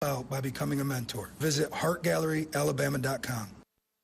out by becoming a mentor. Visit heartgalleryalabama.com.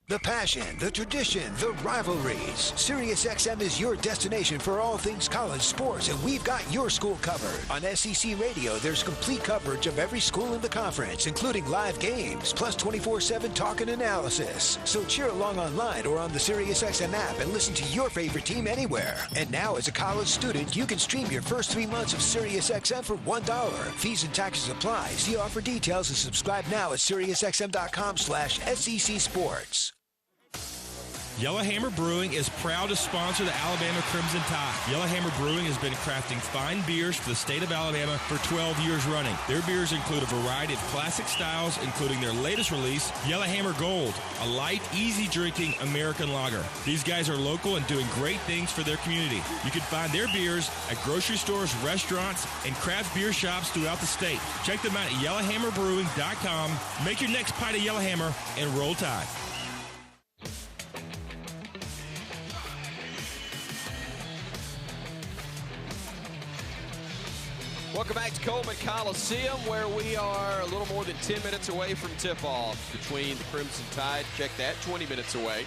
The passion, the tradition, the rivalries. SiriusXM is your destination for all things college sports, and we've got your school covered. On SEC Radio, there's complete coverage of every school in the conference, including live games, plus 24/7 talk and analysis. So cheer along online or on the SiriusXM app and listen to your favorite team anywhere. And now, as a college student, you can stream your first 3 months of SiriusXM for $1. Fees and taxes apply. See offer details and subscribe now at SiriusXM.com/SEC Sports. Yellowhammer Brewing is proud to sponsor the Alabama Crimson Tide. Yellowhammer Brewing has been crafting fine beers for the state of Alabama for 12 years running. Their beers include a variety of classic styles, including their latest release, Yellowhammer Gold, a light, easy-drinking American lager. These guys are local and doing great things for their community. You can find their beers at grocery stores, restaurants, and craft beer shops throughout the state. Check them out at yellowhammerbrewing.com. Make your next pint of Yellowhammer and roll Tide. Welcome back to Coleman Coliseum, where we are a little more than 10 minutes away from tip-off between the Crimson Tide. Check that, 20 minutes away.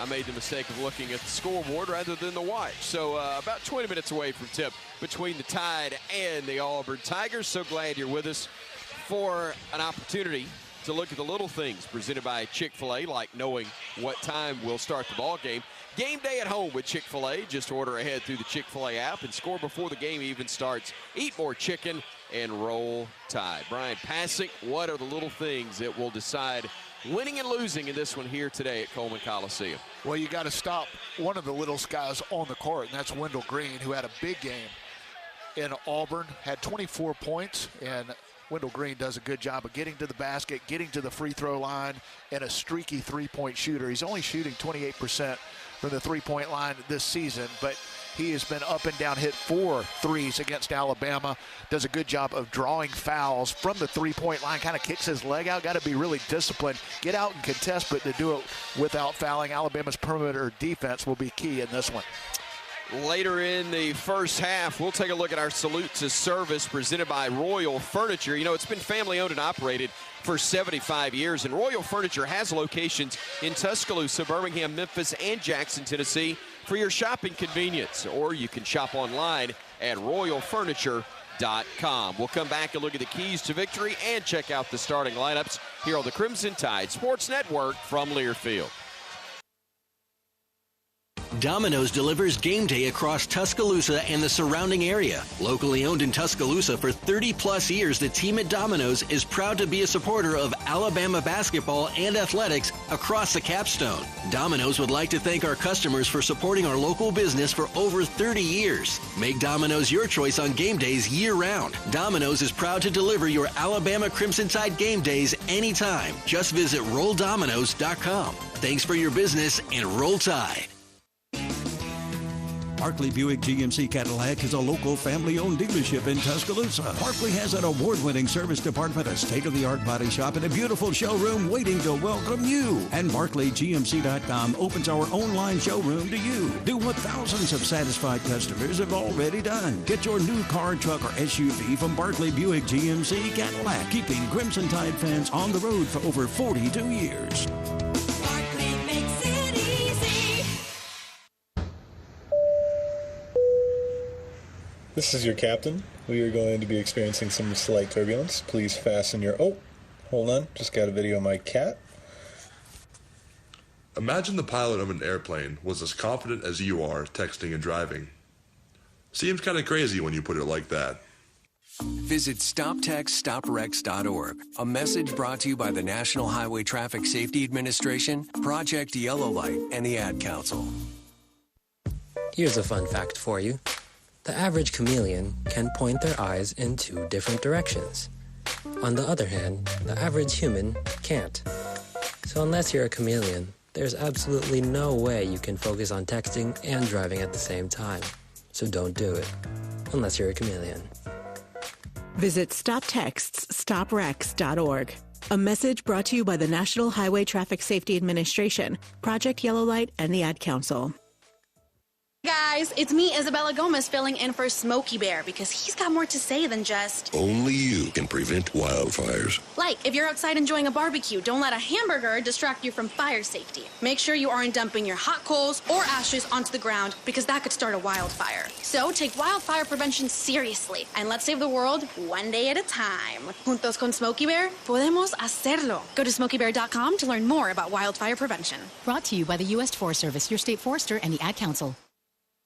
I made the mistake of looking at the scoreboard rather than the watch. So about 20 minutes away from tip between the Tide and the Auburn Tigers. So glad you're with us for an opportunity to look at the little things presented by Chick-fil-A, like knowing what time we'll start the ball game. Game day at home with Chick-fil-A. Just order ahead through the Chick-fil-A app and score before the game even starts. Eat more chicken and roll Tide. Bryan, Passink, what are the little things that will decide winning and losing in this one here today at Coleman Coliseum? Well, you got to stop one of the little guys on the court, and that's Wendell Green, who had a big game in Auburn, had 24 points, and Wendell Green does a good job of getting to the basket, getting to the free throw line, and a streaky three-point shooter. He's only shooting 28% from the three-point line this season, but he has been up and down, hit 4 threes against Alabama, does a good job of drawing fouls from the three-point line, kind of kicks his leg out. Got to be really disciplined, get out and contest, but to do it without fouling. Alabama's perimeter defense will be key in this one. Later in the first half, we'll take a look at our Salute to Service presented by Royal Furniture. You know, it's been family owned and operated for 75 years, and Royal Furniture has locations in Tuscaloosa, Birmingham, Memphis, and Jackson, Tennessee for your shopping convenience. Or you can shop online at royalfurniture.com. We'll come back and look at the keys to victory and check out the starting lineups here on the Crimson Tide Sports Network from Learfield. Domino's delivers game day across Tuscaloosa and the surrounding area. Locally owned in Tuscaloosa for 30-plus years, the team at Domino's is proud to be a supporter of Alabama basketball and athletics across the capstone. Domino's would like to thank our customers for supporting our local business for over 30 years. Make Domino's your choice on game days year-round. Domino's is proud to deliver your Alabama Crimson Tide game days anytime. Just visit RollDominoes.com. Thanks for your business and Roll Tide. Barkley Buick GMC Cadillac is a local family-owned dealership in Tuscaloosa. Barkley has an award-winning service department, a state-of-the-art body shop, and a beautiful showroom waiting to welcome you. And BarkleyGMC.com opens our online showroom to you. Do what thousands of satisfied customers have already done. Get your new car, truck, or SUV from Barkley Buick GMC Cadillac, keeping Crimson Tide fans on the road for over 42 years. This is your captain. We are going to be experiencing some slight turbulence. Please fasten your... Oh, hold on. Just got a video of my cat. Imagine the pilot of an airplane was as confident as you are texting and driving. Seems kind of crazy when you put it like that. Visit StopTextStopWrecks.org. A message brought to you by the National Highway Traffic Safety Administration, Project Yellow Light, and the Ad Council. Here's a fun fact for you. The average chameleon can point their eyes in 2 different directions. On the other hand, the average human can't. So unless you're a chameleon, there's absolutely no way you can focus on texting and driving at the same time. So don't do it, unless you're a chameleon. Visit StopTextsStopWrecks.org. A message brought to you by the National Highway Traffic Safety Administration, Project Yellow Light, and the Ad Council. Guys, it's me, Isabella Gomez, filling in for Smokey Bear because he's got more to say than just... Only you can prevent wildfires. Like, if you're outside enjoying a barbecue, don't let a hamburger distract you from fire safety. Make sure you aren't dumping your hot coals or ashes onto the ground because that could start a wildfire. So take wildfire prevention seriously and let's save the world one day at a time. Juntos con Smokey Bear, podemos hacerlo. Go to smokeybear.com to learn more about wildfire prevention. Brought to you by the U.S. Forest Service, your state forester, and the Ad Council.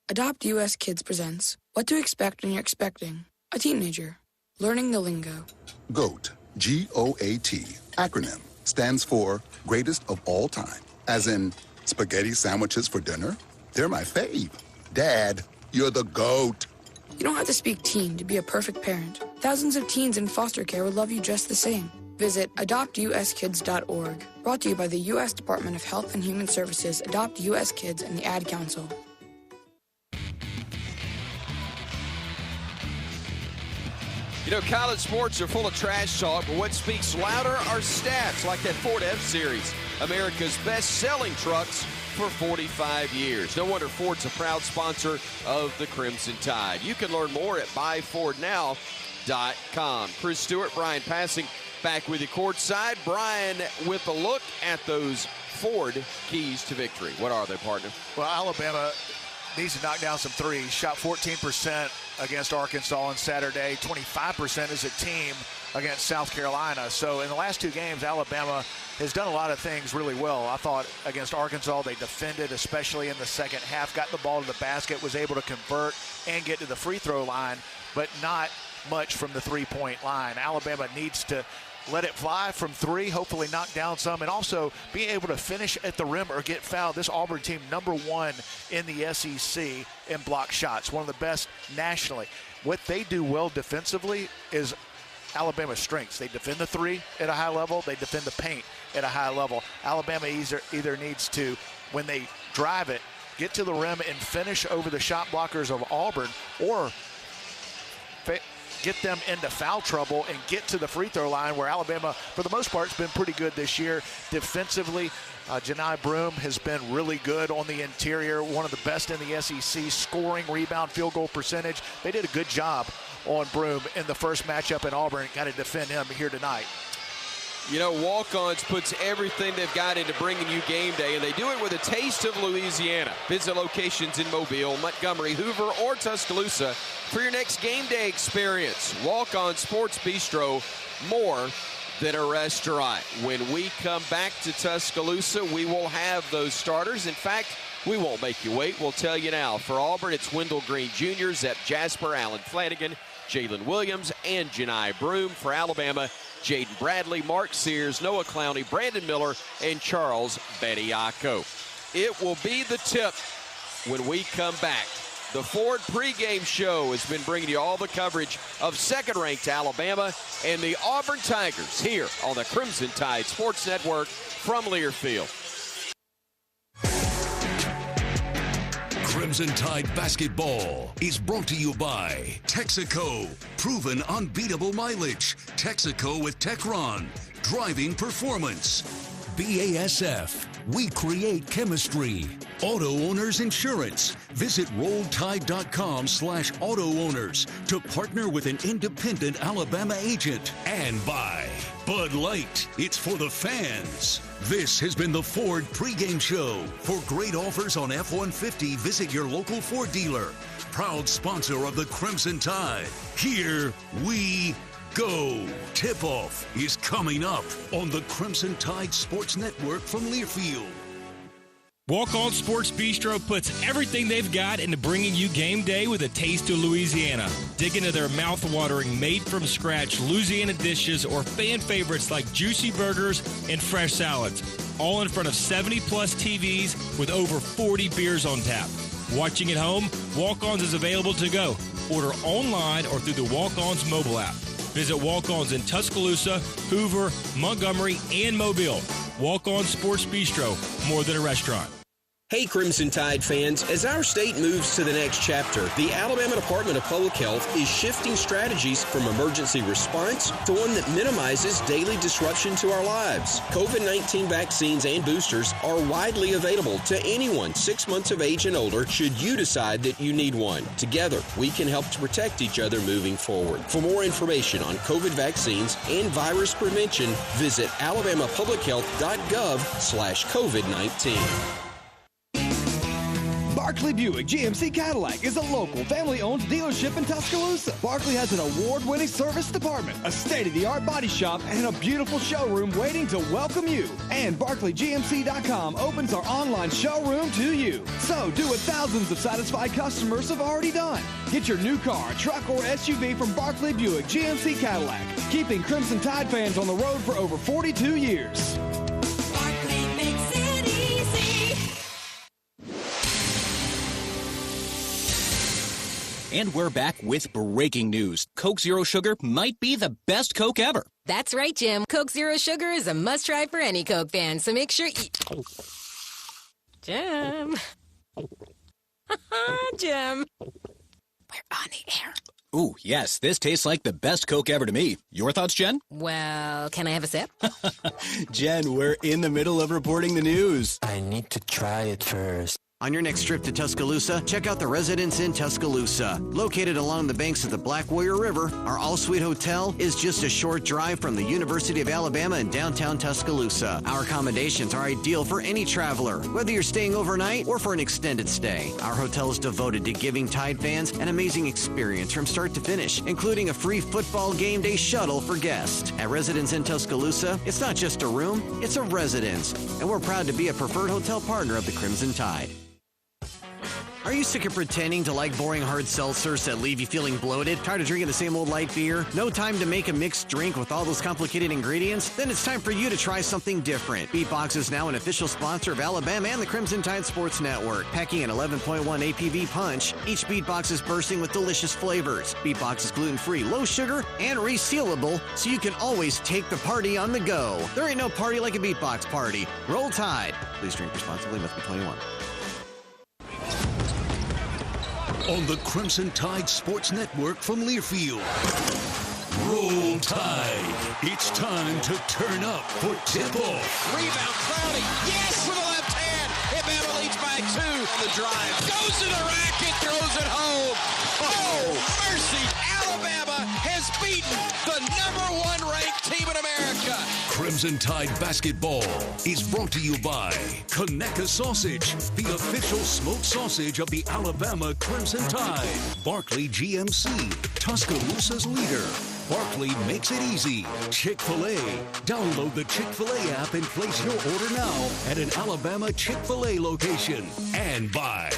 Adopt US Kids presents What to Expect When You're Expecting a Teenager. Learning the Lingo. GOAT, G-O-A-T, acronym, stands for Greatest of All Time. As in, spaghetti sandwiches for dinner? They're my fave. Dad, you're the GOAT. You don't have to speak teen to be a perfect parent. Thousands of teens in foster care would love you just the same. Visit adoptuskids.org. Brought to you by the U.S. Department of Health and Human Services, Adopt U.S. Kids, and the Ad Council. You know, college sports are full of trash talk, but what speaks louder are stats like that Ford F-Series, America's best-selling trucks for 45 years. No wonder Ford's a proud sponsor of the Crimson Tide. You can learn more at buyfordnow.com. Chris Stewart, Bryan Passink back with you courtside. Bryan with a look at those Ford keys to victory. What are they, partner? Well, Alabama needs to knock down some threes. Shot 14% against Arkansas on Saturday. 25% as a team against South Carolina. So in the last two games, Alabama has done a lot of things really well. I thought against Arkansas, they defended, especially in the second half, got the ball to the basket, was able to convert and get to the free throw line, but not much from the three-point line. Alabama needs to let it fly from three, hopefully knock down some, and also be able to finish at the rim or get fouled. This Auburn team, #1 in the SEC in block shots, one of the best nationally. What they do well defensively is Alabama's strengths. They defend the three at a high level. They defend the paint at a high level. Alabama either needs to, when they drive it, get to the rim and finish over the shot blockers of Auburn, or get them into foul trouble and get to the free throw line, where Alabama, for the most part, has been pretty good this year. Defensively, Janai Broome has been really good on the interior, one of the best in the SEC, scoring, rebound, field goal percentage. They did a good job on Broome in the first matchup in Auburn. Got to defend him here tonight. You know, Walk-Ons puts everything they've got into bringing you game day, and they do it with a taste of Louisiana. Visit locations in Mobile, Montgomery, Hoover, or Tuscaloosa for your next game day experience. Walk-On Sports Bistro, more than a restaurant. When we come back to Tuscaloosa, we will have those starters. In fact, we won't make you wait. We'll tell you now. For Auburn, it's Wendell Green Jr., Zep Jasper, Alan Flanagan, Jalen Williams, and Janai Broome. For Alabama, Jaden Bradley, Mark Sears, Noah Clowney, Brandon Miller, and Charles Bediako. It will be the tip when we come back. The Ford pregame show has been bringing you all the coverage of second-ranked Alabama and the Auburn Tigers here on the Crimson Tide Sports Network from Learfield. Crimson Tide Basketball is brought to you by Texaco. Proven unbeatable mileage. Texaco with Techron. Driving performance. BASF. We create chemistry. Auto Owners Insurance. Visit RollTide.com/auto owners to partner with an independent Alabama agent. And by Bud Light. It's for the fans. This has been the Ford pregame show. For great offers on F-150, visit your local Ford dealer. Proud sponsor of the Crimson Tide. Here we go. Tip-off is coming up on the Crimson Tide Sports Network from Learfield. Walk-On Sports Bistro puts everything they've got into bringing you game day with a taste of Louisiana. Dig into their mouth-watering, made-from-scratch Louisiana dishes or fan favorites like juicy burgers and fresh salads, all in front of 70-plus TVs with over 40 beers on tap. Watching at home, Walk-Ons is available to go. Order online or through the Walk-Ons mobile app. Visit Walk-Ons in Tuscaloosa, Hoover, Montgomery, and Mobile. Walk-On Sports Bistro, more than a restaurant. Hey Crimson Tide fans, as our state moves to the next chapter, the Alabama Department of Public Health is shifting strategies from emergency response to one that minimizes daily disruption to our lives. COVID-19 vaccines and boosters are widely available to anyone 6 months of age and older should you decide that you need one. Together, we can help to protect each other moving forward. For more information on COVID vaccines and virus prevention, visit alabamapublichealth.gov/COVID-19. Barkley Buick GMC Cadillac is a local family-owned dealership in Tuscaloosa. Barkley has an award-winning service department, a state-of-the-art body shop, and a beautiful showroom waiting to welcome you. And BarkleyGMC.com opens our online showroom to you. So do what thousands of satisfied customers have already done. Get your new car, truck, or SUV from Barkley Buick GMC Cadillac, keeping Crimson Tide fans on the road for over 42 years. And we're back with breaking news. Coke Zero Sugar might be the best Coke ever. That's right, Jim. Coke Zero Sugar is a must-try for any Coke fan, so make sure you... Jim. Jim. We're on the air. Ooh, yes, this tastes like the best Coke ever to me. Your thoughts, Jen? Well, can I have a sip? Jen, we're in the middle of reporting the news. I need to try it first. On your next trip to Tuscaloosa, check out the Residence Inn Tuscaloosa. Located along the banks of the Black Warrior River, our all-suite hotel is just a short drive from the University of Alabama in downtown Tuscaloosa. Our accommodations are ideal for any traveler, whether you're staying overnight or for an extended stay. Our hotel is devoted to giving Tide fans an amazing experience from start to finish, including a free football game day shuttle for guests. At Residence Inn Tuscaloosa, it's not just a room, it's a residence, and we're proud to be a preferred hotel partner of the Crimson Tide. Are you sick of pretending to like boring hard seltzers that leave you feeling bloated? Tired of drinking the same old light beer? No time to make a mixed drink with all those complicated ingredients? Then it's time for you to try something different. Beatbox is now an official sponsor of Alabama and the Crimson Tide Sports Network. Packing an 11.1 APV punch, each Beatbox is bursting with delicious flavors. Beatbox is gluten-free, low sugar, and resealable, so you can always take the party on the go. There ain't no party like a Beatbox party. Roll Tide. Please drink responsibly. Must be 21. On the Crimson Tide Sports Network from Learfield. Roll Tide. It's time to turn up for tip-off. Rebound, Crowley. Yes, with the left hand. Alabama leads by 2 on the drive. Goes to the rack and throws it home. Oh, mercy. Alabama has beaten the #1 ranked team in America. Crimson Tide Basketball is brought to you by Conecuh Sausage, the official smoked sausage of the Alabama Crimson Tide. Barkley GMC, Tuscaloosa's leader. Barkley makes it easy. Chick-fil-A. Download the Chick-fil-A app and place your order now at an Alabama Chick-fil-A location. And by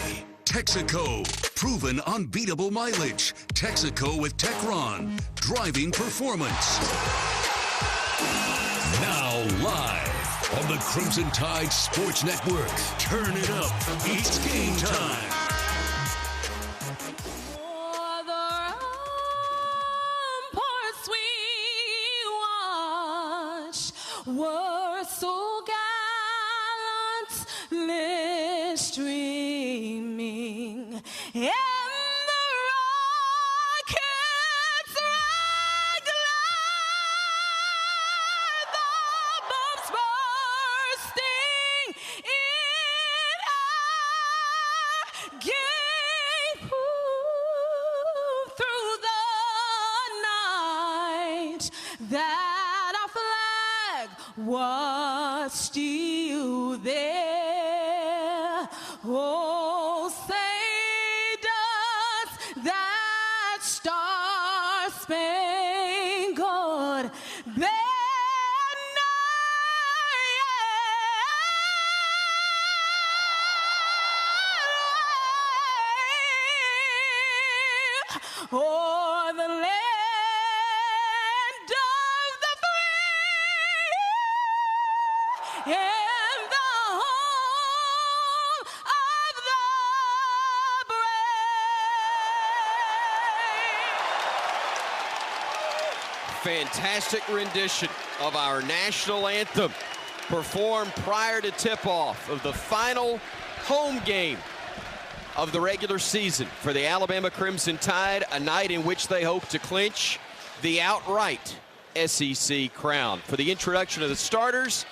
Texaco. Proven unbeatable mileage. Texaco with Techron. Driving performance. Now live on the Crimson Tide Sports Network. Turn it up. It's game time. Were so gallantly streaming, and the rockets regular, the bombs bursting in air, gave proof through the night that our flag was still there. Oh, say does that star-spangled banner o'er the land of the free and the home of the brave. Fantastic rendition of our national anthem performed prior to tip-off of the final home game of the regular season for the Alabama Crimson Tide, a night in which they hope to clinch the outright SEC crown. For the introduction of the starters,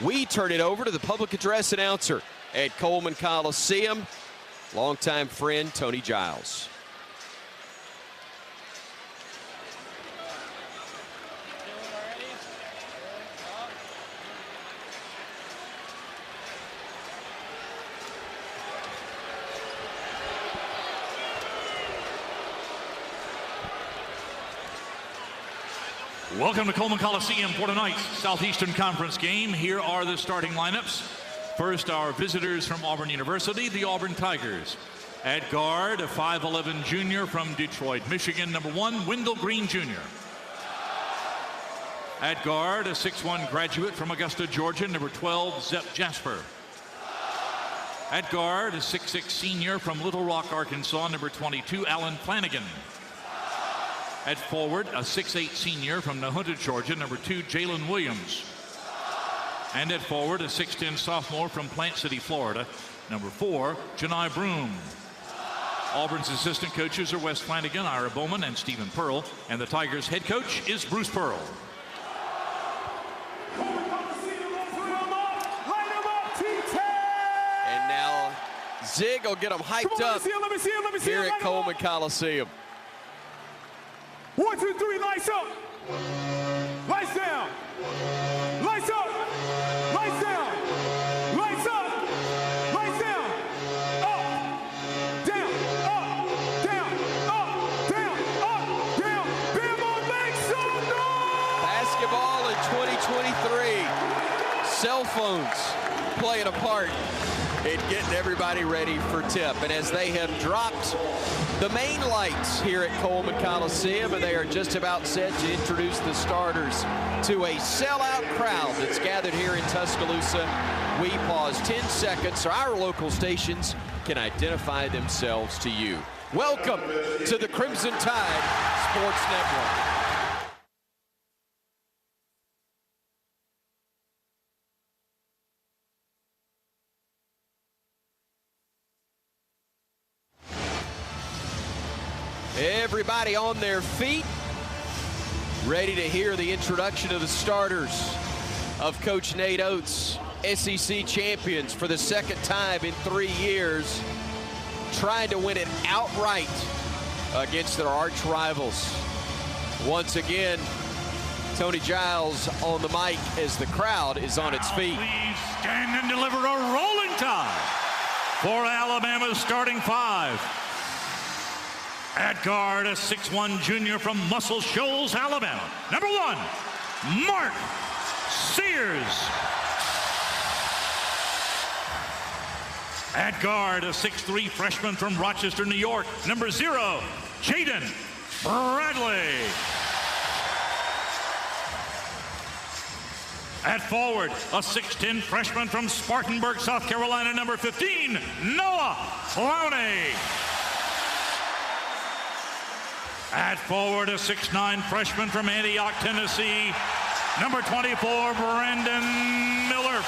we turn it over to the public address announcer at Coleman Coliseum, longtime friend Tony Giles. Welcome to Coleman Coliseum for tonight's Southeastern Conference game. Here are the starting lineups. First, our visitors from Auburn University, the Auburn Tigers. At guard, a 5'11 junior from Detroit, Michigan, number 1, Wendell Green Jr. At guard, a 6'1 graduate from Augusta, Georgia, number 12, Zep Jasper. At guard, a 6'6 senior from Little Rock, Arkansas, number 22, Alan Flanagan. At forward, a 6'8 senior from Nahunta, Georgia, number 2, Jalen Williams. And at forward, a 6'10 sophomore from Plant City, Florida, number 4, Janai Broom. Auburn's assistant coaches are Wes Flanagan, Ira Bowman, and Stephen Pearl. And the Tigers' head coach is Bruce Pearl. And now Zig will get them hyped up here at Coleman Coliseum. 1, 2, 3, lights up. Lights down. Lights up. Lights down. Lights up. Lights down. Up. Down. Up. Down. Up. Down. Up. Down. Bama, make some noise. Basketball in 2023. Cell phones playing a part in getting everybody ready for tip. And as they have dropped the main lights here at Coleman Coliseum, and they are just about set to introduce the starters to a sellout crowd that's gathered here in Tuscaloosa. We pause 10 seconds so our local stations can identify themselves to you. Welcome to the Crimson Tide Sports Network. Everybody on their feet, ready to hear the introduction of the starters of Coach Nate Oates, SEC champions for the second time in 3 years, trying to win it outright against their arch rivals. Once again, Tony Giles on the mic as the crowd is on its feet. Please stand and deliver a rolling tide for Alabama's starting 5. At guard, a 6'1 junior from Muscle Shoals, Alabama, number 1, Mark Sears. At guard, a 6'3 freshman from Rochester, New York, number 0, Jaden Bradley. At forward, a 6'10 freshman from Spartanburg, South Carolina, number 15, Noah Clowney. At forward, a 6'9 freshman from Antioch, Tennessee, number 24, Brandon Miller.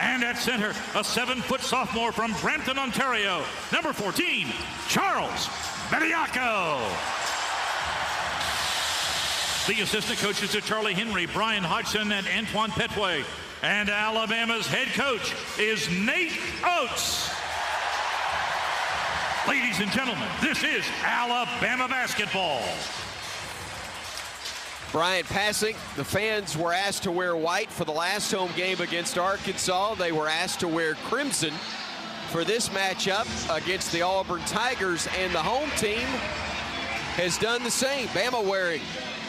And at center, a 7-foot sophomore from Brampton, Ontario, number 14, Charles Bediako. The assistant coaches are Charlie Henry, Brian Hodgson, and Antoine Petway. And Alabama's head coach is Nate Oates. Ladies and gentlemen, this is Alabama basketball. Brian Passink, the fans were asked to wear white for the last home game against Arkansas. They were asked to wear crimson for this matchup against the Auburn Tigers, and the home team has done the same. Bama wearing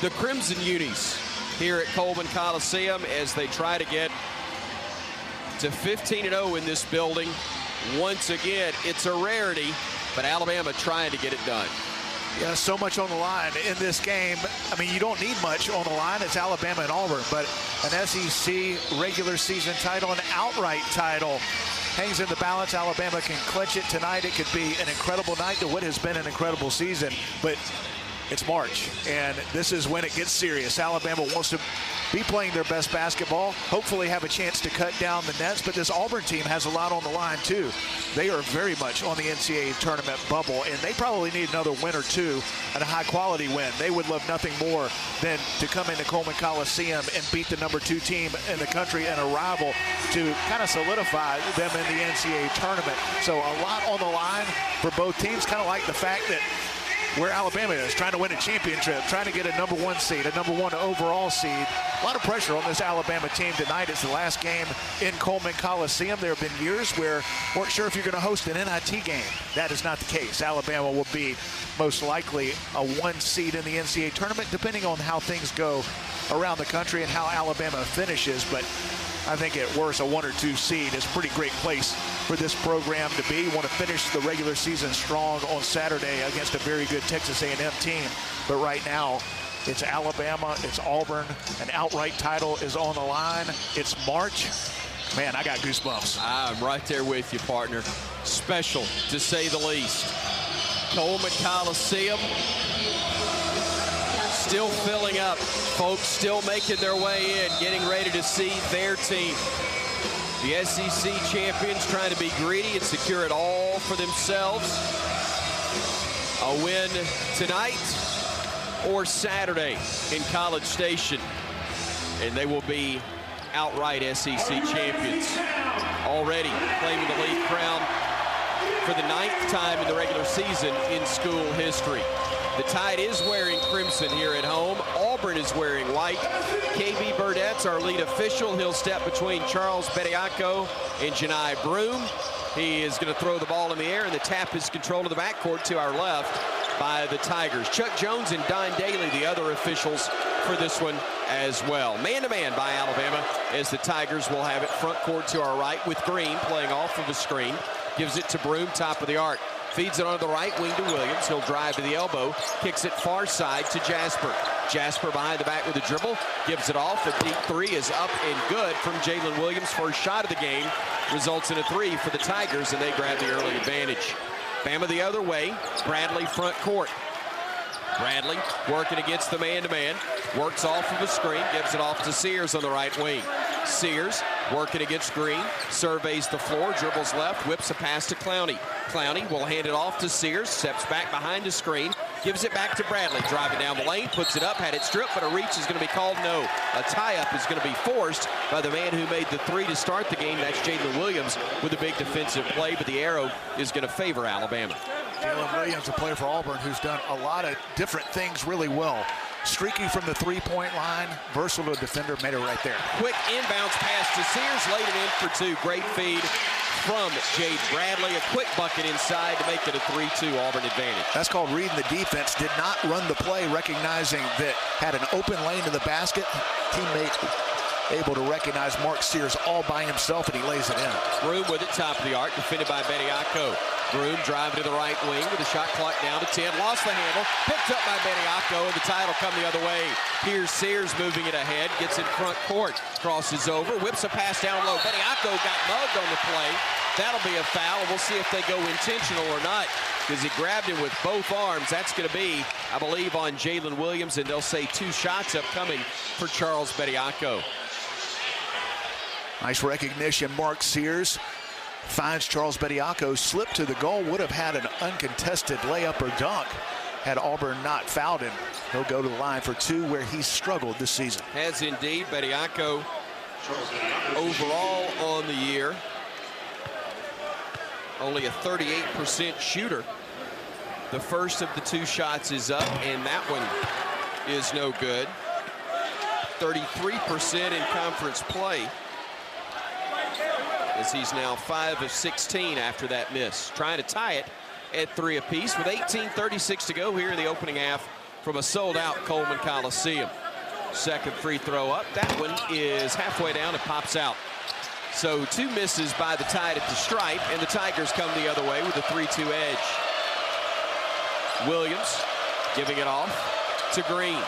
the crimson unis here at Coleman Coliseum as they try to get to 15-0 in this building. Once again, it's a rarity, but Alabama trying to get it done. Yeah, so much on the line in this game. I mean, you don't need much on the line. It's Alabama and Auburn, but an SEC regular season title, an outright title, hangs in the balance. Alabama can clinch it tonight. It could be an incredible night to what has been an incredible season, but It's March, and this is when it gets serious. Alabama wants to be playing their best basketball, hopefully have a chance to cut down the nets, but this Auburn team has a lot on the line too. They are very much on the NCAA tournament bubble, and they probably need another win or two and a high-quality win. They would love nothing more than to come into Coleman Coliseum and beat the #2 team in the country and a rival to kind of solidify them in the NCAA tournament. So a lot on the line for both teams, kind of like the fact that where Alabama is, trying to win a championship, trying to get a #1 seed, a #1 overall seed. A lot of pressure on this Alabama team tonight. It's the last game in Coleman Coliseum. There have been years where weren't sure if you're going to host an NIT game. That is not the case. Alabama will be most likely a 1 seed in the NCAA tournament, depending on how things go around the country and how Alabama finishes. But I think at worst, a 1 or 2 seed is a pretty great place for this program to be. You want to finish the regular season strong on Saturday against a very good Texas A&M team. But right now, it's Alabama, it's Auburn, an outright title is on the line. It's March. Man, I got goosebumps. I'm right there with you, partner. Special, to say the least. Coleman Coliseum still filling up. Folks still making their way in, getting ready to see their team. The SEC champions trying to be greedy and secure it all for themselves. A win tonight or Saturday in College Station, and they will be outright SEC champions. Already claiming the league crown for the 9th time in the regular season in school history. The Tide is wearing crimson here at home. Auburn is wearing white. KB Burdett's our lead official. He'll step between Charles Bediako and Janai Broom. He is going to throw the ball in the air, and the tap is controlled of the backcourt to our left by the Tigers. Chuck Jones and Don Daly, the other officials for this one as well. Man-to-man by Alabama, as the Tigers will have it front court to our right with Green playing off of the screen. Gives it to Broom, top of the arc. Feeds it on the right wing to Williams. He'll drive to the elbow. Kicks it far side to Jasper. Jasper behind the back with a dribble. Gives it off. A deep 3 is up and good from Jalen Williams. First shot of the game results in a 3 for the Tigers, and they grab the early advantage. Bama the other way. Bradley front court. Bradley working against the man-to-man. Works off of a screen. Gives it off to Sears on the right wing. Sears working against Green, surveys the floor, dribbles left, whips a pass to Clowney. Clowney will hand it off to Sears, steps back behind the screen, gives it back to Bradley, driving down the lane, puts it up, had it stripped, but a reach is going to be called no. A tie-up is going to be forced by the man who made the 3 to start the game. That's Jalen Williams with a big defensive play, but the arrow is going to favor Alabama. Jalen Williams, a player for Auburn, who's done a lot of different things really well. Streaky from the 3-point line, versatile defender, made it right there. Quick inbounds pass to Sears, laid it in for 2. Great feed from Jade Bradley. A quick bucket inside to make it a 3-2 Auburn advantage. That's called reading the defense. Did not run the play, recognizing that had an open lane to the basket. Teammate able to recognize Mark Sears all by himself, and he lays it in. Broom with it, top of the arc, defended by Bediako. Broom driving to the right wing with the shot clock down to 10. Lost the handle, picked up by Bediako, and the tie will come the other way. Here's Sears moving it ahead, gets in front court, crosses over, whips a pass down low. Bediako got mugged on the play. That'll be a foul, and we'll see if they go intentional or not, because he grabbed him with both arms. That's going to be, I believe, on Jalen Williams, and they'll say 2 shots upcoming for Charles Bediako. Nice recognition. Mark Sears finds Charles Bediako, slipped to the goal, would have had an uncontested layup or dunk had Auburn not fouled him. He'll go to the line for 2, where he's struggled this season. Has indeed. Bediako overall on the year, only a 38% shooter. The first of the 2 shots is up, and that one is no good. 33% in conference play, as he's now 5 of 16 after that miss. Trying to tie it at 3 apiece with 18:36 to go here in the opening half from a sold-out Coleman Coliseum. Second free throw up. That one is halfway down and pops out. So 2 misses by the Tide at the stripe, and the Tigers come the other way with a 3-2 edge. Williams giving it off to Green.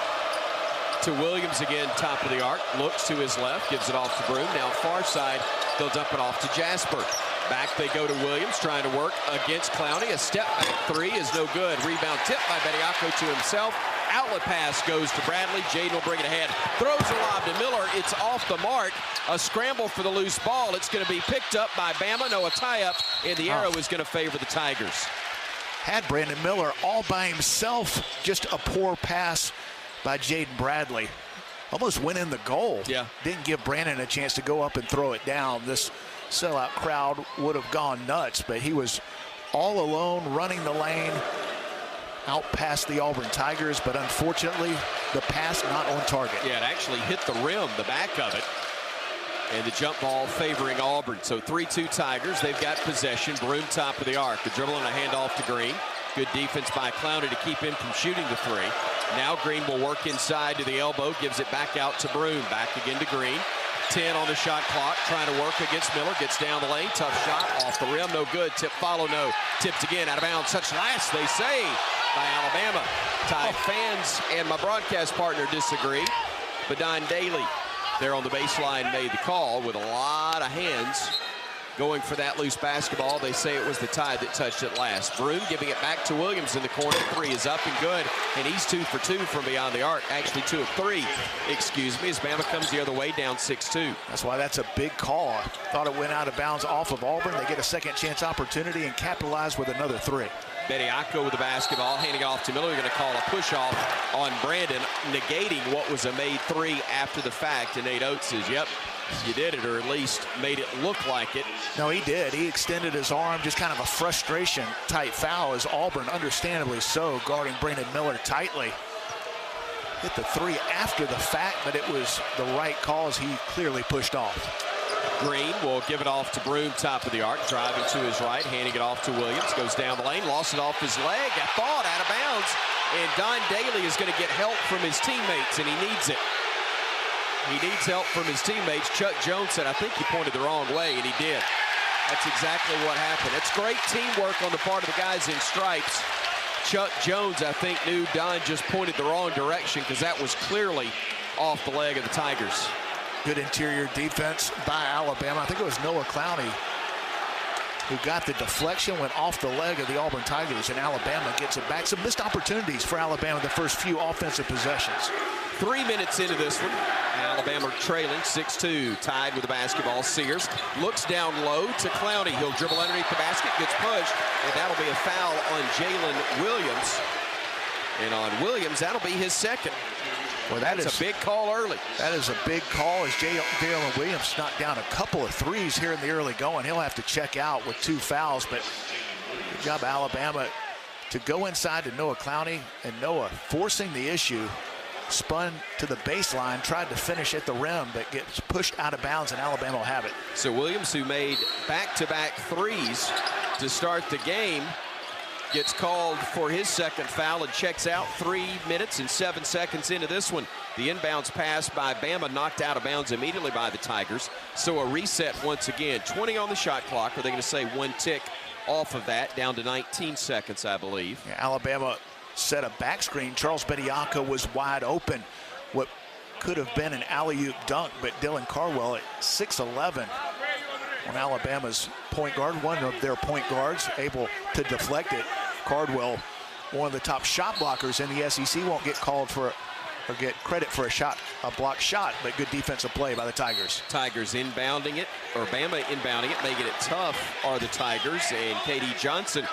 To Williams again, top of the arc, looks to his left, gives it off to Broom. Now far side, they'll dump it off to Jasper. Back they go to Williams, trying to work against Clowney. A step back three is no good. Rebound tipped by Bediako to himself. Outlet pass goes to Bradley. Jaden will bring it ahead. Throws a lob to Miller. It's off the mark. A scramble for the loose ball. It's going to be picked up by Bama. No, a tie-up, and the arrow is going to favor the Tigers. Had Brandon Miller all by himself. Just a poor pass by Jaden Bradley. Almost went in the goal. Yeah. Didn't give Brandon a chance to go up and throw it down. This sellout crowd would have gone nuts, but he was all alone running the lane out past the Auburn Tigers, but unfortunately the pass not on target. Yeah, it actually hit the rim, the back of it, and the jump ball favoring Auburn. So 3-2 Tigers. They've got possession. Broom top of the arc. The dribble and a handoff to Green. Good defense by Clowney to keep him from shooting the three. Now Green will work inside to the elbow, gives it back out to Broom. Back again to Green. 10 on the shot clock, trying to work against Miller. Gets down the lane, tough shot, off the rim, no good. Tip, follow, no. Tipped again, out of bounds. Such last, they say, by Alabama. Tide fans and my broadcast partner disagree. But Don Daly there on the baseline made the call with a lot of hands going for that loose basketball. They say it was the Tide that touched it last. Broom giving it back to Williams in the corner. Three is up and good, and he's 2 for 2 from beyond the arc. Actually 2 of 3, excuse me, as Bama comes the other way, down 6-2. That's why that's a big call. I thought it went out of bounds off of Auburn. They get a second chance opportunity and capitalize with another three. Bediako with the basketball, handing off to Miller. We're going to call a push-off on Brandon, negating what was a made three after the fact. And Nate Oates says, yep, you did it, or at least made it look like it. No, he did. He extended his arm, just kind of a frustration-type foul as Auburn, understandably so, guarding Brandon Miller tightly. Hit the three after the fact, but it was the right call as he clearly pushed off. Green will give it off to Broom, top of the arc, driving to his right, handing it off to Williams, goes down the lane, lost it off his leg, I thought out of bounds, and Don Daly is going to get help from his teammates, and he needs it. He needs help from his teammates. Chuck Jones said, I think he pointed the wrong way, and he did. That's exactly what happened. It's great teamwork on the part of the guys in stripes. Chuck Jones, I think, knew Don just pointed the wrong direction because that was clearly off the leg of the Tigers. Good interior defense by Alabama. I think it was Noah Clowney who got the deflection, went off the leg of the Auburn Tigers, and Alabama gets it back. Some missed opportunities for Alabama the first few offensive possessions. 3 minutes into this one, Alabama trailing 6-2, tied with the basketball. Sears looks down low to Clowney. He'll dribble underneath the basket, gets pushed, and that'll be a foul on Jalen Williams. And on Williams, that'll be his second. Well, that's a big call early. That is a big call as Jalen Williams knocked down a couple of threes here in the early going. He'll have to check out with 2 fouls, but good job, Alabama, to go inside to Noah Clowney, and Noah forcing the issue, spun to the baseline, tried to finish at the rim, but gets pushed out of bounds, and Alabama will have it. So Williams, who made back-to-back threes to start the game, gets called for his second foul and checks out 3 minutes and 7 seconds into this one. The inbounds pass by Bama knocked out of bounds immediately by the Tigers. So a reset once again. 20 on the shot clock. Are they going to say 1 tick off of that? Down to 19 seconds, I believe. Yeah, Alabama set a back screen. Charles Bediako was wide open. What could have been an alley-oop dunk, but Dylan Cardwell at 6'11". On Alabama's point guard, one of their point guards, able to deflect it. Cardwell, one of the top shot blockers in the SEC, won't get called for or get credit for a blocked shot, but good defensive play by the Tigers. Tigers inbounding it, or Bama inbounding it, making it tough are the Tigers, and KD Johnson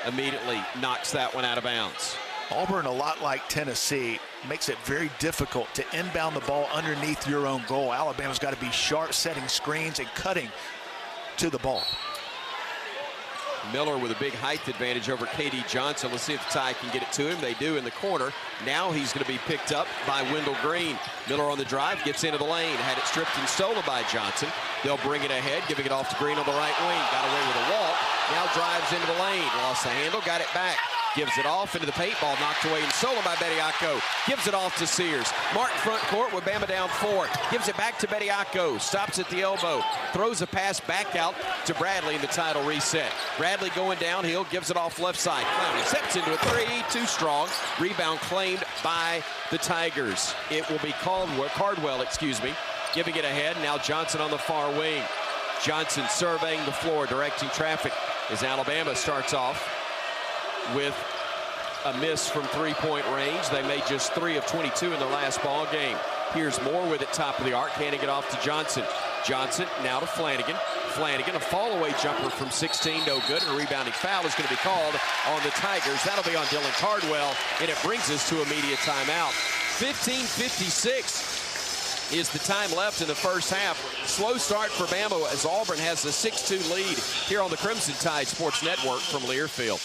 immediately knocks that one out of bounds. Auburn, a lot like Tennessee, makes it very difficult to inbound the ball underneath your own goal. Alabama's got to be sharp, setting screens and cutting to the ball. Miller with a big height advantage over KD Johnson. Let's see if the Tide can get it to him. They do in the corner. Now he's going to be picked up by Wendell Green. Miller on the drive, gets into the lane. Had it stripped and stolen by Johnson. They'll bring it ahead, giving it off to Green on the right wing. Got away with a walk. Now drives into the lane. Lost the handle, got it back. Gives it off into the paint, ball knocked away and stolen by Bediako. Gives it off to Sears. Mark front court with Bama down 4. Gives it back to Bediako. Stops at the elbow. Throws a pass back out to Bradley in the title reset. Bradley going downhill, gives it off left side. Clowney steps into a 3, too strong. Rebound claimed by the Tigers. It will be Cardwell, giving it ahead. Now Johnson on the far wing. Johnson surveying the floor, directing traffic as Alabama starts off with a miss from three-point range. They made just 3 of 22 in their last ball game. Here's Moore with it, top of the arc, handing it off to Johnson. Johnson now to Flanagan. Flanagan, a fall-away jumper from 16, no good. And a rebounding foul is going to be called on the Tigers. That'll be on Dylan Cardwell, and it brings us to immediate timeout. 15:56 is the time left in the first half. Slow start for Bama as Auburn has a 6-2 lead here on the Crimson Tide Sports Network from Learfield.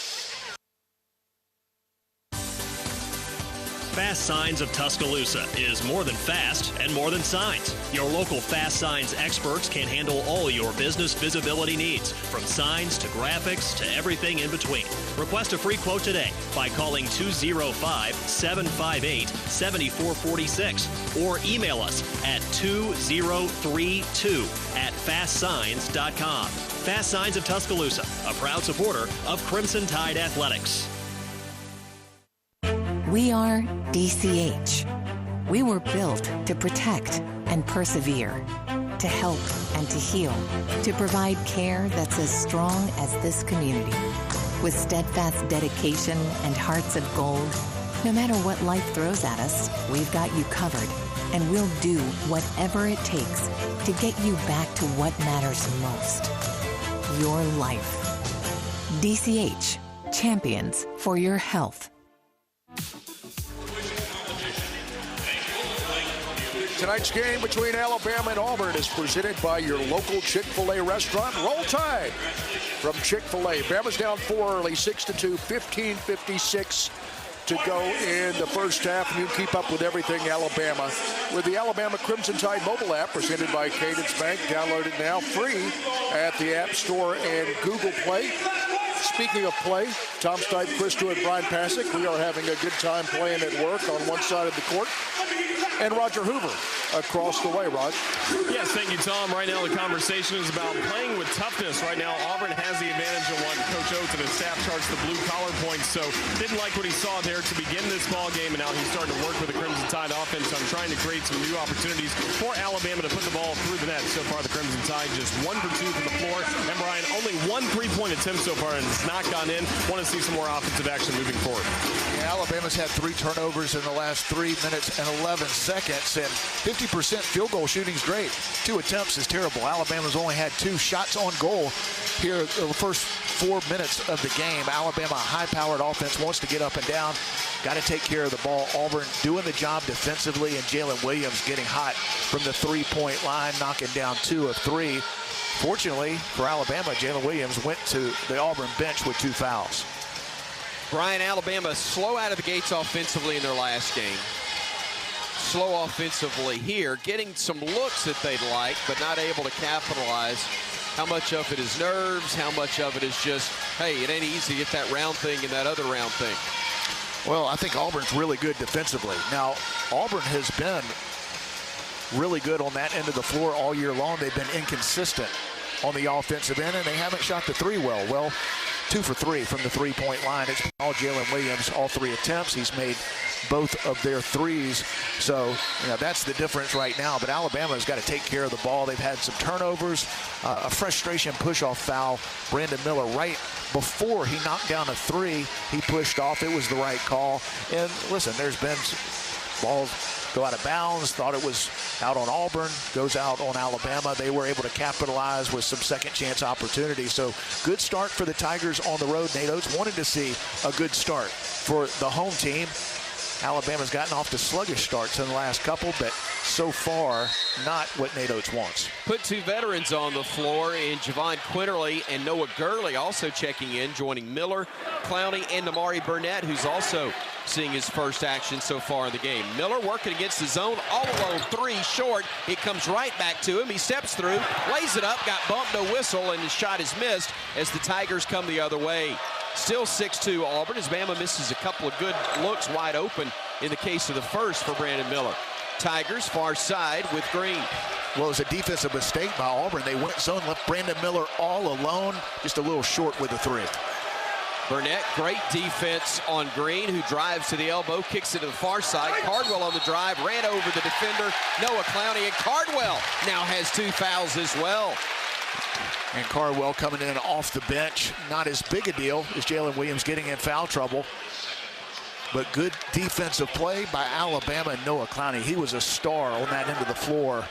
Fast Signs of Tuscaloosa is more than fast and more than signs. Your local Fast Signs experts can handle all your business visibility needs, from signs to graphics to everything in between. Request a free quote today by calling 205-758-7446 or email us at 2032@fastsigns.com. Fast Signs of Tuscaloosa, a proud supporter of Crimson Tide Athletics. We are DCH. We were built to protect and persevere, to help and to heal, to provide care that's as strong as this community. With steadfast dedication and hearts of gold, no matter what life throws at us, we've got you covered, and we'll do whatever it takes to get you back to what matters most, your life. DCH, champions for your health. Tonight's game between Alabama and Auburn is presented by your local Chick-fil-A restaurant, Roll Tide. From Chick-fil-A, Bama's down 4 early, 6-2, 15:56 to go in the first half. And you can keep up with everything Alabama with the Alabama Crimson Tide mobile app presented by Cadence Bank. Download it now free at the App Store and Google Play. Speaking of play, Tom Stipe, Chris Stewart, Bryan Passink, we are having a good time playing at work on one side of the court. And Roger Hoover across the way, Rod. Yes, thank you, Tom. Right now the conversation is about playing with toughness. Right now Auburn has the advantage of what Coach Oates and his staff charts the blue collar points, so didn't like what he saw there to begin this ball game, and now he's starting to work with the Crimson Tide offense on trying to create some new opportunities for Alabama to put the ball through the net. So far the Crimson Tide just 1 for 2 from the floor, and Bryan, only 1 3-point attempt so far, and it's not gone in. Want to see some more offensive action moving forward. Yeah, Alabama's had 3 turnovers in the last 3 minutes and 11 seconds, and 50% field goal shooting is great. 2 attempts is terrible. Alabama's only had 2 shots on goal here the first 4 minutes of the game. Alabama, high-powered offense, wants to get up and down. Got to take care of the ball. Auburn doing the job defensively, and Jalen Williams getting hot from the 3-point line, knocking down 2 of 3. Fortunately for Alabama, Jalen Williams went to the Auburn bench with 2 fouls. Bryan, Alabama slow out of the gates offensively in their last game. Slow offensively here, getting some looks that they'd like, but not able to capitalize. How much of it is nerves? How much of it is just, hey, it ain't easy to get that round thing and that other round thing? Well, I think Auburn's really good defensively. Now, Auburn has been really good on that end of the floor all year long. They've been inconsistent on the offensive end, and they haven't shot the 3 well. Well, 2 for 3 from the 3-point line. It's all Jalen Williams, all 3 attempts. He's made both of their 3s. So, that's the difference right now. But Alabama's got to take care of the ball. They've had some turnovers, a frustration push-off foul. Brandon Miller, right before he knocked down a 3, he pushed off. It was the right call. And listen, there's been balls go out of bounds, thought it was out on Auburn, goes out on Alabama. They were able to capitalize with some second chance opportunities. So good start for the Tigers on the road. Nate Oates wanted to see a good start for the home team. Alabama's gotten off to sluggish starts in the last couple, but so far, not what Nate Oates wants. Put 2 veterans on the floor in Javon Quinterly and Noah Gurley also checking in, joining Miller, Clowney, and Amari Burnett, who's also seeing his first action so far in the game. Miller working against the zone, all alone, 3 short. It comes right back to him. He steps through, lays it up, got bumped, no whistle, and his shot is missed as the Tigers come the other way. Still 6-2 Auburn as Bama misses a couple of good looks wide open in the case of the first for Brandon Miller. Tigers far side with Green. Well, it was a defensive mistake by Auburn. They went zone, left Brandon Miller all alone, just a little short with the 3. Burnett, great defense on Green, who drives to the elbow, kicks it to the far side. Cardwell on the drive, ran over the defender, Noah Clowney, and Cardwell now has 2 fouls as well. And Cardwell coming in off the bench. Not as big a deal as Jalen Williams getting in foul trouble. But good defensive play by Alabama and Noah Clowney. He was a star on that end of the floor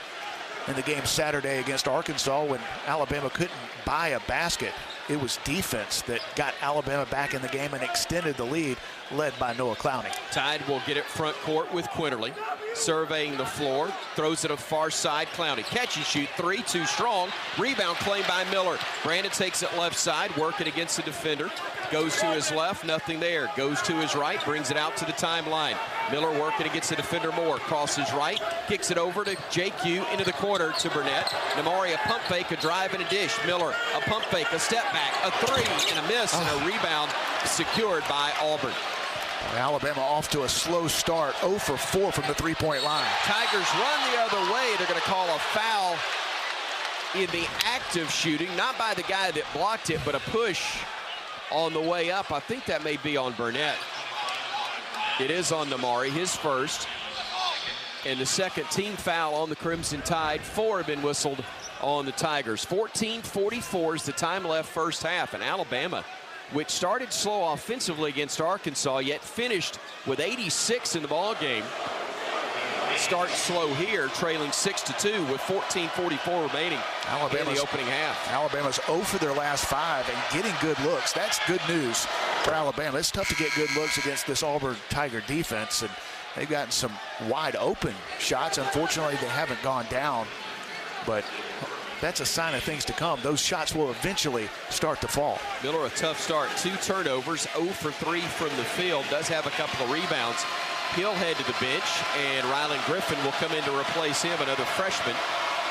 in the game Saturday against Arkansas when Alabama couldn't buy a basket. It was defense that got Alabama back in the game and extended the lead, led by Noah Clowney. Tide will get it front court with Quinterly. Surveying the floor, throws it a far side. Clowney catch and shoot three, too strong. Rebound claimed by Miller. Brandon takes it left side, working against the defender. Goes to his left, nothing there. Goes to his right, brings it out to the timeline. Miller working against the defender Moore. Crosses right, kicks it over to JQ into the corner to Burnett. Namari a pump fake, a drive and a dish. Miller a pump fake, a step back, a three and a miss, and a rebound secured by Auburn. Alabama off to a slow start, 0 for 4 from the three-point line. Tigers run the other way. They're going to call a foul in the act of shooting, not by the guy that blocked it, but a push on the way up. I think that may be on Burnett. It is on Namari, his first. And the second team foul on the Crimson Tide. 4 have been whistled on the Tigers. 14:44 is the time left first half. And Alabama, which started slow offensively against Arkansas, yet finished with 86 in the ball game, starts slow here, trailing 6-2 with 14:44 remaining in the opening half. Alabama's 0 for their last 5 and getting good looks. That's good news for Alabama. It's tough to get good looks against this Auburn Tiger defense, and they've gotten some wide open shots. Unfortunately, they haven't gone down, but that's a sign of things to come. Those shots will eventually start to fall. Miller, a tough start. 2 turnovers, 0 for 3 from the field. Does have a couple of rebounds. He'll head to the bench, and Rylan Griffin will come in to replace him, another freshman.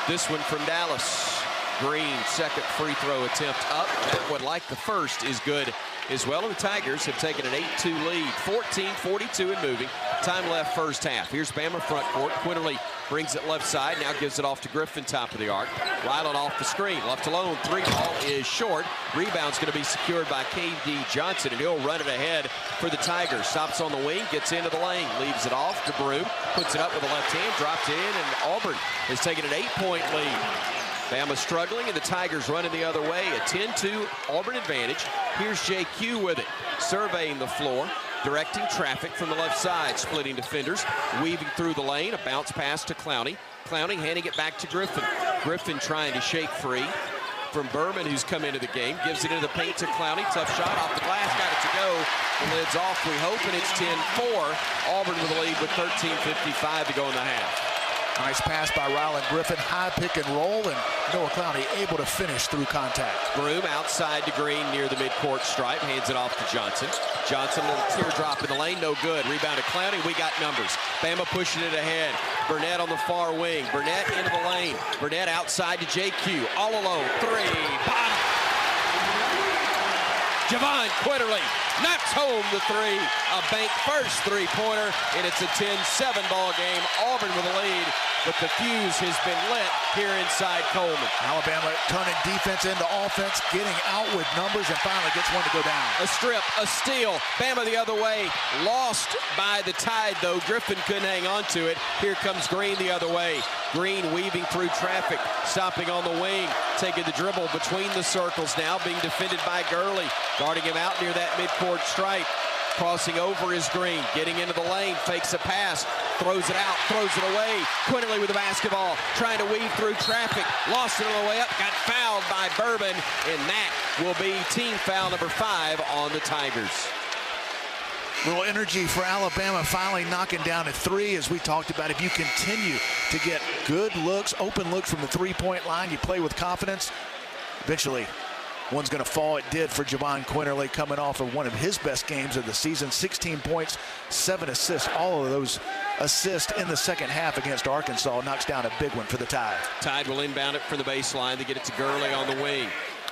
This one from Dallas. Green, second free throw attempt up. That one, like the first, is good as well. And the Tigers have taken an 8-2 lead. 14:42 and moving. Time left first half. Here's Bama front court. Quinterly brings it left side. Now gives it off to Griffin, top of the arc. Rylan off the screen. Left alone. 3 ball is short. Rebound's going to be secured by K.D. Johnson, and he'll run it ahead for the Tigers. Stops on the wing, gets into the lane, leaves it off to Broom. Puts it up with the left hand, dropped it in, and Auburn has taken an 8-point lead. Bama struggling, and the Tigers running the other way. A 10-2 Auburn advantage. Here's JQ with it. Surveying the floor, directing traffic from the left side. Splitting defenders, weaving through the lane. A bounce pass to Clowney. Clowney handing it back to Griffin. Griffin trying to shake free from Berman, who's come into the game. Gives it into the paint to Clowney. Tough shot off the glass. Got it to go. The lid's off, we hope, and it's 10-4. Auburn with the lead with 13:55 to go in the half. Nice pass by Rylan Griffin. High pick and roll, and Noah Clowney able to finish through contact. Broom outside to Green near the midcourt stripe. Hands it off to Johnson. Johnson, a little teardrop in the lane. No good. Rebound to Clowney. We got numbers. Bama pushing it ahead. Burnett on the far wing. Burnett into the lane. Burnett outside to JQ. All alone. 3. Bottom. Javon Quinterly knocks home the 3. A bank first three-pointer, and it's a 10-7 ball game. Auburn with a lead, but the fuse has been lit here inside Coleman. Alabama turning defense into offense, getting out with numbers, and finally gets one to go down. A strip, a steal. Bama the other way. Lost by the Tide, though. Griffin couldn't hang on to it. Here comes Green the other way. Green weaving through traffic, stopping on the wing, taking the dribble between the circles now, being defended by Gurley. Guarding him out near that midcourt stripe. Crossing over is Green, getting into the lane, fakes a pass, throws it out, throws it away. Quinterly with the basketball, trying to weave through traffic, lost it on the way up, got fouled by Bourbon, and that will be team foul number 5 on the Tigers. Little energy for Alabama, finally knocking down a 3, as we talked about. If you continue to get good looks, open looks from the three-point line, you play with confidence, eventually one's going to fall. It did for Javon Quinterly, coming off of one of his best games of the season. 16 points, 7 assists. All of those assists in the second half against Arkansas. Knocks down a big one for the Tide. Tide will inbound it from the baseline to get it to Gurley on the wing.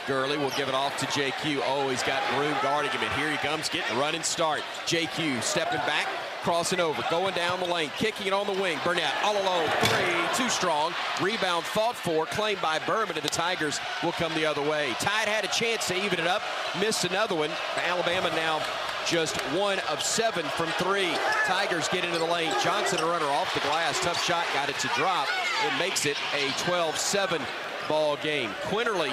Gurley will give it off to JQ. Oh, he's got room guarding him, and here he comes, getting a running start. JQ stepping back, crossing over, going down the lane, kicking it on the wing. Burnett all alone, 3, too strong. Rebound fought for, claimed by Berman, and the Tigers will come the other way. Tide had a chance to even it up, missed another one. Alabama now just 1 of 7 from 3. Tigers get into the lane. Johnson, a runner off the glass. Tough shot, got it to drop. It makes it a 12-7 ball game. Quinterly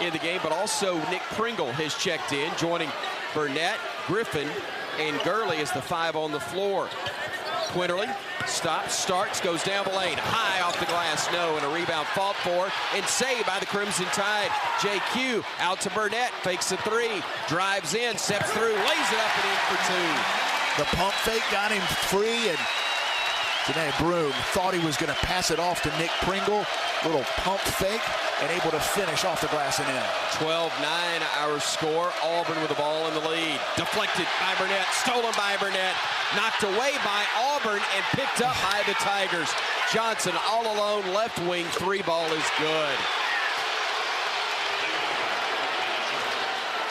in the game, but also Nick Pringle has checked in, joining Burnett, Griffin, and Gurley as the 5 on the floor. Quinterly stops, starts, goes down the lane, high off the glass, no, and a rebound fought for and saved by the Crimson Tide. JQ out to Burnett, fakes a 3, drives in, steps through, lays it up and in for 2. The pump fake got him free, and Janae Broom thought he was going to pass it off to Nick Pringle. Little pump fake, and able to finish off the glass and in. 12-9 our score. Auburn with the ball in the lead. Deflected by Burnett, stolen by Burnett, knocked away by Auburn, and picked up by the Tigers. Johnson all alone, left wing, 3 ball is good.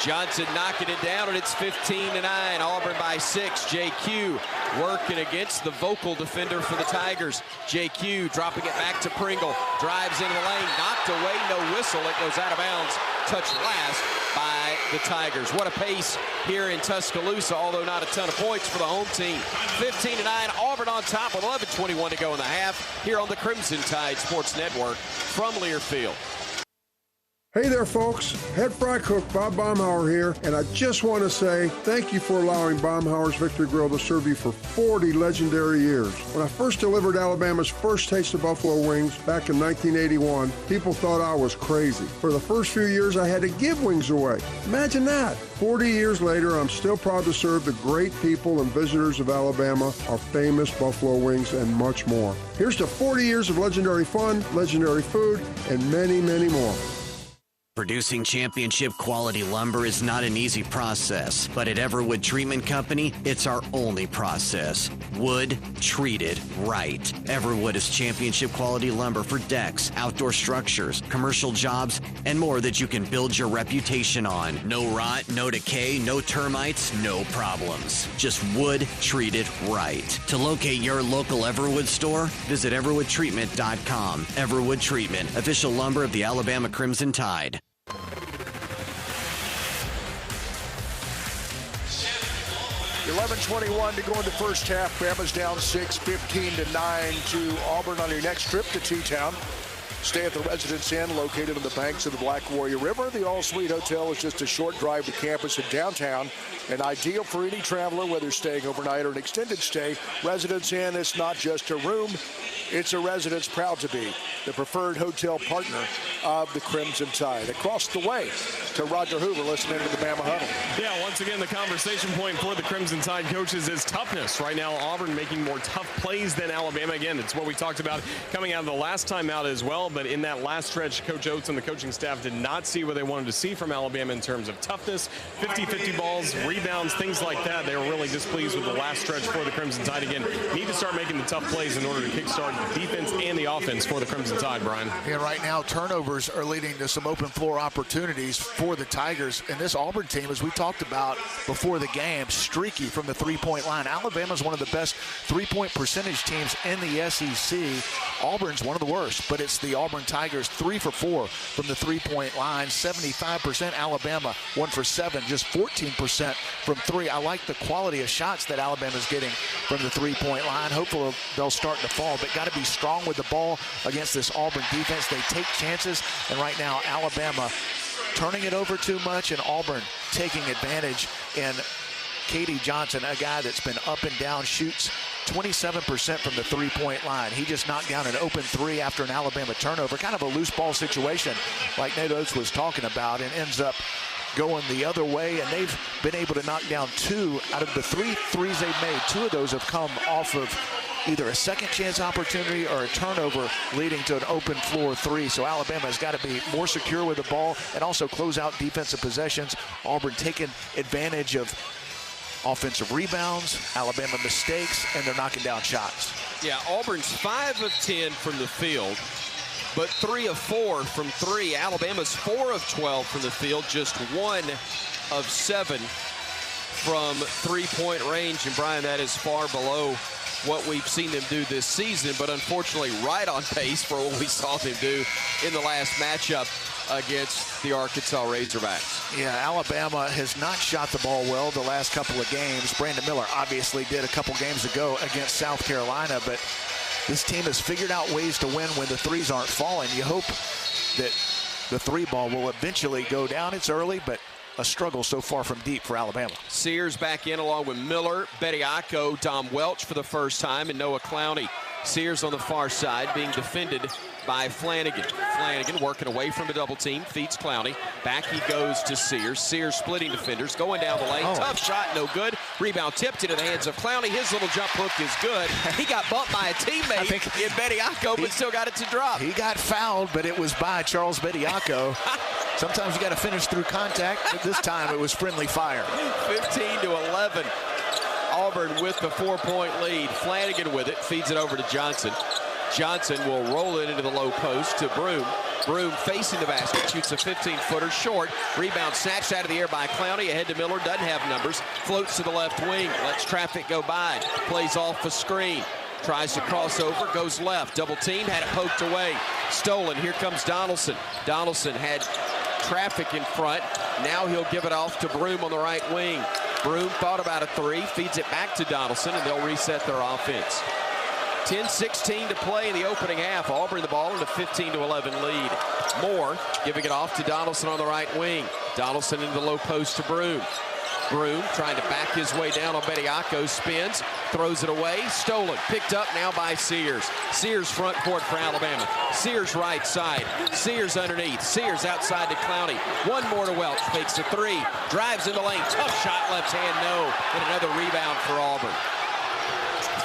Johnson knocking it down, and it's 15-9. Auburn by 6. JQ working against the vocal defender for the Tigers. JQ dropping it back to Pringle. Drives into the lane, knocked away, no whistle. It goes out of bounds. Touched last by the Tigers. What a pace here in Tuscaloosa, although not a ton of points for the home team. 15-9, Auburn on top with 11:21 to go in the half here on the Crimson Tide Sports Network from Learfield. Hey there, folks. Head fry cook Bob Baumhauer here, and I just want to say thank you for allowing Baumhauer's Victory Grill to serve you for 40 legendary years. When I first delivered Alabama's first taste of buffalo wings back in 1981, people thought I was crazy. For the first few years, I had to give wings away. Imagine that. 40 years later, I'm still proud to serve the great people and visitors of Alabama our famous buffalo wings and much more. Here's to 40 years of legendary fun, legendary food, and many, many more. Producing championship quality lumber is not an easy process, but at Everwood Treatment Company, it's our only process. Wood treated right. Everwood is championship quality lumber for decks, outdoor structures, commercial jobs, and more that you can build your reputation on. No rot, no decay, no termites, no problems. Just wood treated right. To locate your local Everwood store, visit everwoodtreatment.com. Everwood Treatment, official lumber of the Alabama Crimson Tide. 11:21 to go in the first half. Bama's down 6, 15-9 to Auburn on your next trip to T-Town. Stay at the Residence Inn, located on the banks of the Black Warrior River. The All-Suite Hotel is just a short drive to campus in downtown, and ideal for any traveler, whether staying overnight or an extended stay. Residence Inn is not just a room, it's a residence proud to be the preferred hotel partner of the Crimson Tide. Across the way to Roger Hoover, listening to the Bama Huddle. Yeah, once again, the conversation point for the Crimson Tide coaches is toughness. Right now, Auburn making more tough plays than Alabama. Again, it's what we talked about coming out of the last time out as well. But in that last stretch, Coach Oates and the coaching staff did not see what they wanted to see from Alabama in terms of toughness, 50-50 balls, rebounds, things like that. They were really displeased with the last stretch for the Crimson Tide. Again, need to start making the tough plays in order to kickstart the defense and the offense for the Crimson Tide, Brian. Yeah, right now, turnovers are leading to some open floor opportunities for the Tigers. And this Auburn team, as we talked about before the game, streaky from the three-point line. Alabama's one of the best three-point percentage teams in the SEC. Auburn's one of the worst, but it's the Auburn Tigers 3 for 4 from the three-point line, 75%. Alabama 1 for 7, just 14% from 3. I like the quality of shots that Alabama's getting from the three-point line. Hopefully they'll start to fall, but got to be strong with the ball against this Auburn defense. They take chances, and right now Alabama turning it over too much, and Auburn taking advantage. And Katie Johnson, a guy that's been up and down, shoots 27% from the three-point line. He just knocked down an open 3 after an Alabama turnover, kind of a loose ball situation like Nate Oates was talking about, and ends up going the other way. And they've been able to knock down 2 out of the 3 threes they've made. 2 of those have come off of either a second chance opportunity or a turnover leading to an open floor 3. So Alabama has got to be more secure with the ball and also close out defensive possessions. Auburn taking advantage of offensive rebounds, Alabama mistakes, and they're knocking down shots. Yeah, Auburn's 5 of 10 from the field, but 3 of 4 from 3. Alabama's 4 of 12 from the field, just 1 of 7 from three-point range. And Brian, that is far below what we've seen them do this season, but unfortunately right on pace for what we saw them do in the last matchup against the Arkansas Razorbacks. Yeah, Alabama has not shot the ball well the last couple of games. Brandon Miller obviously did a couple games ago against South Carolina, but this team has figured out ways to win when the threes aren't falling. You hope that the three ball will eventually go down. It's early, but a struggle so far from deep for Alabama. Sears back in along with Miller, Bediako, Dom Welch for the first time, and Noah Clowney. Sears on the far side being defended by Flanagan. Flanagan working away from the double team, feeds Clowney. Back he goes to Sears. Sears splitting defenders, going down the lane. Tough shot, no good. Rebound tipped into the hands of Clowney. His little jump hook is good. He got bumped by a teammate in Bediako, but still got it to drop. He got fouled, but it was by Charles Bediako. Sometimes you got to finish through contact, but this time it was friendly fire. 15-11. Auburn with the 4-point lead. Flanagan with it, feeds it over to Johnson. Johnson will roll it into the low post to Broom. Broom facing the basket, shoots a 15-footer short. Rebound snatched out of the air by Clowney. Ahead to Miller, doesn't have numbers. Floats to the left wing, lets traffic go by. Plays off a screen. Tries to cross over, goes left. Double team, had it poked away. Stolen, here comes Donaldson. Donaldson had traffic in front. Now he'll give it off to Broom on the right wing. Broom thought about a three, feeds it back to Donaldson, and they'll reset their offense. 10-16 to play in the opening half. Auburn the ball in a 15-11 lead. Moore giving it off to Donaldson on the right wing. Donaldson into the low post to Broom. Broom trying to back his way down on Bediako, spins, throws it away, stolen, picked up now by Sears. Sears front court for Alabama. Sears right side, Sears underneath, Sears outside to Clowney. One more to Welch, fakes a three, drives in the lane, tough shot, left hand, no, and another rebound for Auburn.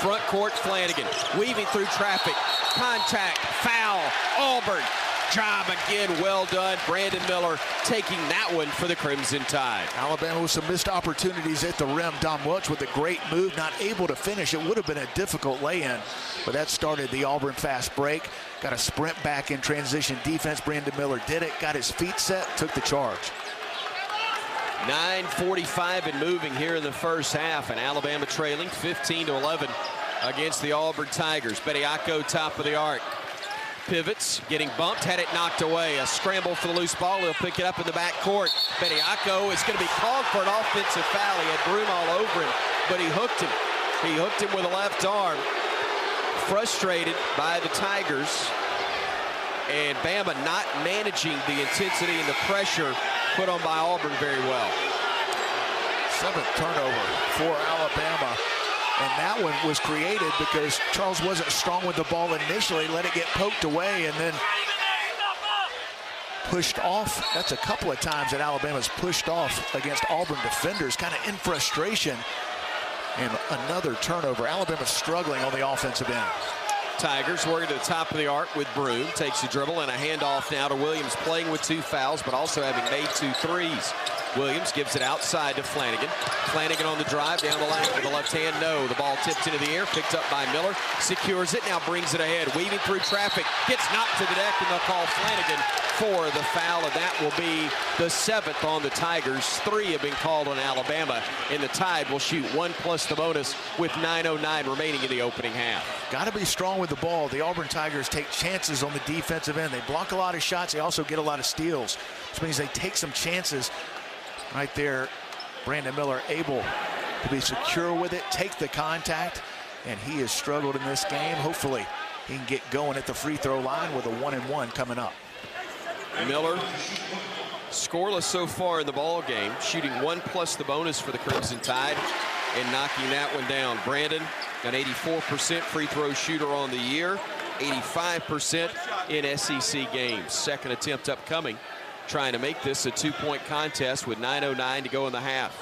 Front court, Flanagan, weaving through traffic, contact, foul, Auburn. Job again, well done. Brandon Miller taking that one for the Crimson Tide. Alabama with some missed opportunities at the rim. Dom Welch with a great move, not able to finish. It would have been a difficult lay-in, but that started the Auburn fast break. Got a sprint back in transition defense. Brandon Miller did it, got his feet set, took the charge. 9:45 and moving here in the first half, and Alabama trailing 15-11 against the Auburn Tigers. Bediako top of the arc. Pivots, getting bumped, had it knocked away. A scramble for the loose ball. He'll pick it up in the back court. Bediako is going to be called for an offensive foul. He had Broom all over him, but he hooked him. He hooked him with a left arm. Frustrated by the Tigers. And Bama not managing the intensity and the pressure put on by Auburn very well. 7th turnover for Alabama. And that one was created because Charles wasn't strong with the ball initially, let it get poked away and then pushed off. That's a couple of times that Alabama's pushed off against Auburn defenders, kind of in frustration. And another turnover. Alabama's struggling on the offensive end. Tigers working to the top of the arc with Broom. Takes a dribble and a handoff now to Williams, playing with 2 fouls, but also having made 2 threes. Williams gives it outside to Flanagan. Flanagan on the drive, down the lane with the left hand, no. The ball tipped into the air, picked up by Miller, secures it, now brings it ahead. Weaving through traffic, gets knocked to the deck, and they'll call Flanagan for the foul, and that will be the 7th on the Tigers. 3 have been called on Alabama, and the Tide will shoot 1 plus the bonus with 9:09 remaining in the opening half. Got to be strong with the ball. The Auburn Tigers take chances on the defensive end. They block a lot of shots. They also get a lot of steals, which means they take some chances. Right there, Brandon Miller able to be secure with it, take the contact, and he has struggled in this game. Hopefully, he can get going at the free throw line with a 1-and-1 coming up. Miller, scoreless so far in the ball game, shooting 1 plus the bonus for the Crimson Tide and knocking that one down. Brandon, an 84% free throw shooter on the year, 85% in SEC games. Second attempt upcoming, trying to make this a 2-point contest with 9:09 to go in the half.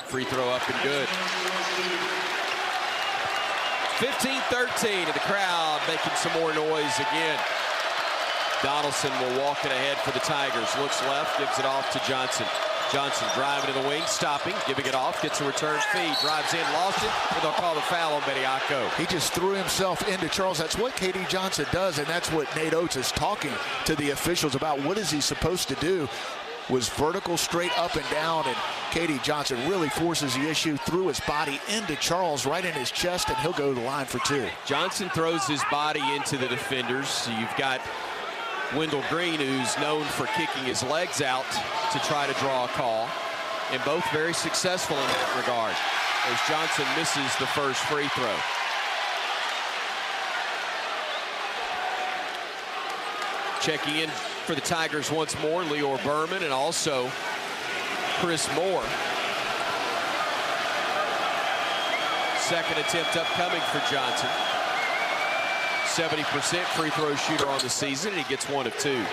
Free throw up and good. 15-13, and the crowd making some more noise again. Donaldson will walk it ahead for the Tigers. Looks left, gives it off to Johnson. Johnson driving to the wing, stopping, giving it off, gets a return feed, drives in, lost it, and they'll call the foul on Bediako. He just threw himself into Charles. That's what K.D. Johnson does, and that's what Nate Oates is talking to the officials about. What is he supposed to do? Was vertical, straight up and down, and K.D. Johnson really forces the issue, threw his body into Charles, right in his chest, and he'll go to the line for 2. Johnson throws his body into the defenders. So you've got Wendell Green, who's known for kicking his legs out to try to draw a call, and both very successful in that regard, as Johnson misses the first free throw. Checking in for the Tigers once more, Leor Berman and also Chris Moore. Second attempt upcoming for Johnson. 70% free throw shooter on the season, and he gets 1 of 2.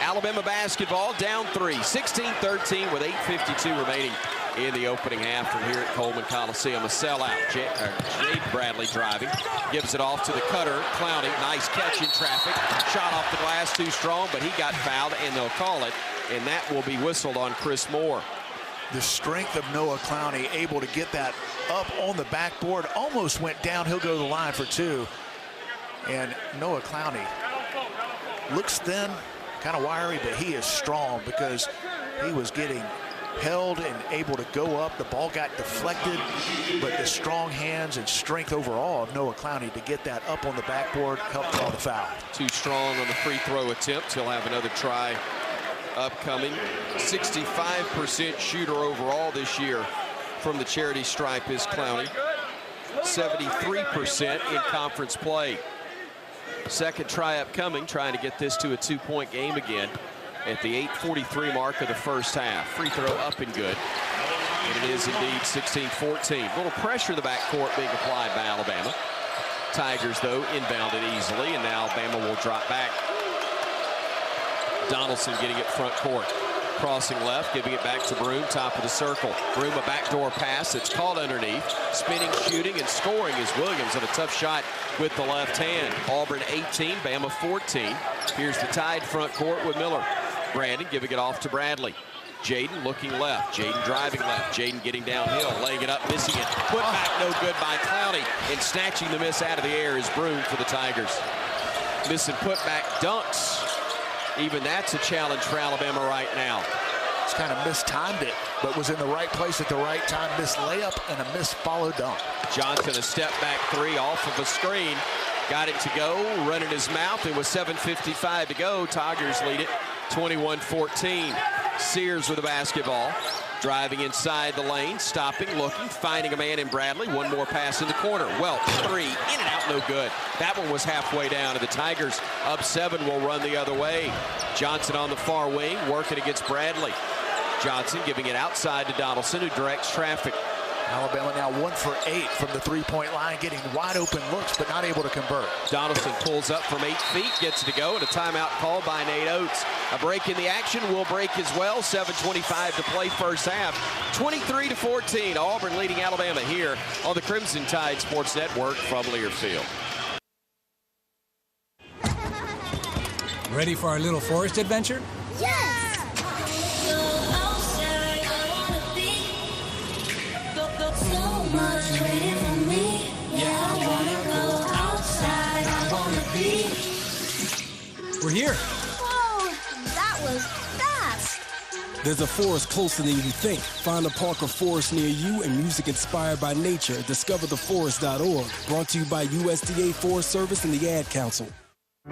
Alabama basketball down 3, 16-13 with 8:52 remaining in the opening half from here at Coleman Coliseum. A sellout. Jade Bradley driving, gives it off to the cutter. Clowney, nice catch in traffic. Shot off the glass, too strong, but he got fouled, and they'll call it, and that will be whistled on Chris Moore. The strength of Noah Clowney, able to get that up on the backboard, almost went down. He'll go to the line for 2. And Noah Clowney looks thin, kind of wiry, but he is strong because he was getting held and able to go up. The ball got deflected, but the strong hands and strength overall of Noah Clowney to get that up on the backboard helped draw the foul. Too strong on the free throw attempt. He'll have another try upcoming. 65% shooter overall this year from the charity stripe is Clowney. 73% in conference play. Second try upcoming, trying to get this to a 2-point game again at the 8:43 mark of the first half. Free throw up and good. And it is indeed 16-14. A little pressure in the backcourt being applied by Alabama. Tigers, though, inbounded easily, and now Alabama will drop back. Donaldson getting it front court. Crossing left, giving it back to Broom, top of the circle. Broom, a backdoor pass that's caught underneath. Spinning, shooting, and scoring is Williams on a tough shot with the left hand. Auburn 18, Bama 14. Here's the Tide front court with Miller. Brandon giving it off to Bradley. Jaden looking left. Jaden driving left. Jaden getting downhill, laying it up, missing it. Put back no good by Clowney, and snatching the miss out of the air is Broom for the Tigers. Missing putback dunks. Even that's a challenge for Alabama right now. Just kind of mistimed it, but was in the right place at the right time. Missed layup and a missed follow dunk. Johnson, a step back 3 off of a screen. Got it to go, running his mouth, and with 7:55 to go, Tigers lead it 21-14. Sears with the basketball. Driving inside the lane, stopping, looking, finding a man in Bradley. One more pass in the corner. Welch, 3, in and out, no good. That one was halfway down, and the Tigers up 7 will run the other way. Johnson on the far wing, working against Bradley. Johnson giving it outside to Donaldson, who directs traffic. Alabama now 1 for 8 from the three-point line, getting wide open looks, but not able to convert. Donaldson pulls up from 8 feet, gets it to go, and a timeout called by Nate Oates. A break in the action will break as well. 7:25 to play first half. 23-14, Auburn leading Alabama here on the Crimson Tide Sports Network from Learfield. Ready for our little forest adventure? Yes! So much waiting for me. Yeah, I wanna go outside. I wanna be. We're here. Whoa, that was fast. There's a forest closer than you think. Find a park or forest near you and music inspired by nature. DiscoverTheForest.org. Brought to you by USDA Forest Service and the Ad Council.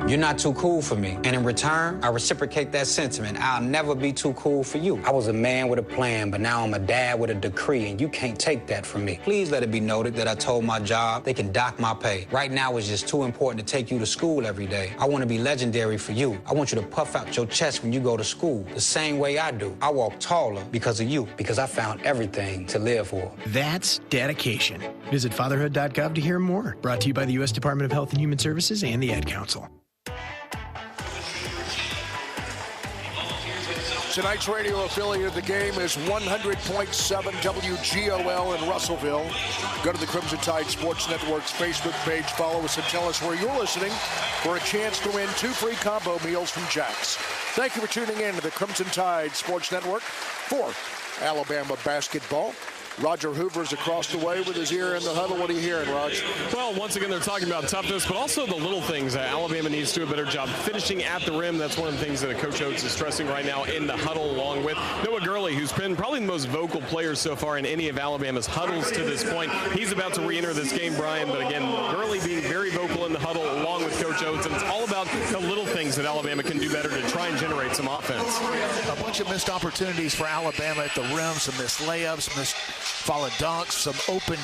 You're not too cool for me. And in return, I reciprocate that sentiment. I'll never be too cool for you. I was a man with a plan, but now I'm a dad with a decree, and you can't take that from me. Please let it be noted that I told my job they can dock my pay. Right now, it's just too important to take you to school every day. I want to be legendary for you. I want you to puff out your chest when you go to school, the same way I do. I walk taller because of you, because I found everything to live for. That's dedication. Visit fatherhood.gov to hear more. Brought to you by the U.S. Department of Health and Human Services and the Ad Council. Tonight's radio affiliate of the game is 100.7 WGOL in Russellville. Go to the Crimson Tide Sports Network's Facebook page, follow us, and tell us where you're listening for a chance to win 2 free combo meals from Jack's. Thank you for tuning in to the Crimson Tide Sports Network for Alabama basketball. Roger Hoover's across the way with his ear in the huddle. What are you hearing, Raj? Well, once again, they're talking about toughness, but also the little things. Alabama needs to do a better job finishing at the rim. That's one of the things that Coach Oates is stressing right now in the huddle, along with Noah Gurley, who's been probably the most vocal player so far in any of Alabama's huddles to this point. He's about to re-enter this game, Bryan, but again, Gurley being very vocal in the huddle along with Coach Oates, and it's all about the little things that Alabama can do better to try and generate some offense. A bunch of missed opportunities for Alabama at the rim, some missed layups, missed follow dunks, some open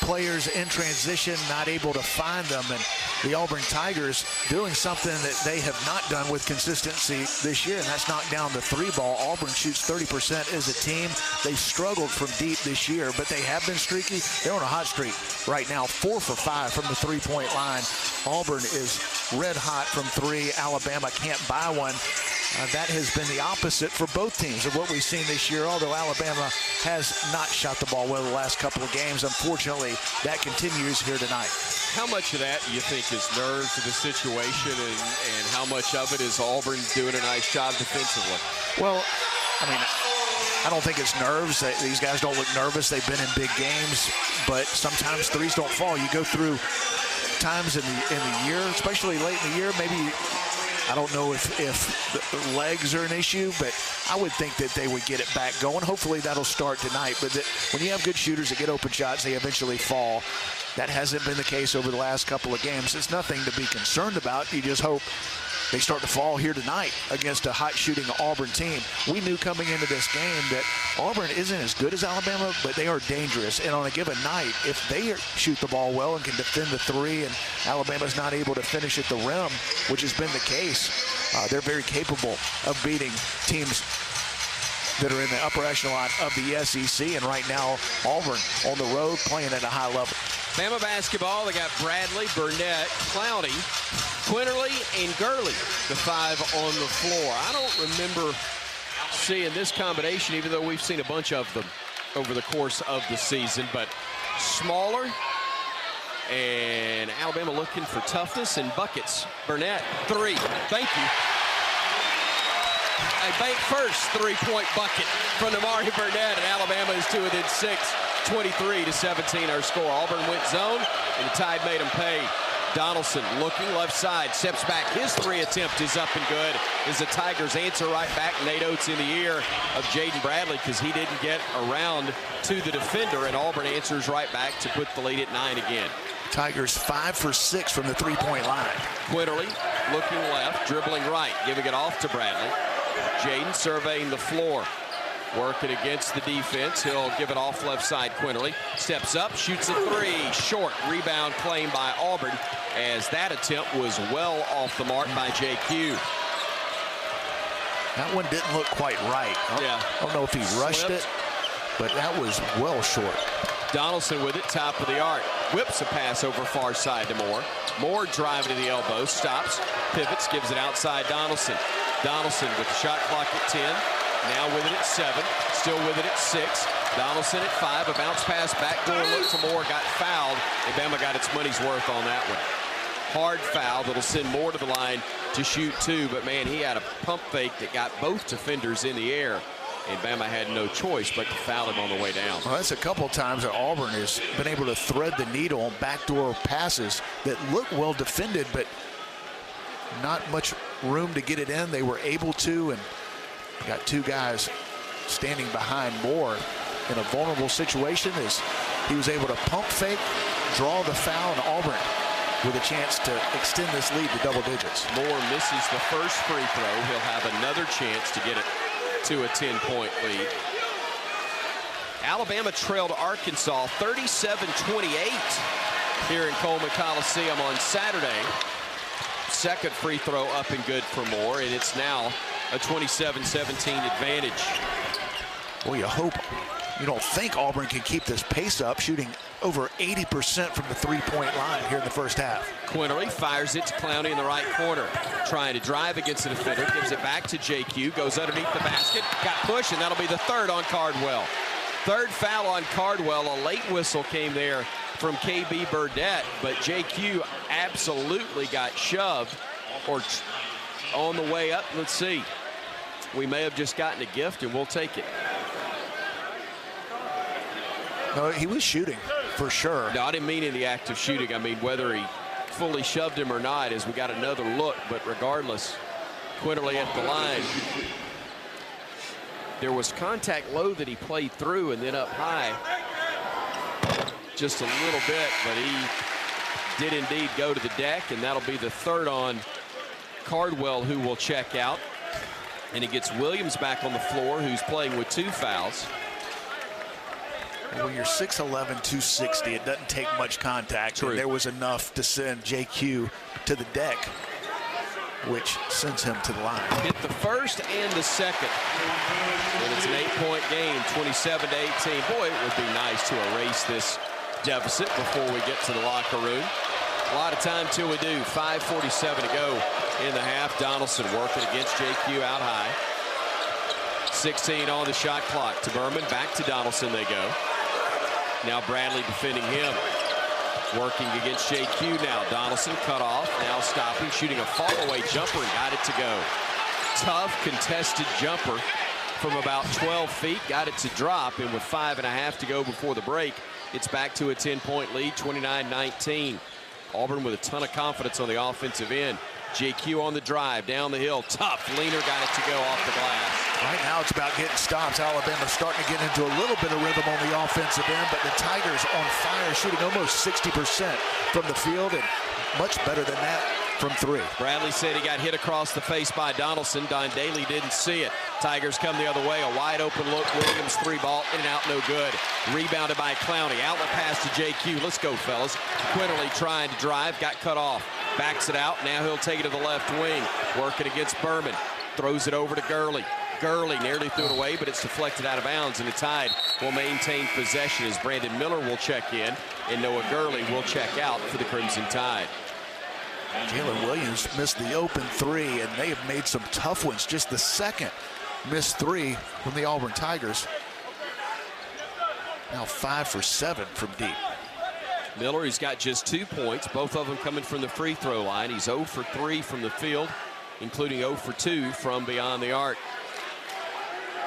players in transition, not able to find them. And the Auburn Tigers doing something that they have not done with consistency this year, and that's knock down the three ball. Auburn shoots 30% as a team. They struggled from deep this year, but they have been streaky. They're on a hot streak right now, 4 for 5 from the three-point line. Auburn is red hot from three. Alabama can't buy one. That has been the opposite for both teams of what we've seen this year, although Alabama has not shot the ball well the last couple of games. Unfortunately, that continues here tonight. How much of that do you think is nerves of the situation, and how much of it is Auburn doing a nice job defensively? Well, I mean, I don't think it's nerves. These guys don't look nervous. They've been in big games, but sometimes threes don't fall. You go through times in the year, especially late in the year, maybe I don't know if the legs are an issue, but I would think that they would get it back going. Hopefully that'll start tonight. But when you have good shooters that get open shots, they eventually fall. That hasn't been the case over the last couple of games. It's nothing to be concerned about. You just hope they start to fall here tonight against a hot shooting Auburn team. We knew coming into this game that Auburn isn't as good as Alabama, but they are dangerous. And on a given night, if they shoot the ball well and can defend the three, and Alabama's not able to finish at the rim, which has been the case, they're very capable of beating teams that are in the upper echelon of the SEC. And right now, Auburn on the road playing at a high level. Bama basketball, they got Bradley, Burnett, Clowney, Quinterly, and Gurley, the five on the floor. I don't remember seeing this combination, even though we've seen a bunch of them over the course of the season, but smaller, and Alabama looking for toughness and buckets. Burnett, three. Thank you. A bank first three-point bucket from Amari Burnett, and Alabama is to within 6. 23-17 our score. Auburn went zone, and the Tide made them pay. Donaldson looking left side, steps back. His three attempt is up and good as the Tigers answer right back. Nate Oates in the ear of Jaden Bradley because he didn't get around to the defender, and Auburn answers right back to put the lead at 9 again. Tigers 5 for 6 from the three-point line. Quinterly looking left, dribbling right, giving it off to Bradley. Jaden surveying the floor. Working against the defense. He'll give it off left side. Quinterly steps up, shoots a three. Short rebound claimed by Auburn as that attempt was well off the mark by JQ. That one didn't look quite right. I don't know if he rushed it, but that was well short. Donaldson with it, top of the arc. Whips a pass over far side to Moore. Moore driving to the elbow, stops, pivots, gives it outside Donaldson. Donaldson with the shot clock at 10. Now with it at 7, still with it at 6. Donaldson at 5, a bounce pass, backdoor look to Moore, got fouled, and Bama got its money's worth on that one. Hard foul that'll send Moore to the line to shoot 2, but man, he had a pump fake that got both defenders in the air, and Bama had no choice but to foul him on the way down. Well, that's a couple times that Auburn has been able to thread the needle on backdoor passes that look well defended, but not much room to get it in. They were able to, and got two guys standing behind Moore in a vulnerable situation as he was able to pump fake, draw the foul, and Auburn with a chance to extend this lead to double digits. Moore misses the first free throw. He'll have another chance to get it to a 10-point lead. Alabama trailed Arkansas 37-28 here in Coleman Coliseum on Saturday. Second free throw up and good for Moore, and it's now a 27-17 advantage. Well, you don't think Auburn can keep this pace up, shooting over 80% from the three-point line here in the first half. Quinterly fires it to Clowney in the right corner, trying to drive against the defender, gives it back to JQ, goes underneath the basket, got pushed, and that'll be the third on Cardwell. Third foul on Cardwell. A late whistle came there from KB Burdett, but JQ absolutely got shoved or on the way up. Let's see. We may have just gotten a gift, and we'll take it. No, he was shooting for sure. No, I didn't mean in the act of shooting. I mean whether he fully shoved him or not as we got another look. But regardless, Quinterly at the line. There was contact low that he played through and then up high just a little bit, but he did indeed go to the deck, and that'll be the third on Cardwell, who will check out. And he gets Williams back on the floor, who's playing with 2 fouls. And when you're 6'11", 260, it doesn't take much contact. And there was enough to send JQ to the deck, which sends him to the line. Hit the first and the second. And it's an 8-point game, 27-18. Boy, it would be nice to erase this deficit before we get to the locker room. A lot of time till we do. 5:47 to go in the half. Donaldson working against JQ out high. 16 on the shot clock to Berman. Back to Donaldson they go. Now Bradley defending him. Working against JQ now. Donaldson cut off. Now stopping. Shooting a fall-away jumper and got it to go. Tough contested jumper from about 12 feet. Got it to drop. And with 5.5 to go before the break, it's back to a 10-point lead, 29-19. Auburn with a ton of confidence on the offensive end. JQ on the drive, down the hill, tough. Leaner got it to go off the glass. Right now it's about getting stops. Alabama's starting to get into a little bit of rhythm on the offensive end, but the Tigers on fire, shooting almost 60% from the field, and much better than that from three. Bradley said he got hit across the face by Donaldson. Don Daly didn't see it. Tigers come the other way. A wide open look. Williams 3-ball in and out, no good. Rebounded by Clowney. Outlet pass to JQ. Let's go, fellas. Quinterly trying to drive. Got cut off. Backs it out. Now he'll take it to the left wing. Working against Berman. Throws it over to Gurley. Gurley nearly threw it away, but it's deflected out of bounds, and the Tide will maintain possession as Brandon Miller will check in, and Noah Gurley will check out for the Crimson Tide. Jalen Williams missed the open three, and they have made some tough ones. Just the second missed three from the Auburn Tigers. Now 5 for 7 from deep. Miller, he's got just 2 points, both of them coming from the free throw line. He's 0 for 3 from the field, including 0 for 2 from beyond the arc.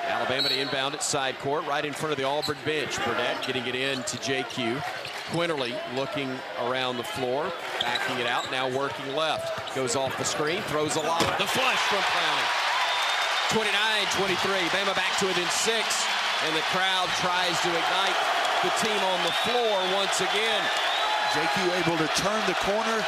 Alabama to inbound at side court, right in front of the Auburn bench. Burdett getting it in to JQ. Quinterly looking around the floor, backing it out, now working left. Goes off the screen, throws a lob. The flush from Clowney. 29-23, Bama back to within 6, and the crowd tries to ignite the team on the floor once again. JQ able to turn the corner,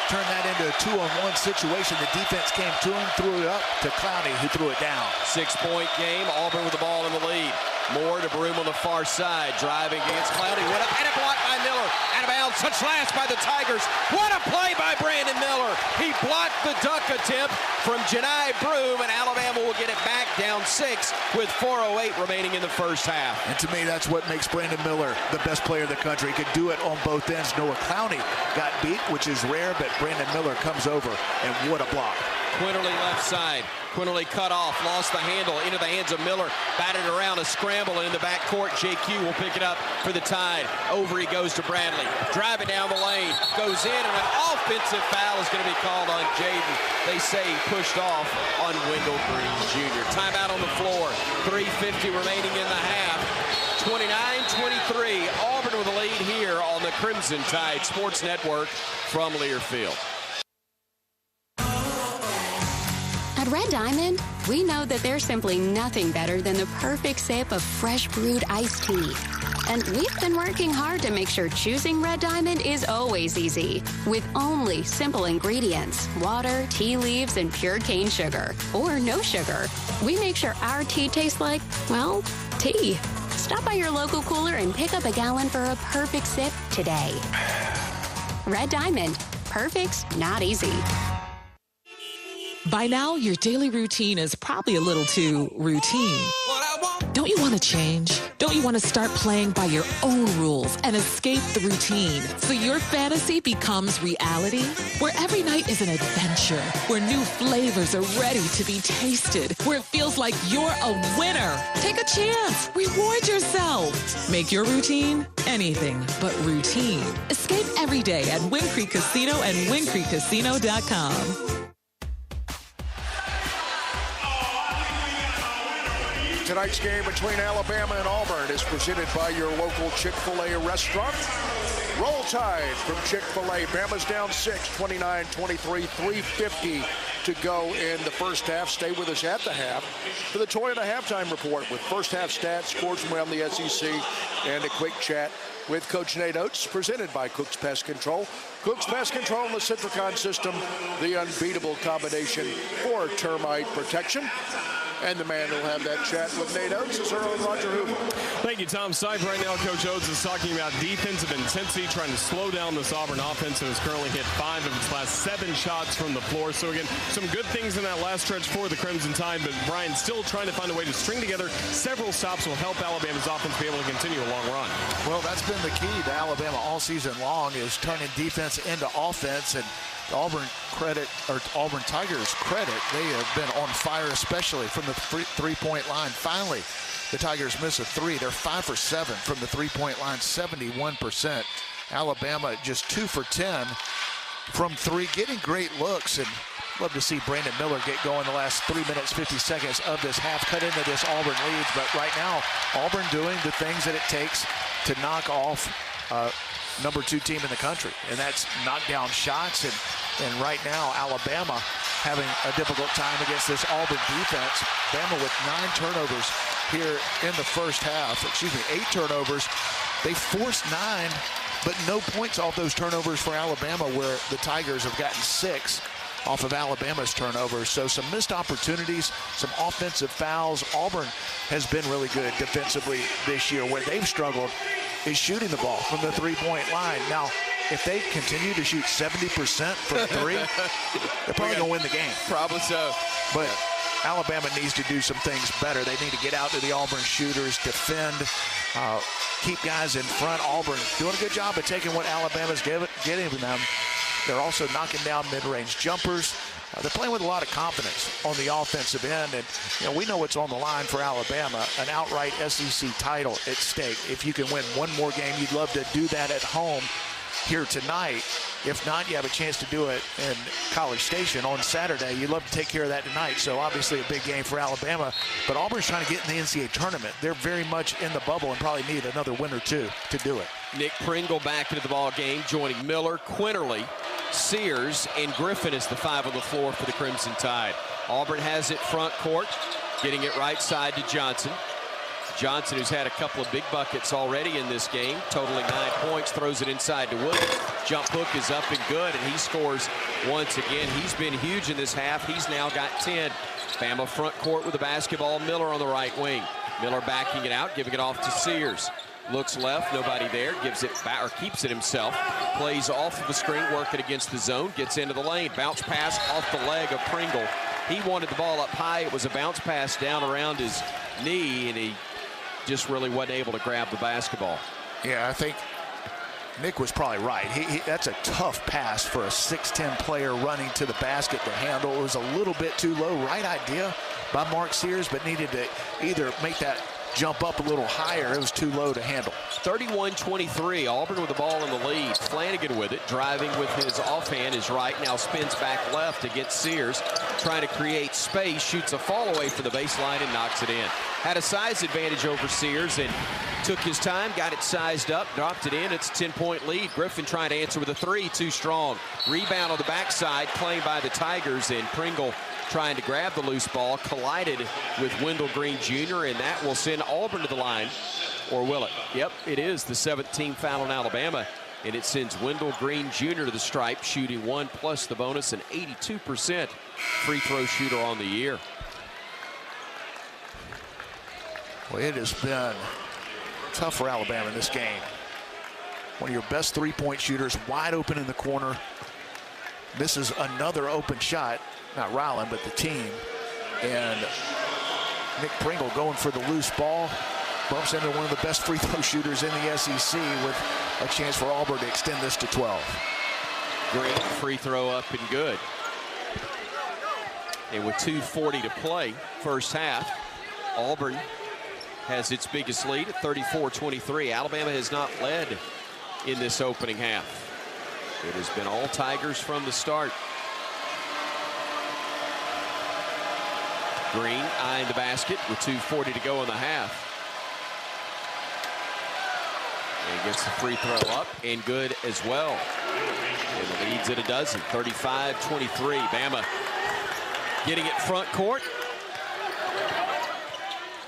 turn that into a 2-on-1 situation. The defense came to him, threw it up to Clowney, who threw it down. 6-point game, Auburn with the ball in the lead. Moore to Broom on the far side, driving against Clowney. What up, and a block by Miller. Out of bounds, touch last by the Tigers. What a play by Brandon Miller. He blocked the dunk attempt from Janai Broom, and Alabama will get it back down 6 with 4:08 remaining in the first half. And to me, that's what makes Brandon Miller the best player in the country. He could do it on both ends. Noah Clowney got beat, which is rare, but Brandon Miller comes over, and what a block. Quinterly left side. Quinterly cut off, lost the handle, into the hands of Miller, batted around, a scramble in the backcourt. JQ will pick it up for the Tide. Over he goes to Bradley, driving down the lane, goes in, and an offensive foul is going to be called on Jaden. They say he pushed off on Wendell Green Jr. Timeout on the floor, 3:50 remaining in the half. 29-23, Auburn with a lead here on the Crimson Tide Sports Network from Learfield. At Red Diamond, we know that there's simply nothing better than the perfect sip of fresh brewed iced tea. And we've been working hard to make sure choosing Red Diamond is always easy, with only simple ingredients, water, tea leaves, and pure cane sugar, or no sugar. We make sure our tea tastes like, well, tea. Stop by your local cooler and pick up a gallon for a perfect sip today. Red Diamond. Perfect's not easy. By now, your daily routine is probably a little too routine. Don't you want to change? Don't you want to start playing by your own rules and escape the routine so your fantasy becomes reality? Where every night is an adventure, where new flavors are ready to be tasted, where it feels like you're a winner. Take a chance. Reward yourself. Make your routine anything but routine. Escape every day at Wind Creek Casino and WindCreekCasino.com. Tonight's game between Alabama and Auburn is presented by your local Chick-fil-A restaurant. Roll Tide from Chick-fil-A. Bama's down 6, 29-23, 3:50 to go in the first half. Stay with us at the half for the Toyota Halftime Report with first half stats, scores from around the SEC, and a quick chat with Coach Nate Oates, presented by Cook's Pest Control. Cook's Pest Control and the Citricon system, the unbeatable combination for termite protection. And the man who'll have that chat with Nate Oates is our own Roger Hoover. Thank you, Tom Stipe. Right now, Coach Oates is talking about defensive intensity, trying to slow down this Auburn offense, and has currently hit 5 of its last 7 shots from the floor. So, again, some good things in that last stretch for the Crimson Tide, but Bryan still trying to find a way to string together several stops will help Alabama's offense be able to continue a long run. Well, that's been the key to Alabama all season long, is turning defense into offense. And Auburn Tigers credit, they have been on fire, especially from the three-point line. Finally, the Tigers miss a 3. They're 5 for 7 from the three-point line, 71%. Alabama just 2 for 10 from 3, getting great looks. And love to see Brandon Miller get going the last 3 minutes, 50 seconds of this half, cut into this Auburn lead. But right now, Auburn doing the things that it takes to knock off number 2 team in the country, and that's knock down shots. And right now, Alabama having a difficult time against this Auburn defense. Bama with 9 turnovers here in the first half. 8 turnovers. They forced 9, but no points off those turnovers for Alabama, where the Tigers have gotten 6 off of Alabama's turnovers. So some missed opportunities, some offensive fouls. Auburn has been really good defensively this year. Where they've struggled is shooting the ball from the three-point line. Now, if they continue to shoot 70% from 3, they're probably going to win the game. Probably so. But Alabama needs to do some things better. They need to get out to the Auburn shooters, defend, keep guys in front. Auburn doing a good job of taking what Alabama's getting them. They're also knocking down mid-range jumpers. They're playing with a lot of confidence on the offensive end, and we know what's on the line for Alabama, an outright SEC title at stake. If you can win one more game, you'd love to do that at home here tonight. If not, you have a chance to do it in College Station on Saturday. You'd love to take care of that tonight. So obviously a big game for Alabama, but Auburn's trying to get in the NCAA tournament. They're very much in the bubble and probably need another win or 2 to do it. Nick Pringle back into the ball game, joining Miller, Quinterly, Sears, and Griffin is the 5 on the floor for the Crimson Tide. Auburn has it front court, getting it right side to Johnson. Johnson, who's had a couple of big buckets already in this game, totaling 9 points, throws it inside to Williams. Jump hook is up and good, and he scores once again. He's been huge in this half. He's now got 10. Bama front court with the basketball. Miller on the right wing. Miller backing it out, giving it off to Sears. Looks left, nobody there, gives it back, or keeps it himself. Plays off of the screen, working against the zone, gets into the lane. Bounce pass off the leg of Pringle. He wanted the ball up high. It was a bounce pass down around his knee, and he just really wasn't able to grab the basketball. Yeah, I think Nick was probably right. That's a tough pass for a 6'10 player running to the basket to handle. It was a little bit too low. Right idea by Mark Sears, but needed to either make that jump up a little higher. It was too low to handle. 31-23, Auburn with the ball in the lead. Flanagan with it, driving with his offhand, is right, now spins back left against Sears, trying to create space, shoots a fall away from the baseline and knocks it in. Had a size advantage over Sears and took his time, got it sized up, dropped it in. It's a 10-point lead. Griffin trying to answer with a 3, too strong. Rebound on the backside, claimed by the Tigers, and Pringle trying to grab the loose ball, collided with Wendell Green Jr., and that will send Auburn to the line. Or will it? Yep, it is the 7th team foul on Alabama, and it sends Wendell Green Jr. to the stripe, shooting 1 plus the bonus, an 82% free throw shooter on the year. Well, it has been tough for Alabama in this game. One of your best three-point shooters, wide open in the corner. Misses another open shot. Not Ryland, but the team. And Nick Pringle going for the loose ball. Bumps into one of the best free throw shooters in the SEC with a chance for Auburn to extend this to 12. Green, free throw up and good. And with 2:40 to play, first half, Auburn has its biggest lead at 34-23. Alabama has not led in this opening half. It has been all Tigers from the start. Green eyeing the basket with 2:40 to go in the half. And gets the free throw up and good as well. And the lead's at a dozen, 35-23. Bama getting it front court.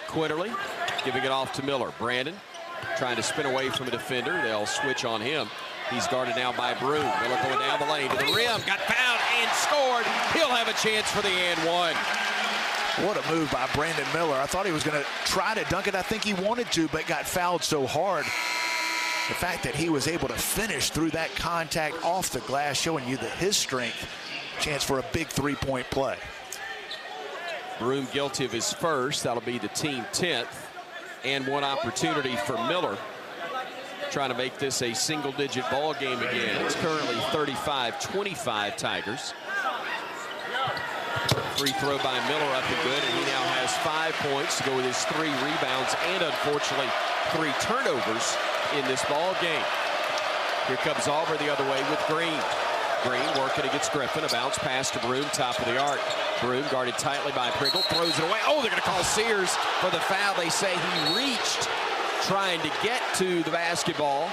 Quinterly giving it off to Miller. Brandon trying to spin away from a defender. They'll switch on him. He's guarded now by Broom. Miller going down the lane to the rim. Got fouled and scored. He'll have a chance for the and one. What a move by Brandon Miller. I thought he was going to try to dunk it. I think he wanted to, but got fouled so hard. The fact that he was able to finish through that contact off the glass, showing you his strength. Chance for a big three-point play. Broome guilty of his first. That'll be the team 10th. And one opportunity for Miller. Trying to make this a single-digit ball game again. It's currently 35-25 Tigers. Free throw by Miller up and good, and he now has 5 points to go with his 3 rebounds and, unfortunately, 3 turnovers in this ball game. Here comes Auburn the other way with Green. Green working against Griffin. A bounce pass to Broome, top of the arc. Broome guarded tightly by Pringle, throws it away. Oh, they're going to call Sears for the foul. They say he reached trying to get to the basketball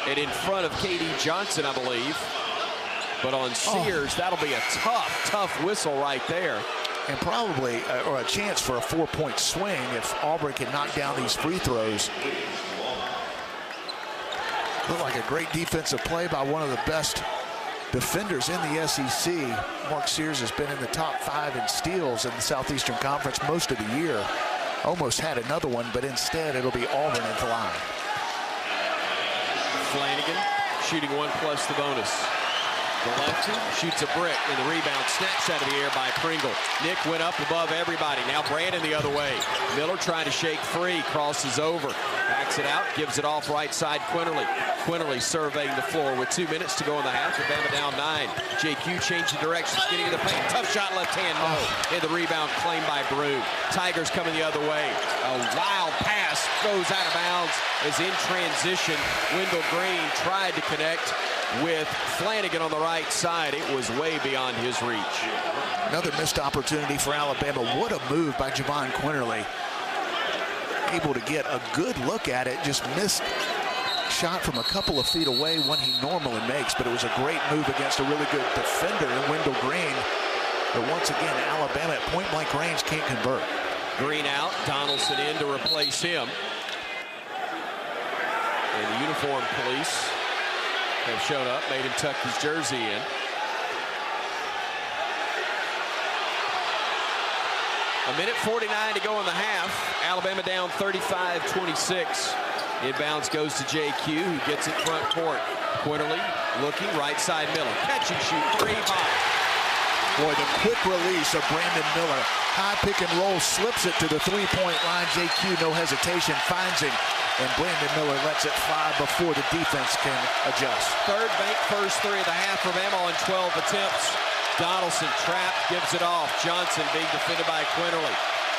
and in front of KD Johnson, I believe. But on Sears, that'll be a tough whistle right there. And probably a chance for a 4-point swing if Auburn can knock down these free throws. Looked like a great defensive play by one of the best defenders in the SEC. Mark Sears has been in the top 5 in steals in the Southeastern Conference most of the year. Almost had another one, but instead it'll be Auburn at the line. Flanagan shooting 1 plus the bonus. The lefty shoots a brick, and the rebound snatched out of the air by Pringle. Nick went up above everybody. Now Brandon the other way. Miller trying to shake free, crosses over, backs it out, gives it off right side Quinterly. Quinterly surveying the floor with 2 minutes to go in the half. Alabama down 9. JQ changing directions, getting in the paint. Tough shot left hand, no. And the rebound claimed by Broome. Tigers coming the other way. A wild pass goes out of bounds as in transition. Wendell Green tried to connect with Flanagan on the right side. It was way beyond his reach. Another missed opportunity for Alabama. What a move by Javon Quinterly. Able to get a good look at it. Just missed shot from a couple of feet away, one he normally makes, but it was a great move against a really good defender in Wendell Green. But once again, Alabama at point-blank range can't convert. Green out, Donaldson in to replace him. And the uniform police have shown up, made him tuck his jersey in. A minute 49 to go in the half. Alabama down 35-26. Inbounds goes to JQ, who gets it front court. Quinterly looking, right side Miller. Catch and shoot, 3 ball. Boy, the quick release of Brandon Miller. High pick and roll, slips it to the 3-point line. JQ, no hesitation, finds him. And Brandon Miller lets it fly before the defense can adjust. Third bank first 3 of the half from Emma on 12 attempts. Donaldson trapped, gives it off. Johnson being defended by Quinterly.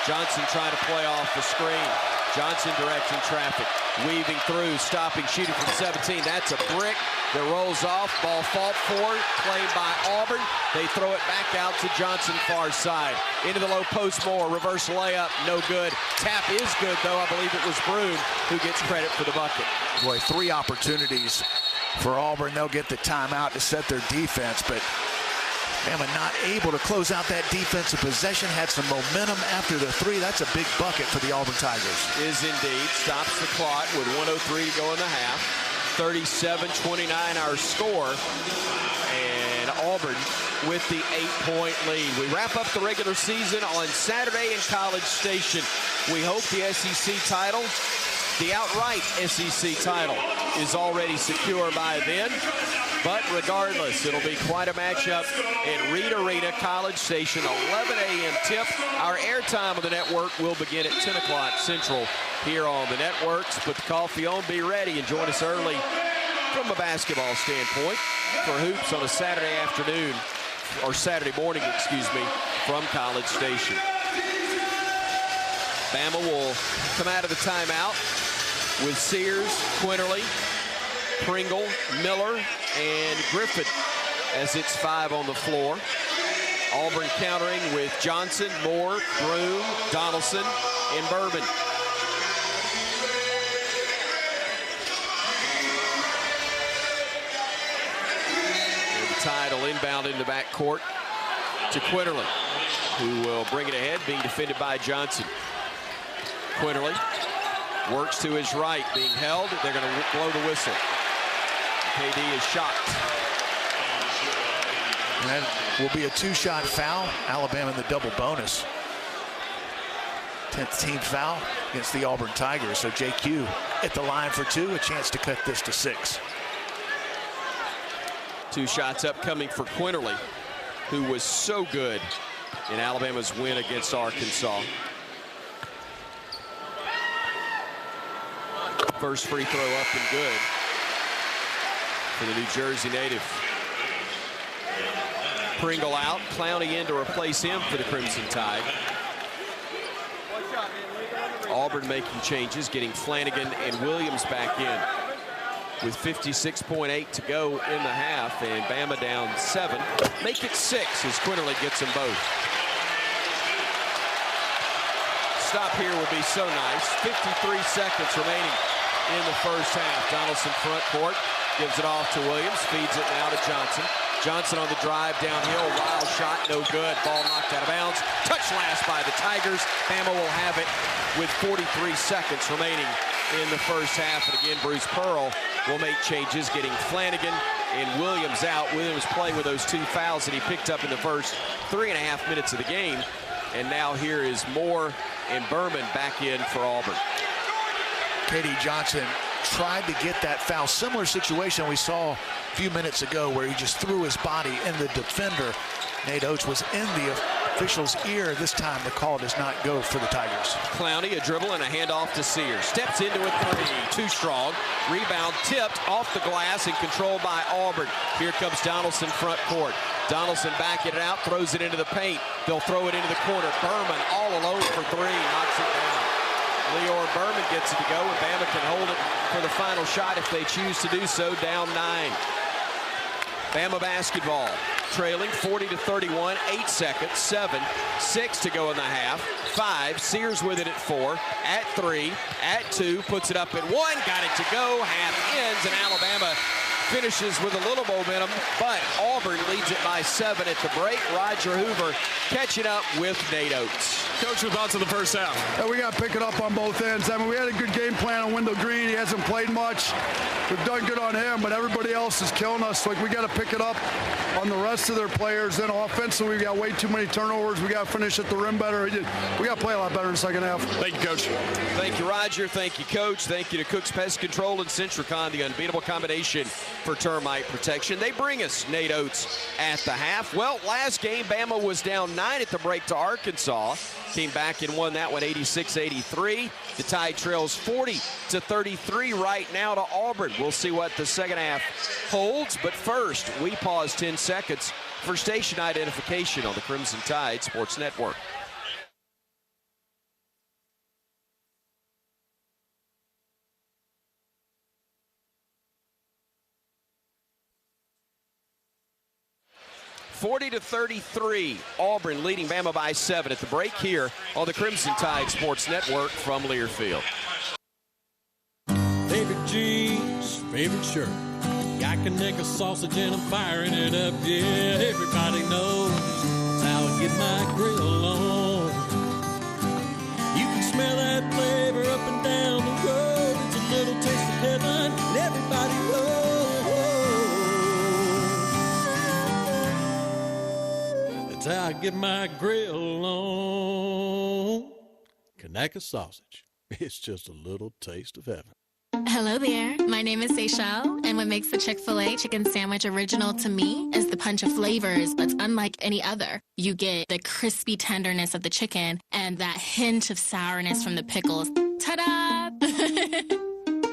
Johnson trying to play off the screen. Johnson directing traffic. Weaving through, stopping, shooting from 17. That's a brick that rolls off. Ball fought for, claimed by Auburn. They throw it back out to Johnson, far side. Into the low post, Moore. Reverse layup, no good. Tap is good, though. I believe it was Broome who gets credit for the bucket. Boy, 3 opportunities for Auburn. They'll get the timeout to set their defense, but Bama not able to close out that defensive possession. Had some momentum after the 3. That's a big bucket for the Auburn Tigers. Is indeed. Stops the clock with 1:03 to go in the half. 37-29 our score. And Auburn with the 8-point lead. We wrap up the regular season on Saturday in College Station. We hope the SEC title, the outright SEC title, is already secure by then. But regardless, it'll be quite a matchup at Reed Arena, College Station, 11 a.m. tip. Our airtime of the network will begin at 10 o'clock Central here on the networks. Put the coffee on, be ready, and join us early from a basketball standpoint for hoops on a Saturday afternoon, or Saturday morning, excuse me, from College Station. Bama will come out of the timeout with Sears, Quinterly, Pringle, Miller, and Griffin as it's 5 on the floor. Auburn countering with Johnson, Moore, Broome, Donaldson, and Bourbon. And the Tide will inbound into the backcourt to Quinterly, who will bring it ahead, being defended by Johnson. Quinterly works to his right, being held. They're going to blow the whistle. KD is shocked. That will be a 2-shot foul. Alabama in the double bonus. 10th team foul against the Auburn Tigers. So JQ at the line for 2, a chance to cut this to 6. 2 shots upcoming for Quinterly, who was so good in Alabama's win against Arkansas. First free throw up and good for the New Jersey native. Pringle out, Clowney in to replace him for the Crimson Tide. Auburn making changes, getting Flanagan and Williams back in with 56.8 to go in the half, and Bama down 7. Make it 6 as Quinterly gets them both. Stop here would be so nice. 53 seconds remaining in the first half. Donaldson front court, gives it off to Williams, feeds it now to Johnson. Johnson on the drive downhill, wild shot, no good. Ball knocked out of bounds. Touch last by the Tigers. Bama will have it with 43 seconds remaining in the first half. And again, Bruce Pearl will make changes, getting Flanagan and Williams out. Williams playing with those 2 fouls that he picked up in the first 3.5 minutes of the game. And now here is Moore and Berman back in for Auburn. Katie Johnson tried to get that foul. Similar situation we saw a few minutes ago where he just threw his body in the defender. Nate Oates was in the official's ear. This time the call does not go for the Tigers. Clowney, a dribble and a handoff to Sears. Steps into a 3, too strong. Rebound tipped off the glass and controlled by Auburn. Here comes Donaldson front court. Donaldson backing it out, throws it into the paint. They'll throw it into the corner. Berman all alone for 3, knocks it down. Leor Berman gets it to go, and Bama can hold it for the final shot if they choose to do so, down 9. Bama basketball, trailing 40-31, 8 seconds, 7, 6 to go in the half, 5, Sears with it at 4, at 3, at 2, puts it up at 1, got it to go, half ends, and Alabama finishes with a little momentum, but Auburn leads it by 7 at the break. Roger Hoover catching up with Nate Oates. Coach, your thoughts on the first half? Yeah, we got to pick it up on both ends. I mean, we had a good game plan on Wendell Green. He hasn't played much. We've done good on him, but everybody else is killing us. Like, we got to pick it up on the rest of their players. Then offensively, we got way too many turnovers. We got to finish at the rim better. We got to play a lot better in the second half. Thank you, Coach. Thank you, Roger. Thank you, Coach. Thank you to Cook's Pest Control and Centricon, the unbeatable combination for termite protection. They bring us Nate Oates at the half. Well, last game, Bama was down 9 at the break to Arkansas. Came back and won that one 86-83. The Tide trails 40-33 right now to Auburn. We'll see what the second half holds. But first, we pause 10 seconds for station identification on the Crimson Tide Sports Network. (40-33), Auburn leading Bama by 7 at the break here on the Crimson Tide Sports Network from Learfield. Favorite jeans, favorite shirt. Got Conecuh sausage and I'm firing it up. Yeah, everybody knows that's how I get my grill on. You can smell that flavor up and down the road. It's a little taste of heaven, and everybody knows. That's how I get my grill on. Conecuh sausage. It's just a little taste of heaven. Hello there. My name is Seychelle, and what makes the Chick-fil-A chicken sandwich original to me is the punch of flavors that's unlike any other. You get the crispy tenderness of the chicken and that hint of sourness from the pickles. Ta-da!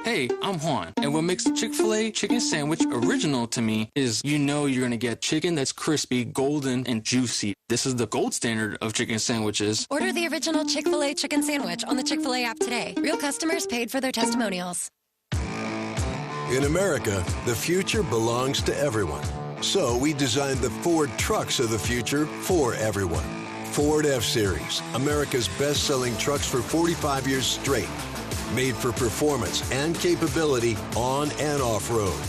Hey, I'm Juan, and what makes the Chick-fil-A chicken sandwich original to me is you know you're going to get chicken that's crispy, golden, and juicy. This is the gold standard of chicken sandwiches. Order the original Chick-fil-A chicken sandwich on the Chick-fil-A app today. Real customers paid for their testimonials. In America, the future belongs to everyone. So we designed the Ford trucks of the future for everyone. Ford F-Series, America's best-selling trucks for 45 years straight. Made for performance and capability on and off-road.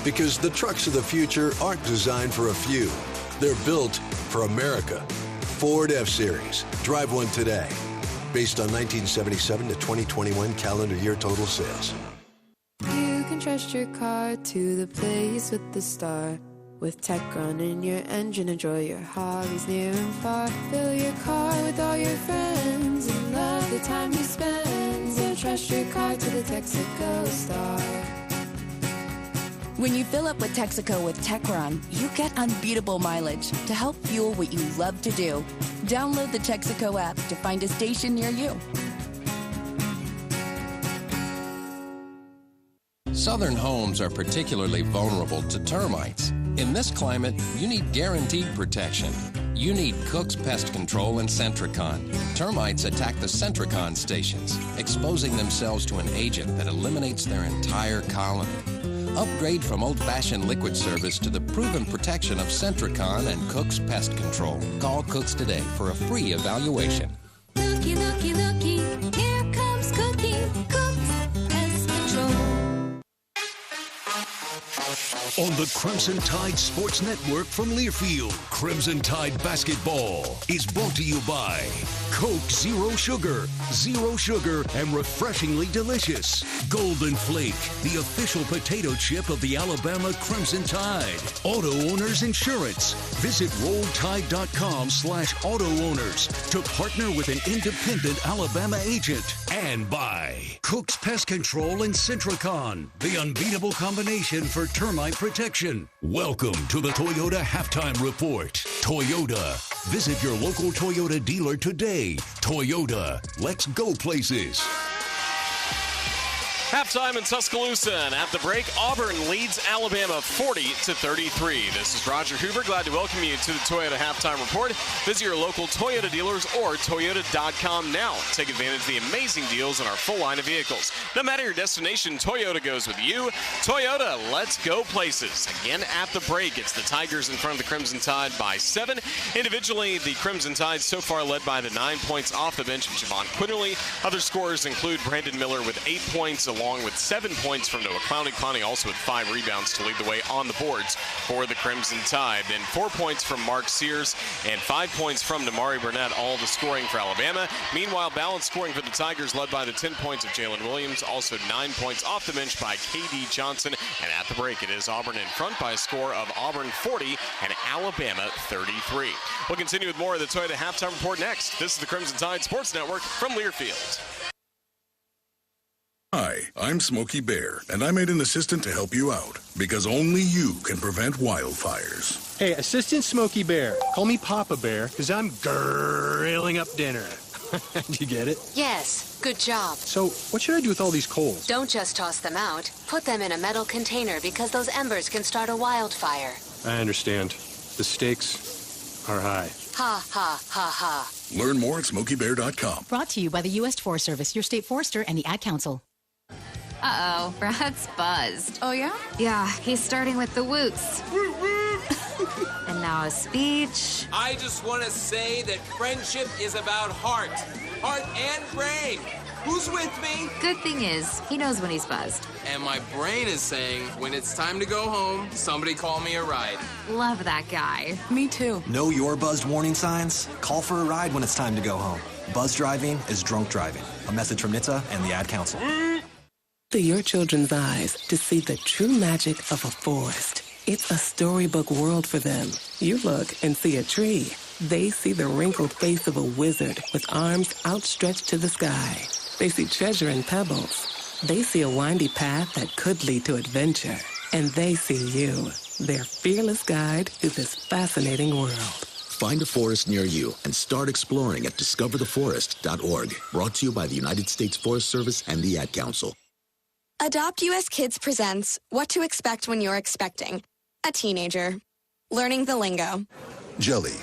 Because the trucks of the future aren't designed for a few. They're built for America. Ford F-Series. Drive one today. Based on 1977 to 2021 calendar year total sales. You can trust your car to the place with the star. With tech running your engine, enjoy your hobbies near and far. Fill your car with all your friends and love the time you spend. So trust your car to the Texaco Star. When you fill up with Texaco with TechRun, you get unbeatable mileage to help fuel what you love to do. Download the Texaco app to find a station near you. Southern homes are particularly vulnerable to termites. In this climate, you need guaranteed protection. You need Cook's Pest Control and Centricon. Termites attack the Centricon stations, exposing themselves to an agent that eliminates their entire colony. Upgrade from old-fashioned liquid service to the proven protection of Centricon and Cook's Pest Control. Call Cook's today for a free evaluation. Looky, looky, looky, here comes Cookie, Cook's Pest Control. On the Crimson Tide Sports Network from Learfield, Crimson Tide Basketball is brought to you by Coke Zero Sugar and refreshingly delicious. Golden Flake, the official potato chip of the Alabama Crimson Tide. Auto Owners Insurance. Visit RollTide.com/auto owners to partner with an independent Alabama agent. And by Cook's Pest Control and Centricon, the unbeatable combination for termite protection. Welcome to the Toyota Halftime Report. Toyota. Visit your local Toyota dealer today. Toyota. Let's go places. Halftime in Tuscaloosa, and at the break, Auburn leads Alabama 40-33. This is Roger Hoover. Glad to welcome you to the Toyota Halftime Report. Visit your local Toyota dealers or Toyota.com now. Take advantage of the amazing deals on our full line of vehicles. No matter your destination, Toyota goes with you. Toyota, let's go places. Again, at the break, it's the Tigers in front of the Crimson Tide by 7. Individually, the Crimson Tide so far led by the 9 points off the bench of Javon Quinterly. Other scorers include Brandon Miller with 8 points, along with 7 points from Noah Clowney. Clowney also with 5 rebounds to lead the way on the boards for the Crimson Tide. Then 4 points from Mark Sears and 5 points from Damari Burnett, all the scoring for Alabama. Meanwhile, balanced scoring for the Tigers led by the 10 points of Jalen Williams, also 9 points off the bench by K.D. Johnson. And at the break, it is Auburn in front by a score of Auburn 40 and Alabama 33. We'll continue with more of the Toyota Halftime Report next. This is the Crimson Tide Sports Network from Learfield. Hi, I'm Smokey Bear, and I made an assistant to help you out, because only you can prevent wildfires. Hey, Assistant Smokey Bear, call me Papa Bear, because I'm grilling up dinner. Do you get it? Yes, good job. So, what should I do with all these coals? Don't just toss them out. Put them in a metal container because those embers can start a wildfire. I understand. The stakes are high. Ha, ha, ha, ha. Learn more at SmokeyBear.com. Brought to you by the U.S. Forest Service, your state forester, and the Ad Council. Uh-oh, Brad's buzzed. Oh, yeah? Yeah, he's starting with the woots. And now a speech. I just want to say that friendship is about heart and brain. Who's with me? Good thing is, he knows when he's buzzed. And my brain is saying, when it's time to go home, somebody call me a ride. Love that guy. Me too. Know your buzzed warning signs? Call for a ride when it's time to go home. Buzz driving is drunk driving. A message from NHTSA and the Ad Council. To your children's eyes to see the true magic of a forest. It's a storybook world for them. You look and see a tree. They see the wrinkled face of a wizard with arms outstretched to the sky. They see treasure in pebbles. They see a windy path that could lead to adventure. And they see you, their fearless guide through this fascinating world. Find a forest near you and start exploring at discovertheforest.org. Brought to you by the United States Forest Service and the Ad Council. Adopt US Kids presents What to Expect When You're Expecting a Teenager. Learning the lingo. Jelly.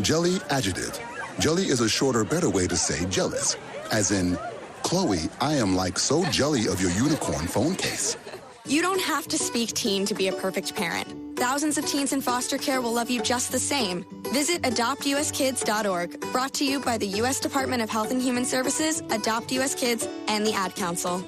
Jelly adjective. Jelly is a shorter, better way to say jealous. As in, Chloe, I am like so jelly of your unicorn phone case. You don't have to speak teen to be a perfect parent. Thousands of teens in foster care will love you just the same. Visit adoptuskids.org. Brought to you by the U.S. Department of Health and Human Services, Adopt US Kids, and the Ad Council.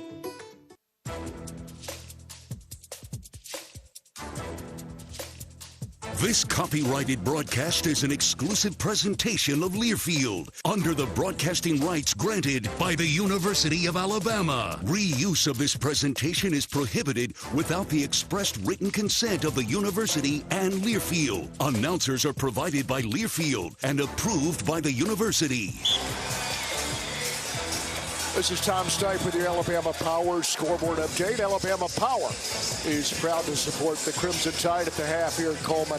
This copyrighted broadcast is an exclusive presentation of Learfield under the broadcasting rights granted by the University of Alabama. Reuse of this presentation is prohibited without the expressed written consent of the university and Learfield. Announcers are provided by Learfield and approved by the university. This is Tom Stipe with your Alabama Power scoreboard update. Alabama Power is proud to support the Crimson Tide at the half here at Coleman.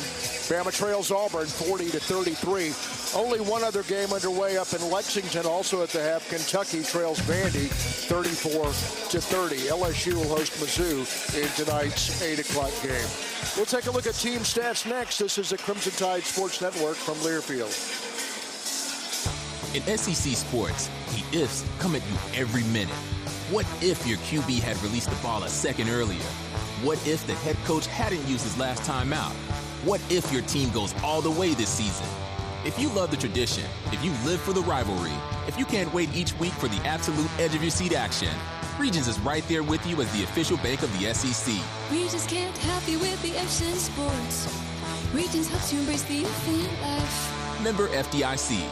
Bama trails Auburn 40-33. Only one other game underway up in Lexington, also at the half. Kentucky trails Vandy 34-30. LSU will host Mizzou in tonight's 8 o'clock game. We'll take a look at team stats next. This is the Crimson Tide Sports Network from Learfield. In SEC sports, the ifs come at you every minute. What if your QB had released the ball a second earlier? What if the head coach hadn't used his last timeout? What if your team goes all the way this season? If you love the tradition, if you live for the rivalry, if you can't wait each week for the absolute edge-of-your-seat action, Regions is right there with you as the official bank of the SEC. Regions can't help you with the ifs in sports. Regions helps you embrace the if in life. Member FDIC.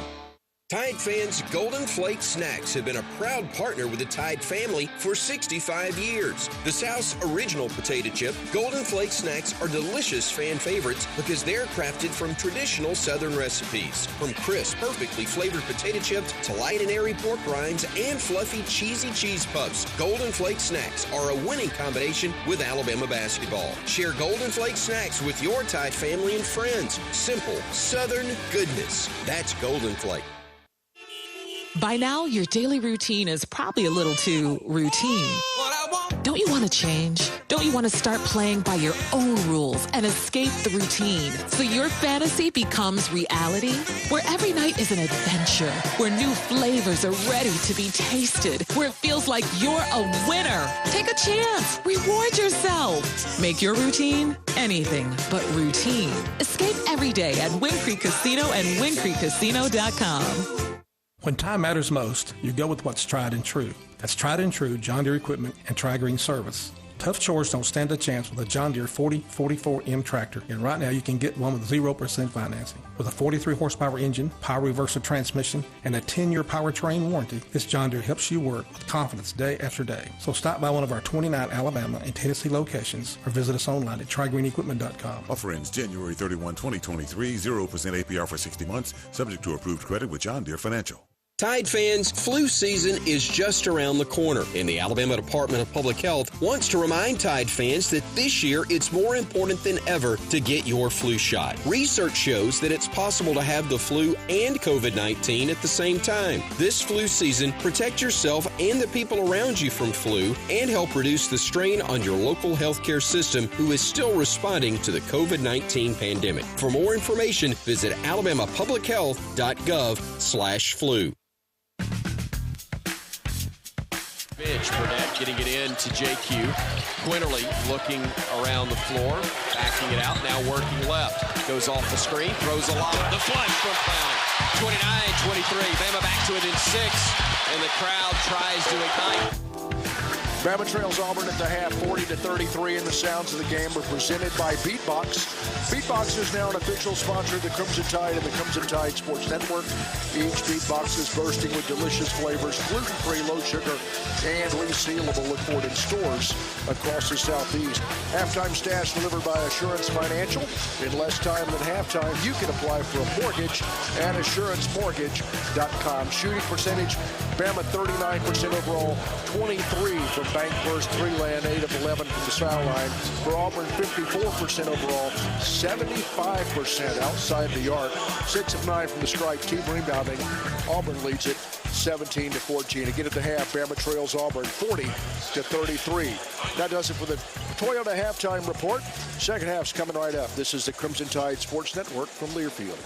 Tide fans, Golden Flake Snacks have been a proud partner with the Tide family for 65 years. The South's original potato chip, Golden Flake Snacks are delicious fan favorites because they're crafted from traditional Southern recipes. From crisp, perfectly flavored potato chips to light and airy pork rinds and fluffy, cheesy cheese puffs, Golden Flake Snacks are a winning combination with Alabama basketball. Share Golden Flake Snacks with your Tide family and friends. Simple, Southern goodness. That's Golden Flake. By now, your daily routine is probably a little too routine. Don't you want to change? Don't you want to start playing by your own rules and escape the routine so your fantasy becomes reality? Where every night is an adventure, where new flavors are ready to be tasted, where it feels like you're a winner. Take a chance. Reward yourself. Make your routine anything but routine. Escape every day at Wind Creek Casino and WindCreekCasino.com. When time matters most, you go with what's tried and true. That's tried and true John Deere equipment and Tri-Green service. Tough chores don't stand a chance with a John Deere 4044M tractor, and right now you can get one with 0% financing. With a 43 horsepower engine, power reversal transmission, and a 10-year powertrain warranty, this John Deere helps you work with confidence day after day. So stop by one of our 29 Alabama and Tennessee locations or visit us online at TriGreenEquipment.com. Offer ends January 31, 2023, 0% APR for 60 months, subject to approved credit with John Deere Financial. Tide fans, flu season is just around the corner, and the Alabama Department of Public Health wants to remind Tide fans that this year it's more important than ever to get your flu shot. Research shows that it's possible to have the flu and COVID-19 at the same time. This flu season, protect yourself and the people around you from flu and help reduce the strain on your local healthcare system, who is still responding to the COVID-19 pandemic. For more information, visit alabamapublichealth.gov/flu. Pitch, Burnett getting it in to JQ. Quinterly looking around the floor, backing it out, now working left. Goes off the screen, throws a lob. The flush from Clowney. 29-23, Bama back to it in 6, and the crowd tries to ignite. Bama trails Auburn at the half, 40-33, and the sounds of the game were presented by Beatbox. Beatbox is now an official sponsor of the Crimson Tide and the Crimson Tide Sports Network. Each Beatbox is bursting with delicious flavors, gluten-free, low sugar, and resealable. Look for it in stores across the Southeast. Halftime stash delivered by Assurance Financial. In less time than halftime, you can apply for a mortgage at AssuranceMortgage.com. Shooting percentage, Bama 39% overall, 23 from bank first, 3-land, 8 of 11 from the foul line. For Auburn, 54% overall, 75% outside the arc, 6 of 9 from the strike, team rebounding. Auburn leads it 17-14. Again at the half, Bama trails Auburn 40-33. That does it for the Toyota halftime report. Second half's coming right up. This is the Crimson Tide Sports Network from Learfield.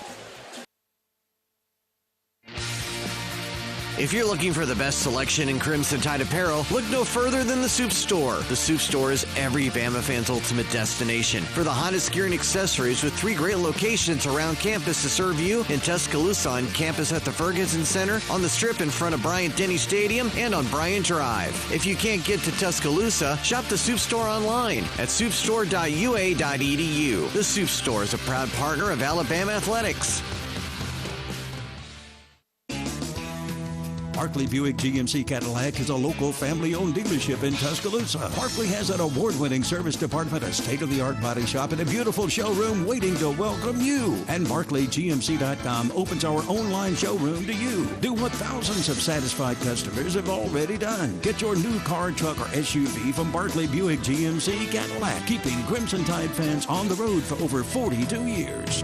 If you're looking for the best selection in Crimson Tide apparel, look no further than the Soup Store. The Soup Store is every Bama fan's ultimate destination for the hottest gear and accessories, with 3 great locations around campus to serve you: in Tuscaloosa on campus at the Ferguson Center, on the Strip in front of Bryant-Denny Stadium, and on Bryant Drive. If you can't get to Tuscaloosa, shop the Soup Store online at soupstore.ua.edu. The Soup Store is a proud partner of Alabama Athletics. Barkley Buick GMC Cadillac is a local family-owned dealership in Tuscaloosa. Barkley has an award-winning service department, a state-of-the-art body shop, and a beautiful showroom waiting to welcome you. And BarkleyGMC.com opens our online showroom to you. Do what thousands of satisfied customers have already done. Get your new car, truck, or SUV from Barkley Buick GMC Cadillac, keeping Crimson Tide fans on the road for over 42 years.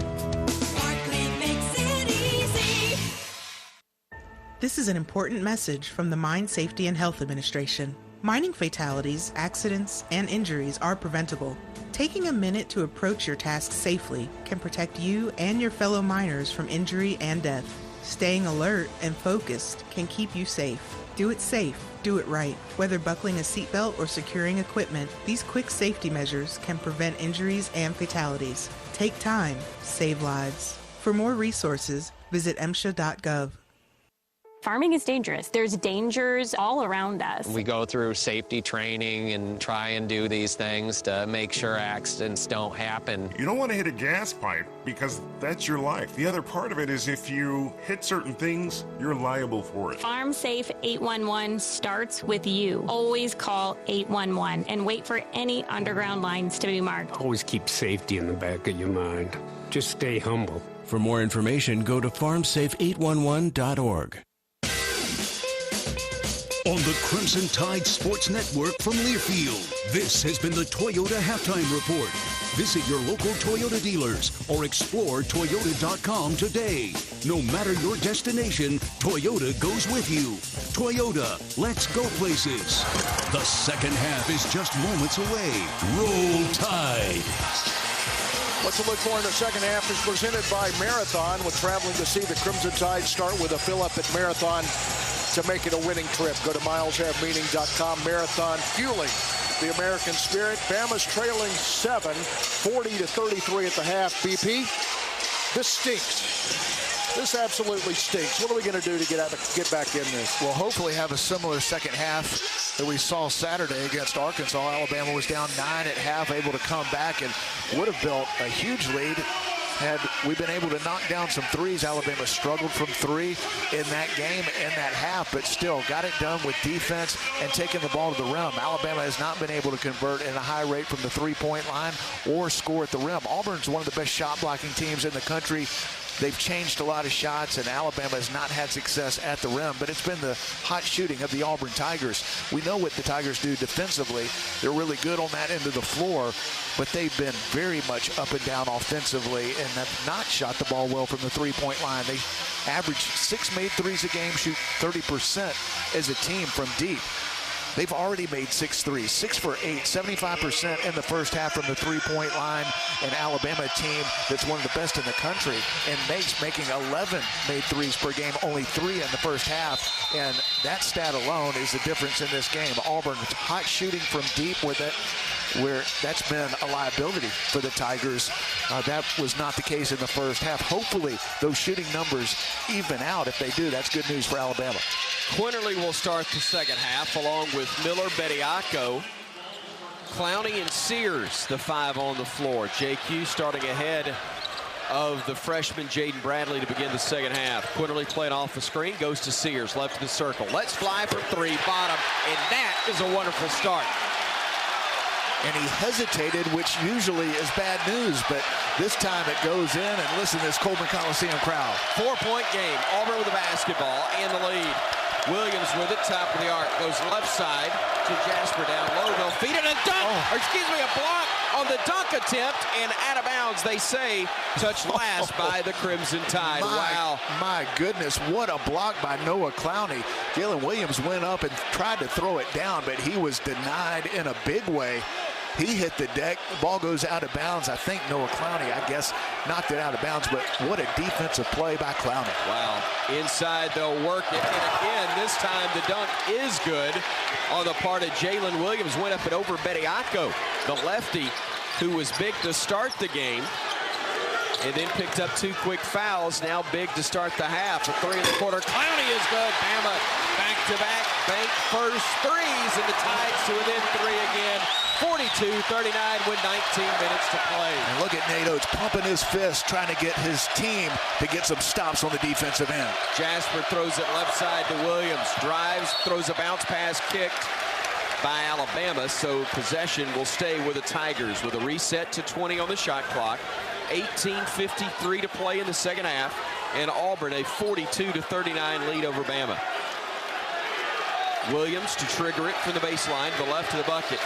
This is an important message from the Mine Safety and Health Administration. Mining fatalities, accidents, and injuries are preventable. Taking a minute to approach your task safely can protect you and your fellow miners from injury and death. Staying alert and focused can keep you safe. Do it safe. Do it right. Whether buckling a seatbelt or securing equipment, these quick safety measures can prevent injuries and fatalities. Take time. Save lives. For more resources, visit MSHA.gov. Farming is dangerous. There's dangers all around us. We go through safety training and try and do these things to make sure accidents don't happen. You don't want to hit a gas pipe because that's your life. The other part of it is if you hit certain things, you're liable for it. Farm Safe 811 starts with you. Always call 811 and wait for any underground lines to be marked. Always keep safety in the back of your mind. Just stay humble. For more information, go to farmsafe811.org. On the Crimson Tide Sports Network from Learfield, this has been the Toyota Halftime Report. Visit your local Toyota dealers or explore Toyota.com today. No matter your destination, Toyota goes with you. Toyota, let's go places. The second half is just moments away. Roll Tide. What's to look for in the second half is presented by Marathon. With traveling to see the Crimson Tide, start with a fill-up at Marathon to make it a winning trip. Go to mileshavemeaning.com. Marathon, fueling the American spirit. Bama's trailing 7, 40-33 at the half. BP, this stinks. This absolutely stinks. What are we going to do to get back in this? Well, hopefully have a similar second half that we saw Saturday against Arkansas. Alabama was down 9 at half, able to come back and would have built a huge lead had we been able to knock down some threes. Alabama struggled from 3 in that game in that half, but still got it done with defense and taking the ball to the rim. Alabama has not been able to convert in a high rate from the three-point line or score at the rim. Auburn's one of the best shot-blocking teams in the country. They've changed a lot of shots, and Alabama has not had success at the rim, but it's been the hot shooting of the Auburn Tigers. We know what the Tigers do defensively. They're really good on that end of the floor, but they've been very much up and down offensively and have not shot the ball well from the three-point line. They average 6 made threes a game, shoot 30% as a team from deep. They've already made 6 threes, 6 for 8, 75% in the first half from the three-point line. An Alabama team that's one of the best in the country and making 11 made threes per game, only 3 in the first half. And that stat alone is the difference in this game. Auburn hot shooting from deep where that's been a liability for the Tigers. That was not the case in the first half. Hopefully those shooting numbers even out. If they do, that's good news for Alabama. Quinterly will start the second half along with Miller, Bediako, Clowney, and Sears, the 5 on the floor. JQ starting ahead of the freshman Jaden Bradley to begin the second half. Quinterly playing off the screen, goes to Sears, left of the circle. Let's fly for 3, bottom, and that is a wonderful start. And he hesitated, which usually is bad news, but this time it goes in, and listen to this Coleman Coliseum crowd. 4-point game, Auburn with the basketball and the lead. Williams with it, top of the arc, goes left side to Jasper down low. They'll feed it, a dunk, or excuse me, a block on the dunk attempt, and out of bounds, they say, touched last by the Crimson Tide. Wow. My goodness, what a block by Noah Clowney. Jalen Williams went up and tried to throw it down, but he was denied in a big way. He hit the deck. The ball goes out of bounds. I think Noah Clowney, I guess, knocked it out of bounds, but what a defensive play by Clowney. Wow. Inside, they'll work it. And again, this time the dunk is good on the part of Jalen Williams. Went up and over Bediako, the lefty, who was big to start the game. And then picked up 2 quick fouls. Now big to start the half. A 3 in the quarter. Clowney is good. Bama back-to-back bank first threes. And the Tides to within 3 again. 42-39 with 19 minutes to play. And look at Nate Oates pumping his fist, trying to get his team to get some stops on the defensive end. Jasper throws it left side to Williams. Drives, throws a bounce pass kicked by Alabama, so possession will stay with the Tigers with a reset to 20 on the shot clock. 18:53 to play in the second half, and Auburn a 42-39 lead over Bama. Williams to trigger it from the baseline, the left of the bucket.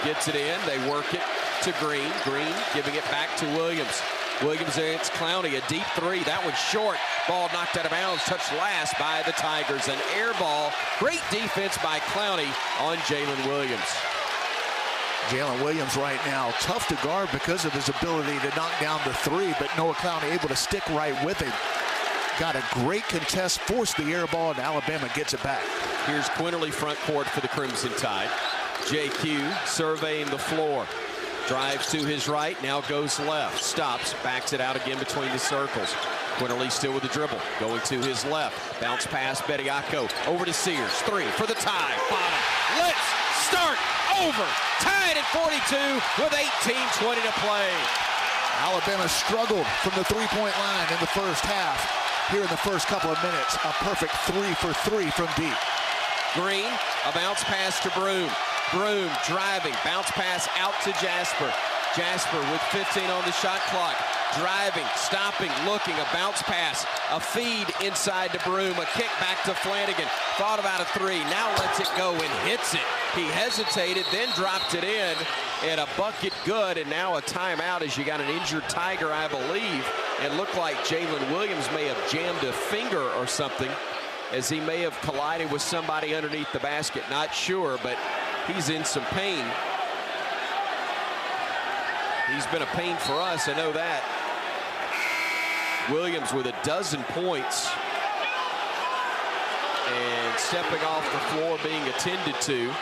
Gets it in, they work it to Green. Green giving it back to Williams. Williams against Clowney, a deep three. That one's short. Ball knocked out of bounds, touched last by the Tigers. An air ball. Great defense by Clowney on Jalen Williams. Jalen Williams right now, tough to guard because of his ability to knock down the three, but Noah Clowney able to stick right with him. Got a great contest, forced the air ball, and Alabama gets it back. Here's Quinterly front court for the Crimson Tide. JQ surveying the floor. Drives to his right, now goes left. Stops, backs it out again between the circles. Quinterly still with the dribble. Going to his left. Bounce pass, Bediako. Over to Sears. Three for the tie. Bottom. Let's start over. Tied at 42 with 18:20 to play. Alabama struggled from the three-point line in the first half. Here in the first couple of minutes, a perfect 3 for 3 from deep. Green, a bounce pass to Broom. Broom driving, bounce pass out to Jasper. Jasper with 15 on the shot clock. Driving, stopping, looking, a bounce pass, a feed inside to Broom, a kick back to Flanagan. Thought about a three, now lets it go and hits it. He hesitated, then dropped it in, and a bucket good, and now a timeout as you got an injured Tiger, I believe. It looked like Jalen Williams may have jammed a finger or something, as he may have collided with somebody underneath the basket. Not sure, but he's in some pain. He's been a pain for us, I know that. Williams with a dozen points. And stepping off the floor, being attended to.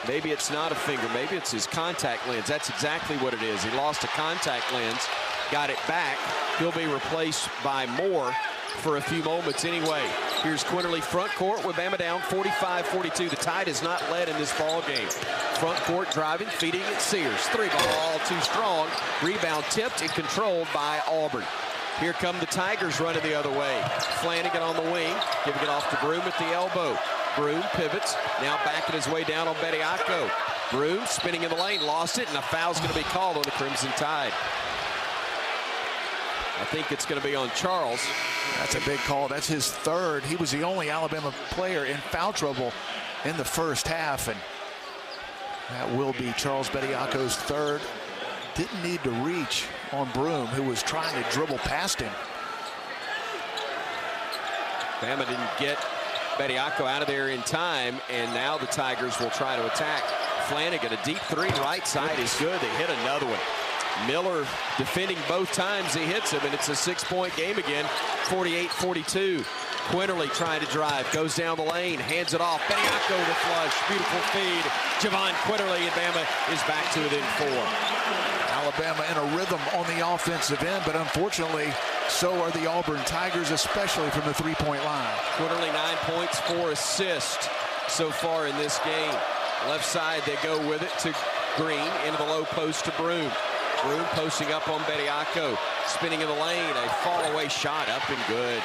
Maybe it's not a finger, maybe it's his contact lens. That's exactly what it is. He lost a contact lens, got it back. He'll be replaced by Moore for a few moments anyway. Here's Quinterly front court with Bama down 45-42. The Tide has not led in this ball game. Front court driving, feeding it Sears. Three ball, too strong. Rebound tipped and controlled by Auburn. Here come the Tigers running the other way. Flanagan on the wing, giving it off to Broom at the elbow. Broom pivots, now backing his way down on Bediako. Broom spinning in the lane, lost it, and a foul's going to be called on the Crimson Tide. I think it's going to be on Charles. That's a big call. That's his third. He was the only Alabama player in foul trouble in the first half, and that will be Charles Bediako's third. Didn't need to reach on Broom, who was trying to dribble past him. Bama didn't get Bediako out of there in time, and now the Tigers will try to attack. Flanagan, a deep three right side is good. They hit another one. Miller defending both times he hits him, and it's a 6-point game again, 48-42. Quinterly trying to drive, goes down the lane, hands it off. Bediako the flush, beautiful feed. Javon Quinterly, and Bama is back to within 4. Alabama in a rhythm on the offensive end, but unfortunately, so are the Auburn Tigers, especially from the three-point line. Quinterly 9 points, 4 assists so far in this game. Left side, they go with it to Green, into the low post to Broom. Broom posting up on Bediako, spinning in the lane, a fall-away shot up and good.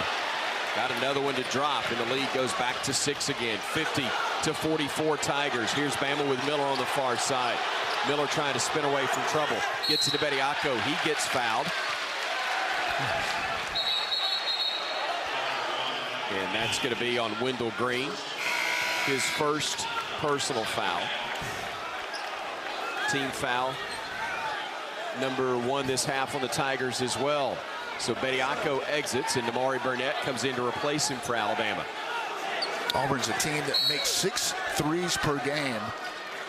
Got another one to drop, and the lead goes back to 6 again. 50-44 Tigers. Here's Bama with Miller on the far side. Miller trying to spin away from trouble. Gets it to Bediako. He gets fouled. And that's going to be on Wendell Green. His first personal foul. Team foul. Number 1 this half on the Tigers as well. So Bediako exits, and Damari Burnett comes in to replace him for Alabama. Auburn's a team that makes 6 threes per game.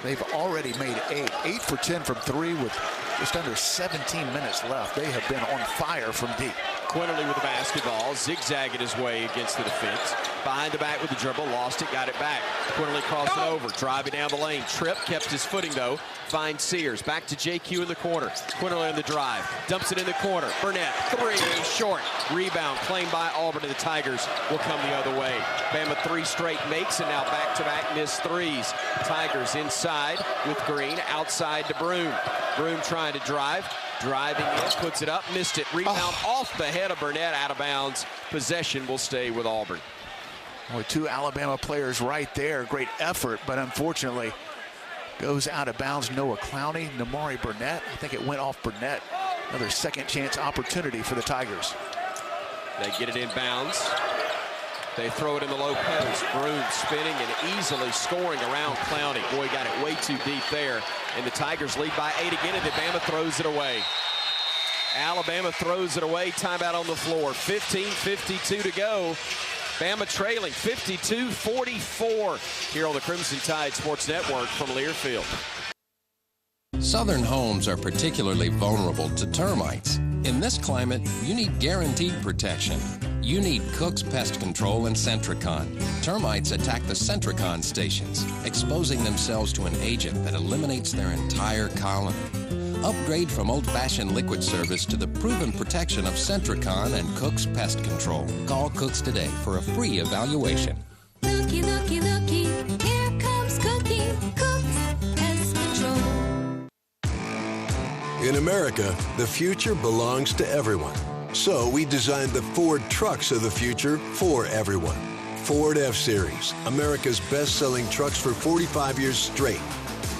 They've already made 8 for 10 from 3 with just under 17 minutes left. They have been on fire from deep. Quinterly with the basketball, zigzagging his way against the defense. Behind the back with the dribble, lost it, got it back. Quinterly crossing over, driving down the lane. Tripp kept his footing though. Finds Sears, back to JQ in the corner. Quinterly on the drive, dumps it in the corner. Burnett, three, short. Rebound claimed by Auburn, and the Tigers will come the other way. Bama 3 straight makes, and now back-to-back missed threes. Tigers inside with Green, outside to Broom. Broom trying to drive. Driving in, puts it up, missed it. Rebound off the head of Burnett, out of bounds. Possession will stay with Auburn. Boy, 2 Alabama players right there. Great effort, but unfortunately goes out of bounds. Noah Clowney, Namari Burnett. I think it went off Burnett. Another second chance opportunity for the Tigers. They get it in bounds. They throw it in the low post. Broom spinning and easily scoring around Clowney. Boy, got it way too deep there. And the Tigers lead by 8 again, and Bama throws it away. Alabama throws it away. Timeout on the floor. 15:52 to go. Bama trailing 52-44 here on the Crimson Tide Sports Network from Learfield. Southern homes are particularly vulnerable to termites. In this climate, you need guaranteed protection. You need Cook's Pest Control and Centricon. Termites attack the Centricon stations, exposing themselves to an agent that eliminates their entire colony. Upgrade from old-fashioned liquid service to the proven protection of Centricon and Cook's Pest Control. Call Cook's today for a free evaluation. Looky, looky, looky, here comes Cookie, Cook's Pest Control. In America, the future belongs to everyone. So we designed the Ford trucks of the future for everyone. Ford F-Series, America's best-selling trucks for 45 years straight.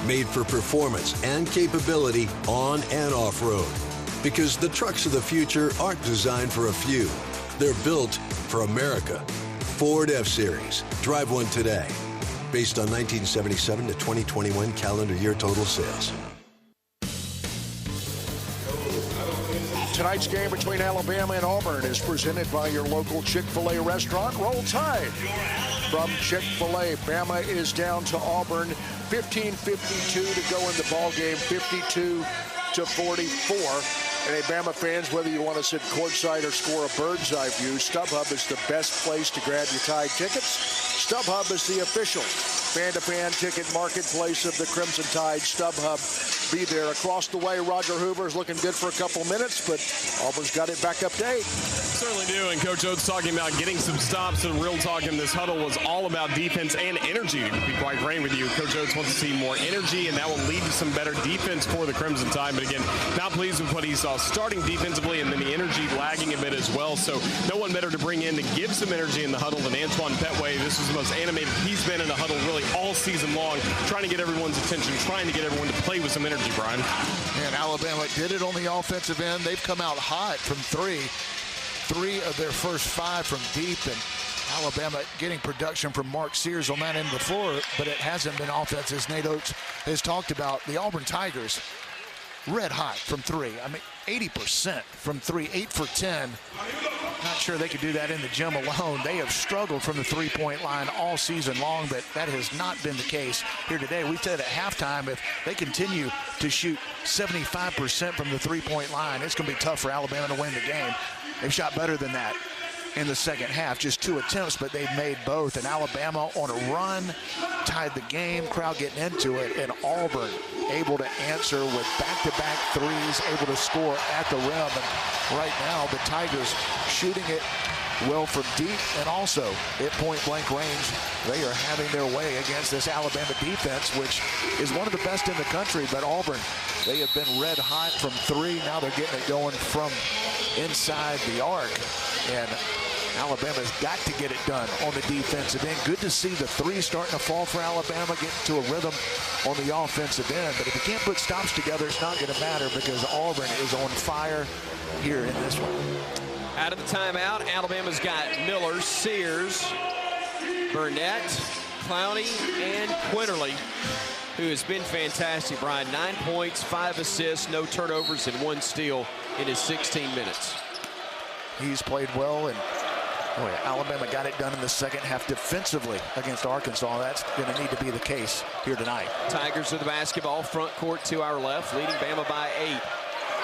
Made for performance and capability on and off-road. Because the trucks of the future aren't designed for a few. They're built for America. Ford F-Series. Drive one today. Based on 1977 to 2021 calendar year total sales. Tonight's game between Alabama and Auburn is presented by your local Chick-fil-A restaurant. Roll Tide from Chick-fil-A. Bama is down to Auburn. 15:52 to go in the ball game. 52-44. And hey, Bama fans, whether you want to sit courtside or score a bird's eye view, StubHub is the best place to grab your Tide tickets. StubHub is the official fan-to-fan ticket marketplace of the Crimson Tide. StubHub, be there. Across the way, Roger Hoover's looking good for a couple minutes, but Auburn's got it back up to 8. Certainly do, and Coach Oates talking about getting some stops, and real talk in this huddle was all about defense and energy. To be quite frank with you, Coach Oates wants to see more energy, and that will lead to some better defense for the Crimson Tide. But again, not pleased with what he saw starting defensively, and then the energy lagging a bit as well. So no one better to bring in to give some energy in the huddle than Antoine Petway. This is the most animated he's been in a huddle really all season long, trying to get everyone's attention, trying to get everyone to play with some energy, Brian. And Alabama did it on the offensive end. They've come out hot from 3. 3 of their first 5 from deep, and Alabama getting production from Mark Sears on that end of the floor, but it hasn't been offense, as Nate Oates has talked about. The Auburn Tigers, red hot from 3. I mean, 80% from 3, 8 for 10. Not sure they could do that in the gym alone. They have struggled from the three-point line all season long, but that has not been the case here today. We said at halftime, if they continue to shoot 75% from the three-point line, it's going to be tough for Alabama to win the game. They've shot better than that in the second half. Just 2 attempts, but they've made both. And Alabama on a run, tied the game, crowd getting into it, and Auburn able to answer with back-to-back threes, able to score at the rim. And right now, the Tigers shooting it well from deep and also at point-blank range. They are having their way against this Alabama defense, which is one of the best in the country. But Auburn, they have been red hot from 3. Now they're getting it going from inside the arc. And Alabama's got to get it done on the defensive end. Good to see the 3 starting to fall for Alabama, getting to a rhythm on the offensive end. But if you can't put stops together, it's not going to matter, because Auburn is on fire here in this one. Out of the timeout, Alabama's got Miller, Sears, Burnett, Clowney, and Quinterly, who has been fantastic, Brian. 9 points, 5 assists, no turnovers, and 1 steal in his 16 minutes. He's played well, and boy, Alabama got it done in the second half defensively against Arkansas. That's going to need to be the case here tonight. Tigers with the basketball, front court to our left, leading Bama by 8.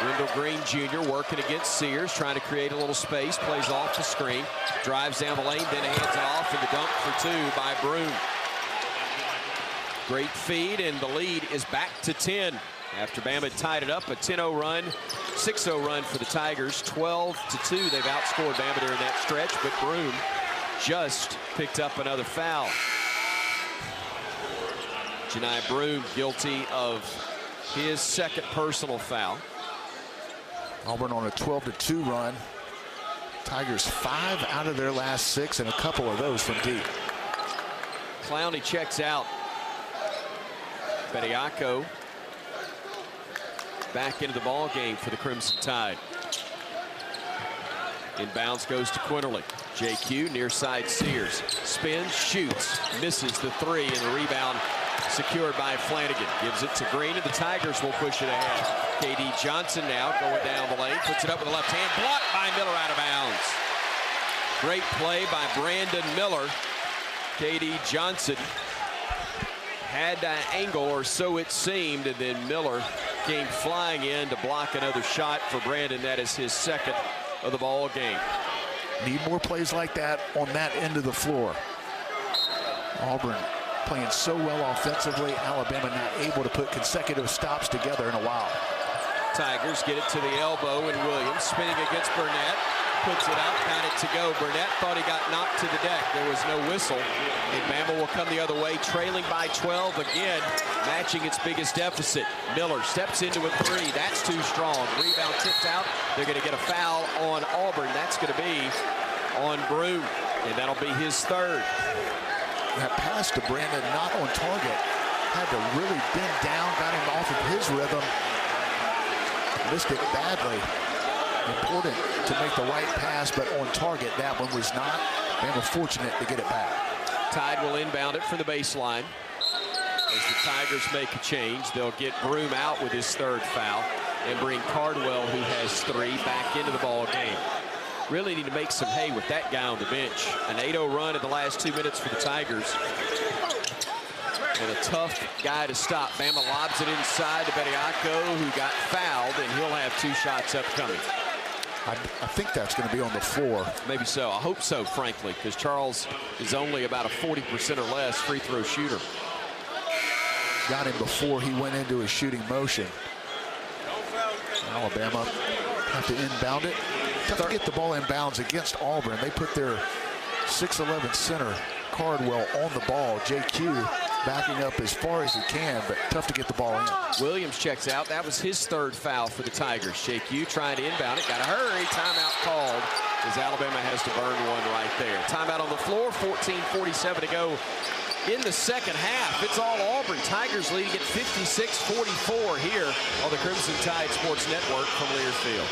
Wendell Green Jr. working against Sears, trying to create a little space, plays off the screen, drives down the lane, then hands it off, and the dunk for 2 by Broom. Great feed, and the lead is back to 10. After Bama tied it up, a 10-0 run, 6-0 run for the Tigers, 12-2. They've outscored Bama during that stretch, but Broom just picked up another foul. Janai Broom guilty of his second personal foul. Auburn on a 12-2 run. Tigers 5 out of their last 6, and a couple of those from deep. Clowney checks out. Bediako back into the ball game for the Crimson Tide. Inbounds goes to Quinterly. JQ near side Sears. Spins, shoots, misses the 3, and the rebound secured by Flanagan. Gives it to Green, and the Tigers will push it ahead. KD Johnson now going down the lane. Puts it up with the left hand. Blocked by Miller, out of bounds. Great play by Brandon Miller. KD Johnson had an angle, or so it seemed, and then Miller came flying in to block another shot for Brandon. That is his second of the ball game. Need more plays like that on that end of the floor. Auburn playing so well offensively. Alabama not able to put consecutive stops together in a while. Tigers get it to the elbow, and Williams spinning against Burnett. Puts it up, got it to go. Burnett thought he got knocked to the deck. There was no whistle. And Bama will come the other way, trailing by 12 again, matching its biggest deficit. Miller steps into a 3. That's too strong. Rebound tipped out. They're going to get a foul on Auburn. That's going to be on Broom, and that'll be his third. That pass to Brandon, not on target. Had to really bend down, got him off of his rhythm. Missed it badly. Important to make the right pass, but on target, that one was not. Bama fortunate to get it back. Tide will inbound it for the baseline. As the Tigers make a change, they'll get Broom out with his third foul and bring Cardwell, who has 3, back into the ball game. Really need to make some hay with that guy on the bench. An 8-0 run in the last 2 minutes for the Tigers. And a tough guy to stop. Bama lobs it inside to Bediako, who got fouled, and he'll have 2 shots upcoming. I think that's going to be on the floor. Maybe so. I hope so, frankly, because Charles is only about a 40% or less free throw shooter. Got him before he went into his shooting motion. Alabama have to inbound it. Tough to get the ball in bounds against Auburn. They put their 6'11" center, Cardwell, on the ball. JQ backing up as far as he can, but tough to get the ball in. Williams checks out. That was his third foul for the Tigers. JQ trying to inbound it. Got to hurry. Timeout called as Alabama has to burn one right there. Timeout on the floor. 14:47 to go in the second half. It's all Auburn. Tigers leading at 56-44 here on the Crimson Tide Sports Network from Learfield.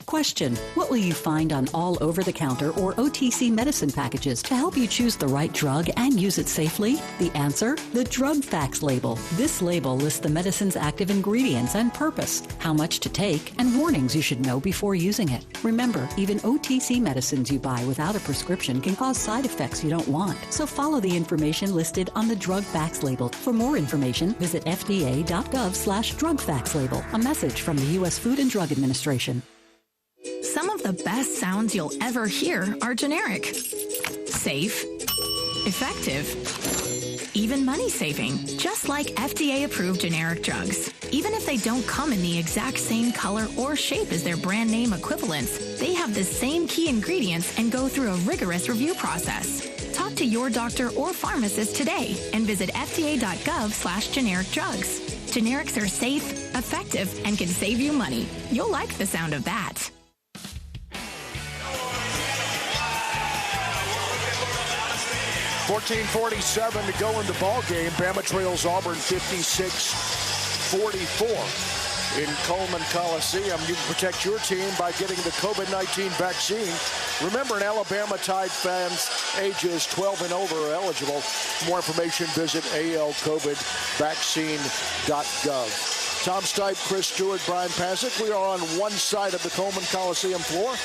Question: what will you find on all over-the-counter or OTC medicine packages to help you choose the right drug and use it safely? The answer: the drug facts label. This label lists the medicine's active ingredients and purpose, how much to take, and warnings you should know before using it. Remember, even OTC medicines you buy without a prescription can cause side effects you don't want. So follow the information listed on the drug facts label. For more information, visit fda.gov/drug facts label. A message from the U.S. Food and Drug Administration. Some of the best sounds you'll ever hear are generic. Safe, effective, even money-saving, just like FDA-approved generic drugs. Even if they don't come in the exact same color or shape as their brand name equivalents, they have the same key ingredients and go through a rigorous review process. Talk to your doctor or pharmacist today and visit fda.gov/generic drugs. Generics are safe, effective, and can save you money. You'll like the sound of that. 14:47 to go in the ball game. Bama trails Auburn 56-44 in Coleman Coliseum. You can protect your team by getting the COVID-19 vaccine. Remember, an Alabama Tide fans ages 12 and over are eligible. For more information, visit alcovidvaccine.gov. Tom Stipe, Chris Stewart, Bryan Passink. We are on one side of the Coleman Coliseum floor.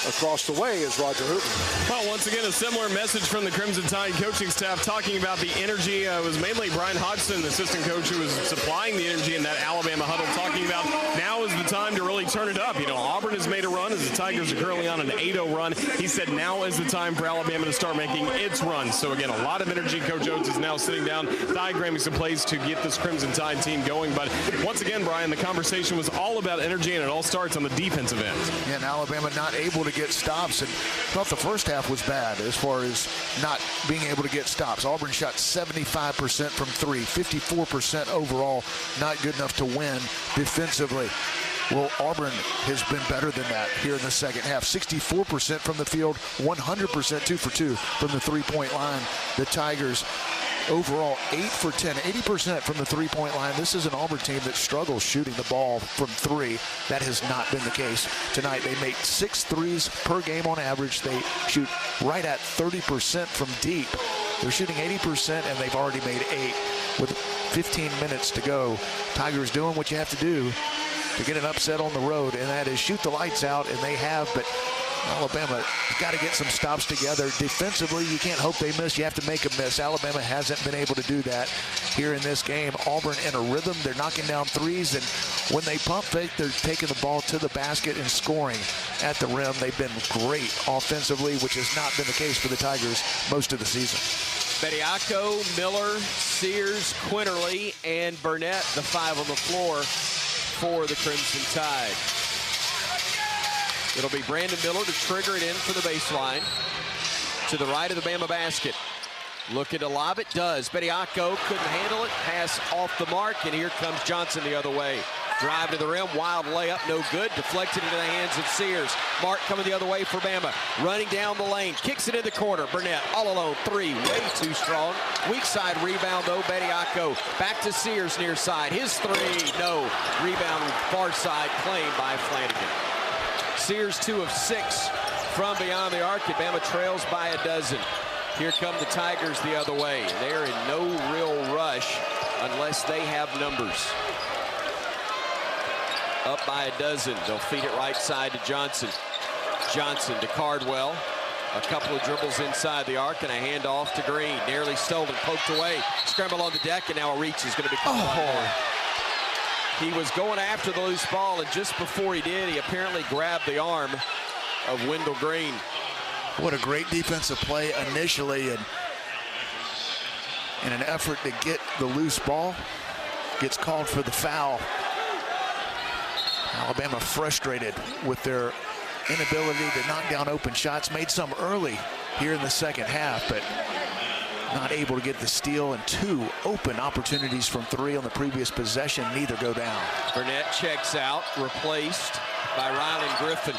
across the way is Roger Hoover. Well, once again, a similar message from the Crimson Tide coaching staff talking about the energy. It was mainly Brian Hodgson, the assistant coach, who was supplying the energy in that Alabama huddle, talking about now is the time to really turn it up. You know, Auburn has made a run as the Tigers are currently on an 8-0 run. He said now is the time for Alabama to start making its run. So, again, a lot of energy. Coach Oates is now sitting down, diagramming some plays to get this Crimson Tide team going. But once again, Brian, the conversation was all about energy, and it all starts on the defensive end. Yeah, and Alabama not able to get stops, and I thought the first half was bad as far as not being able to get stops. Auburn shot 75% from three, 54% overall, not good enough to win defensively. Well, Auburn has been better than that here in the second half. 64% from the field, 100% 2 for 2 from the three-point line. The Tigers overall 8 for 10, 80% from the three-point line. This is an Auburn team that struggles shooting the ball from three. That has not been the case tonight. They make 6 threes per game on average. They shoot right at 30% from deep. They're shooting 80%, and they've already made 8 with 15 minutes to go. Tigers doing what you have to do to get an upset on the road, and that is shoot the lights out, and they have, but Alabama got to get some stops together. Defensively, you can't hope they miss. You have to make them miss. Alabama hasn't been able to do that here in this game. Auburn in a rhythm. They're knocking down threes, and when they pump fake, they're taking the ball to the basket and scoring at the rim. They've been great offensively, which has not been the case for the Tigers most of the season. Bediako, Miller, Sears, Quinterly, and Burnett, the 5 on the floor for the Crimson Tide. It'll be Brandon Miller to trigger it in for the baseline. To the right of the Bama basket. Looking to lob it, does. Bediako couldn't handle it. Pass off the mark, and here comes Johnson the other way. Drive to the rim, wild layup, no good. Deflected into the hands of Sears. Mark coming the other way for Bama. Running down the lane, kicks it in the corner. Burnett all alone, 3, way too strong. Weak side rebound though, Bediako. Back to Sears near side. His 3, no. Rebound far side, claimed by Flanagan. Sears 2 of 6 from beyond the arc. Bama trails by a dozen. Here come the Tigers the other way. They're in no real rush unless they have numbers. Up by a dozen. They'll feed it right side to Johnson. Johnson to Cardwell. A couple of dribbles inside the arc and a handoff to Green. Nearly stolen, poked away. Scramble on the deck, and now a reach is going to be called on. He was going after the loose ball, and just before he did, he apparently grabbed the arm of Wendell Green. What a great defensive play initially, and in an effort to get the loose ball, gets called for the foul. Alabama frustrated with their inability to knock down open shots. Made some early here in the second half, but not able to get the steal, and 2 open opportunities from 3 on the previous possession. Neither go down. Burnett checks out, replaced by Rylan Griffin.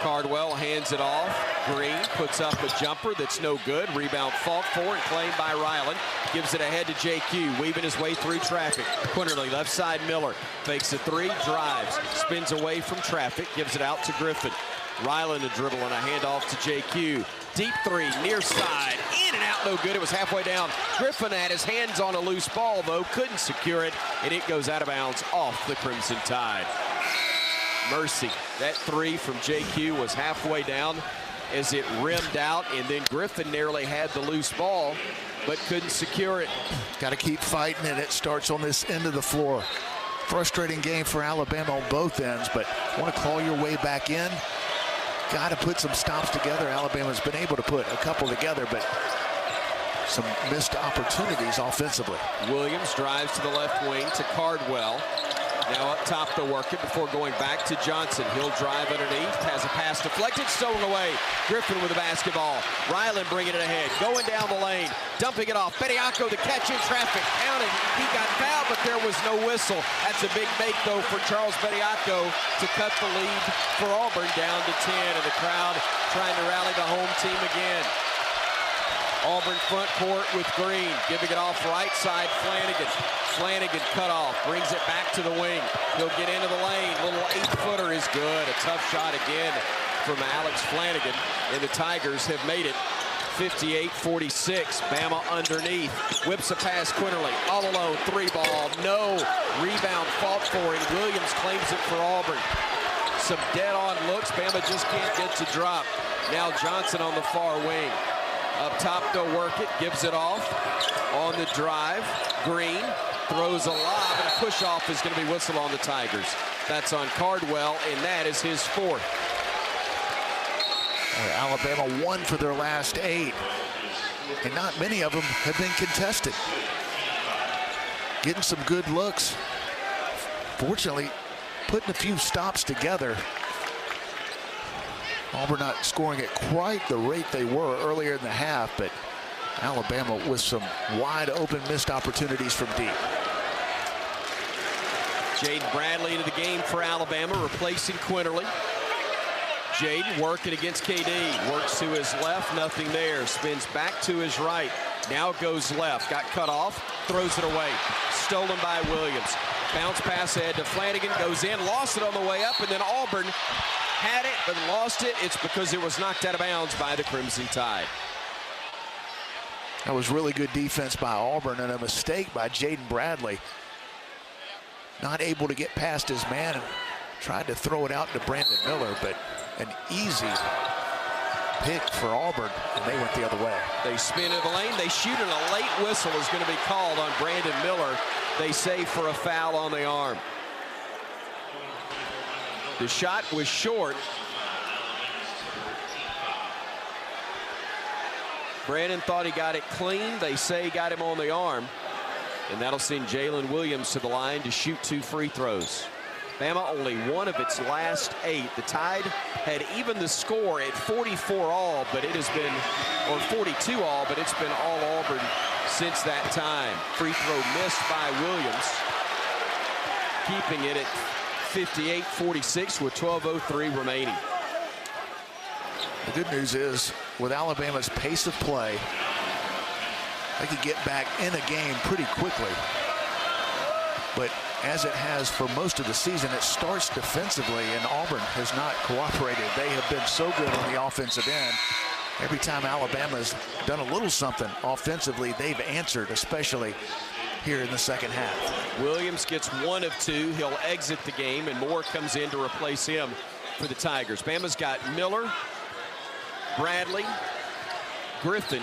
Cardwell hands it off. Green puts up a jumper that's no good. Rebound fought for and claimed by Rylan. Gives it ahead to JQ, weaving his way through traffic. Quinterly, left side Miller. Fakes a 3, drives, spins away from traffic, gives it out to Griffin. Rylan to dribble and a handoff to JQ. Deep 3, near side, in and out, no good. It was halfway down. Griffin had his hands on a loose ball, though, couldn't secure it, and it goes out of bounds off the Crimson Tide. Mercy. That 3 from JQ was halfway down as it rimmed out, and then Griffin narrowly had the loose ball, but couldn't secure it. Got to keep fighting, and it starts on this end of the floor. Frustrating game for Alabama on both ends, but want to claw your way back in. Got to put some stops together. Alabama's been able to put a couple together, but some missed opportunities offensively. Williams drives to the left wing to Cardwell. Now up top to work it before going back to Johnson. He'll drive underneath, has a pass deflected, stolen away. Griffin with the basketball. Rylan bringing it ahead, going down the lane, dumping it off. Bediako the catch in traffic, counted. He got fouled, but there was no whistle. That's a big make, though, for Charles Bediako to cut the lead for Auburn down to 10, and the crowd trying to rally the home team again. Auburn front court with Green, giving it off right side, Flanagan. Flanagan cut off, brings it back to the wing. He'll get into the lane, little 8-footer is good. A tough shot again from Alex Flanagan, and the Tigers have made it 58-46. Bama underneath, whips a pass, Quinterly, all alone, 3 ball, no. Rebound fought for, and Williams claims it for Auburn. some dead-on looks. Bama just can't get to drop. Now Johnson on the far wing. Up top, they'll work it. Gives it off on the drive. Green throws a lob, and a push-off is going to be whistled on the Tigers. That's on Cardwell, and that is his fourth. Alabama won for their last 8, and not many of them have been contested. Getting some good looks. Fortunately, putting a few stops together. Auburn not scoring at quite the rate they were earlier in the half, but Alabama with some wide open missed opportunities from deep. Jaden Bradley into the game for Alabama, replacing Quinterly. Jaden working against KD. Works to his left, nothing there. Spins back to his right. Now goes left. Got cut off, throws it away. Stolen by Williams. Bounce pass ahead to Flanagan, goes in, lost it on the way up, and then Auburn had it but lost it. It's because it was knocked out of bounds by the Crimson Tide. That was really good defense by Auburn and a mistake by Jaden Bradley. Not able to get past his man and tried to throw it out to Brandon Miller, but an easy pick for Auburn, and they went the other way. They spin in the lane, they shoot, and a late whistle is going to be called on Brandon Miller. They say for a foul on the arm. The shot was short. Brandon thought he got it clean. They say he got him on the arm. And that'll send Jalen Williams to the line to shoot 2 free throws. Bama only one of its last 8. The Tide had even the score at 44 all, but it has been, or 42 all, but it's been all Auburn since that time. Free throw missed by Williams, keeping it at 58-46 with 12:03 remaining. The good news is, with Alabama's pace of play, they could get back in a game pretty quickly. But as it has for most of the season, it starts defensively, and Auburn has not cooperated. They have been so good on the offensive end. Every time Alabama's done a little something offensively, they've answered, especially here in the second half. Williams gets 1 of 2. He'll exit the game, and Moore comes in to replace him for the Tigers. Bama's got Miller, Bradley, Griffin,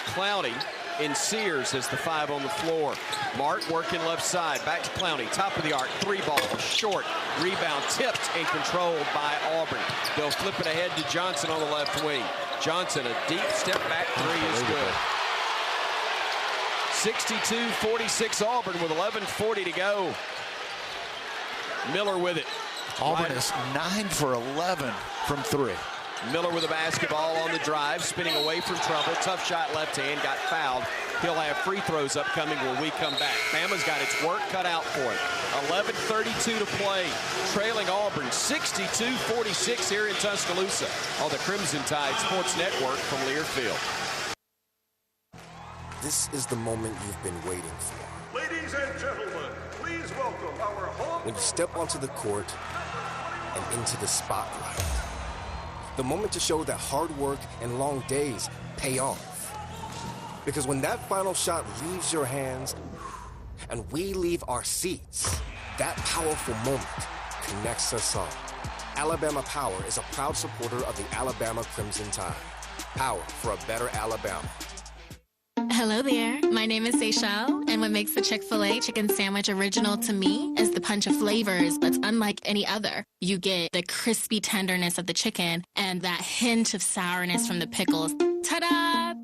Clowney, and Sears as the 5 on the floor. Mark working left side, back to Clowney, top of the arc, 3-ball, short, rebound, tipped and controlled by Auburn. They'll flip it ahead to Johnson on the left wing. Johnson, a deep step back 3 is good. 62-46 Auburn with 11:40 to go. Miller with it. Auburn is 9 for 11 from 3. Miller with a basketball on the drive, spinning away from trouble. Tough shot left hand, got fouled. He'll have free throws upcoming when we come back. Bama's got its work cut out for it. 11:32 to play. Trailing Auburn 62-46 here in Tuscaloosa on the Crimson Tide Sports Network from Learfield. This is the moment you've been waiting for. Ladies and gentlemen, please welcome our home. When you step onto the court and into the spotlight. The moment to show that hard work and long days pay off. Because when that final shot leaves your hands and we leave our seats, that powerful moment connects us all. Alabama Power is a proud supporter of the Alabama Crimson Tide. Power for a better Alabama. Hello there, my name is Seychelle, and what makes the Chick-fil-A chicken sandwich original to me is the punch of flavors that's unlike any other. You get the crispy tenderness of the chicken and that hint of sourness from the pickles. Ta-da!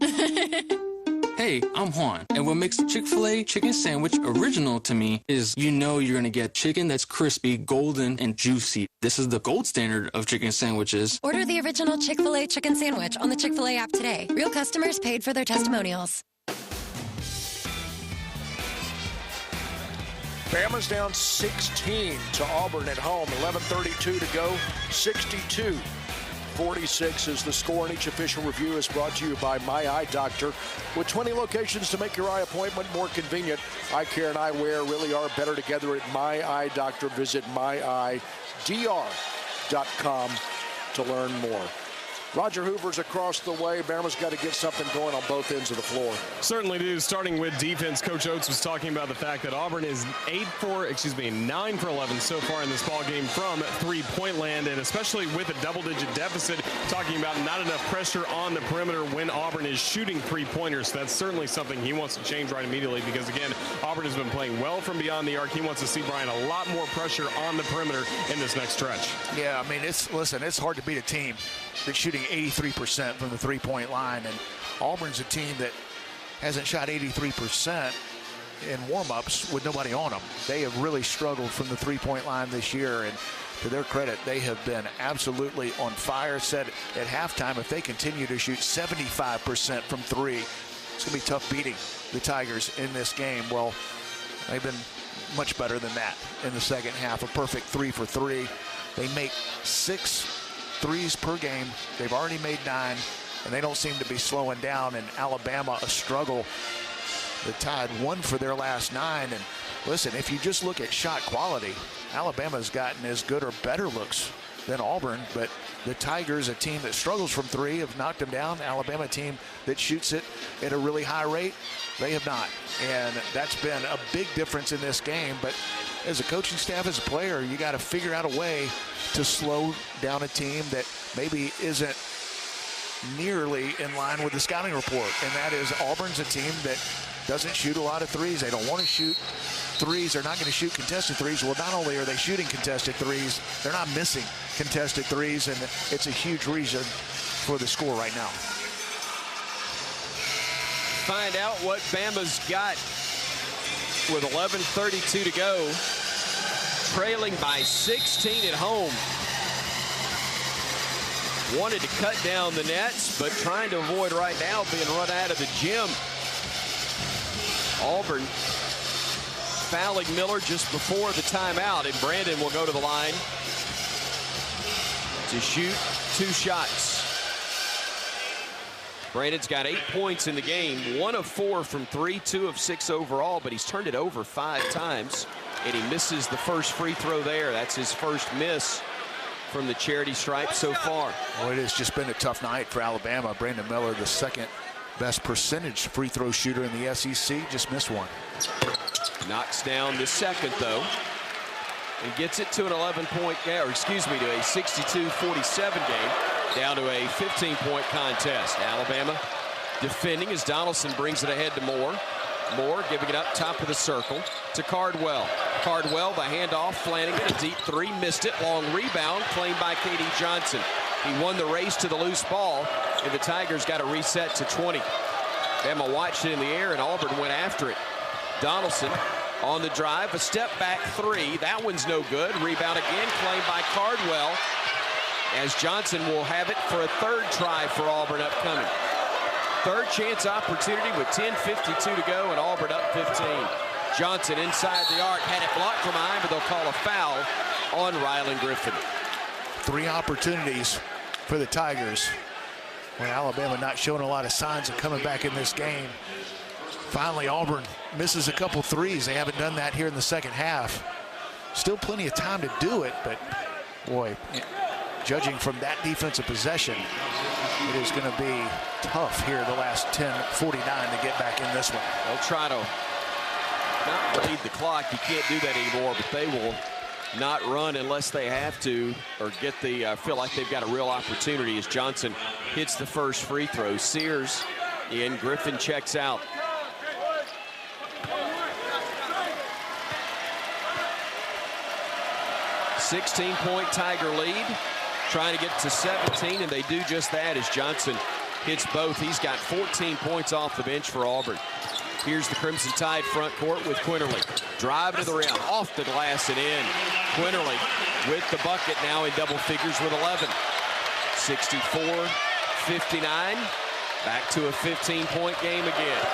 Hey, I'm Juan, and what makes the Chick-fil-A chicken sandwich original to me is you know you're gonna get chicken that's crispy, golden, and juicy. This is the gold standard of chicken sandwiches. Order the original Chick-fil-A chicken sandwich on the Chick-fil-A app today. Real customers paid for their testimonials. Bama's down 16 to Auburn at home. 11:32 to go. 62-46 is the score, and each official review is brought to you by My Eye Doctor. With 20 locations to make your eye appointment more convenient, eye care and eyewear really are better together at My Eye Doctor. Visit myeyeDR.com to learn more. Roger Hoover's across the way. Bama's got to get something going on both ends of the floor. Certainly do. Starting with defense, Coach Oates was talking about the fact that Auburn is 9 for 11 so far in this ball game from three-point land, and especially with a double-digit deficit, talking about not enough pressure on the perimeter when Auburn is shooting three-pointers. So that's certainly something he wants to change right immediately because, again, Auburn has been playing well from beyond the arc. He wants to see Bryan a lot more pressure on the perimeter in this next stretch. Yeah, I mean, it's hard to beat a team that's shooting 83% from the three-point line, and Auburn's a team that hasn't shot 83% in warm-ups with nobody on them. They have really struggled from the three-point line this year, and to their credit, they have been absolutely on fire. Said at halftime, if they continue to shoot 75% from three, it's going to be tough beating the Tigers in this game. Well, they've been much better than that in the second half. A perfect 3 for 3. They make 6 threes per game. They've already made 9, and they don't seem to be slowing down. And Alabama, a struggle. The Tide 1 for their last 9. And listen, if you just look at shot quality, Alabama's gotten as good or better looks than Auburn, but the Tigers, a team that struggles from three, have knocked them down. Alabama, a team that shoots it at a really high rate, they have not. And that's been a big difference in this game. But as a coaching staff, as a player, you got to figure out a way to slow down a team that maybe isn't nearly in line with the scouting report. And that is Auburn's a team that doesn't shoot a lot of threes. They don't want to shoot threes. They're not going to shoot contested threes. Well, not only are they shooting contested threes, they're not missing contested threes, and it's a huge reason for the score right now. Find out what Bama's got with 11:32 to go. Trailing by 16 at home. Wanted to cut down the nets, but trying to avoid right now being run out of the gym. Auburn fouling Miller just before the timeout, and Brandon will go to the line to shoot 2 shots. Brandon's got 8 points in the game, 1 of 4 from 3, 2 of 6 overall, but he's turned it over 5 times, and he misses the first free throw there. That's his first miss from the charity stripe so far. Well, it has just been a tough night for Alabama. Brandon Miller, the second best percentage free throw shooter in the SEC, just missed one. Knocks down the second, though, and gets it to an 11-point game, or excuse me, to a 62-47 game, down to a 15-point contest. Alabama defending as Donaldson brings it ahead to Moore. Moore giving it up top of the circle to Cardwell. Cardwell, the handoff, Flanagan, a deep 3, missed it. Long rebound claimed by K.D. Johnson. He won the race to the loose ball, and the Tigers got a reset to 20. Bama watched it in the air, and Auburn went after it. Donaldson on the drive, a step back 3. That one's no good. Rebound again, claimed by Cardwell, as Johnson will have it for a third try for Auburn upcoming. Third chance opportunity with 10:52 to go, and Auburn up 15. Johnson inside the arc, had it blocked from behind, but they'll call a foul on Rylan Griffin. 3 opportunities for the Tigers. Well, Alabama not showing a lot of signs of coming back in this game. Finally, Auburn misses a couple threes. They haven't done that here in the second half. Still plenty of time to do it, but boy, judging from that defensive possession, it is going to be tough here the last 10:49 to get back in this one. They'll try to not bleed the clock. You can't do that anymore, but they will not run unless they have to, or get the feel like they've got a real opportunity as Johnson hits the first free throw. Sears in, Griffin checks out. .16-point Tiger lead, trying to get to 17, and they do just that as Johnson hits both. He's got 14 points off the bench for Auburn. Here's the Crimson Tide front court with Quinterly. Driving to the rim, off the glass and in. Quinterly with the bucket now in double figures with 11. 64-59, back to a 15-point game again.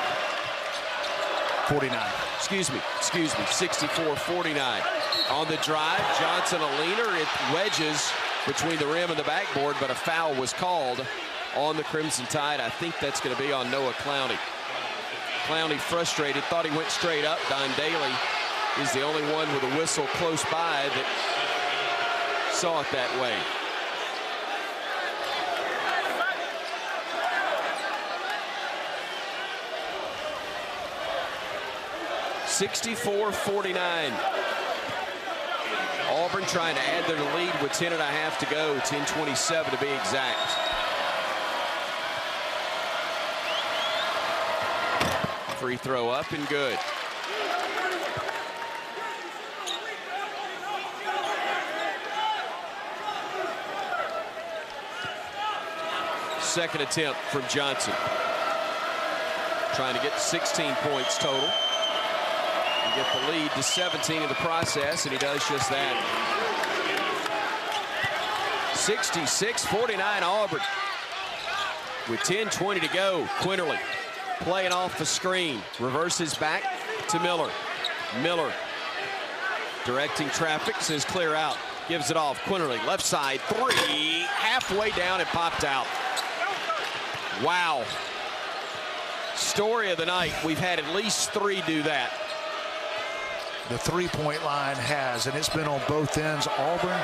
49. Excuse me, 64-49. On the drive, Johnson a leaner. It wedges between the rim and the backboard, but a foul was called on the Crimson Tide. I think that's going to be on Noah Clowney. Clowney frustrated, thought he went straight up. Don Daly is the only one with a whistle close by that saw it that way. 64-49. Auburn trying to add their lead with 10.5 to go, 10:27 to be exact. Free throw up and good. Second attempt from Johnson. Trying to get 16 points total. And get the lead to 17 in the process, and he does just that. 66-49 Auburn. With 10:20 to go, Quinterly playing off the screen. Reverses back to Miller. Miller directing traffic, says clear out. Gives it off. Quinterly, left side, three. Halfway down and popped out. Wow. Story of the night. We've had at least 3 do that. The three-point line has, and it's been on both ends. Auburn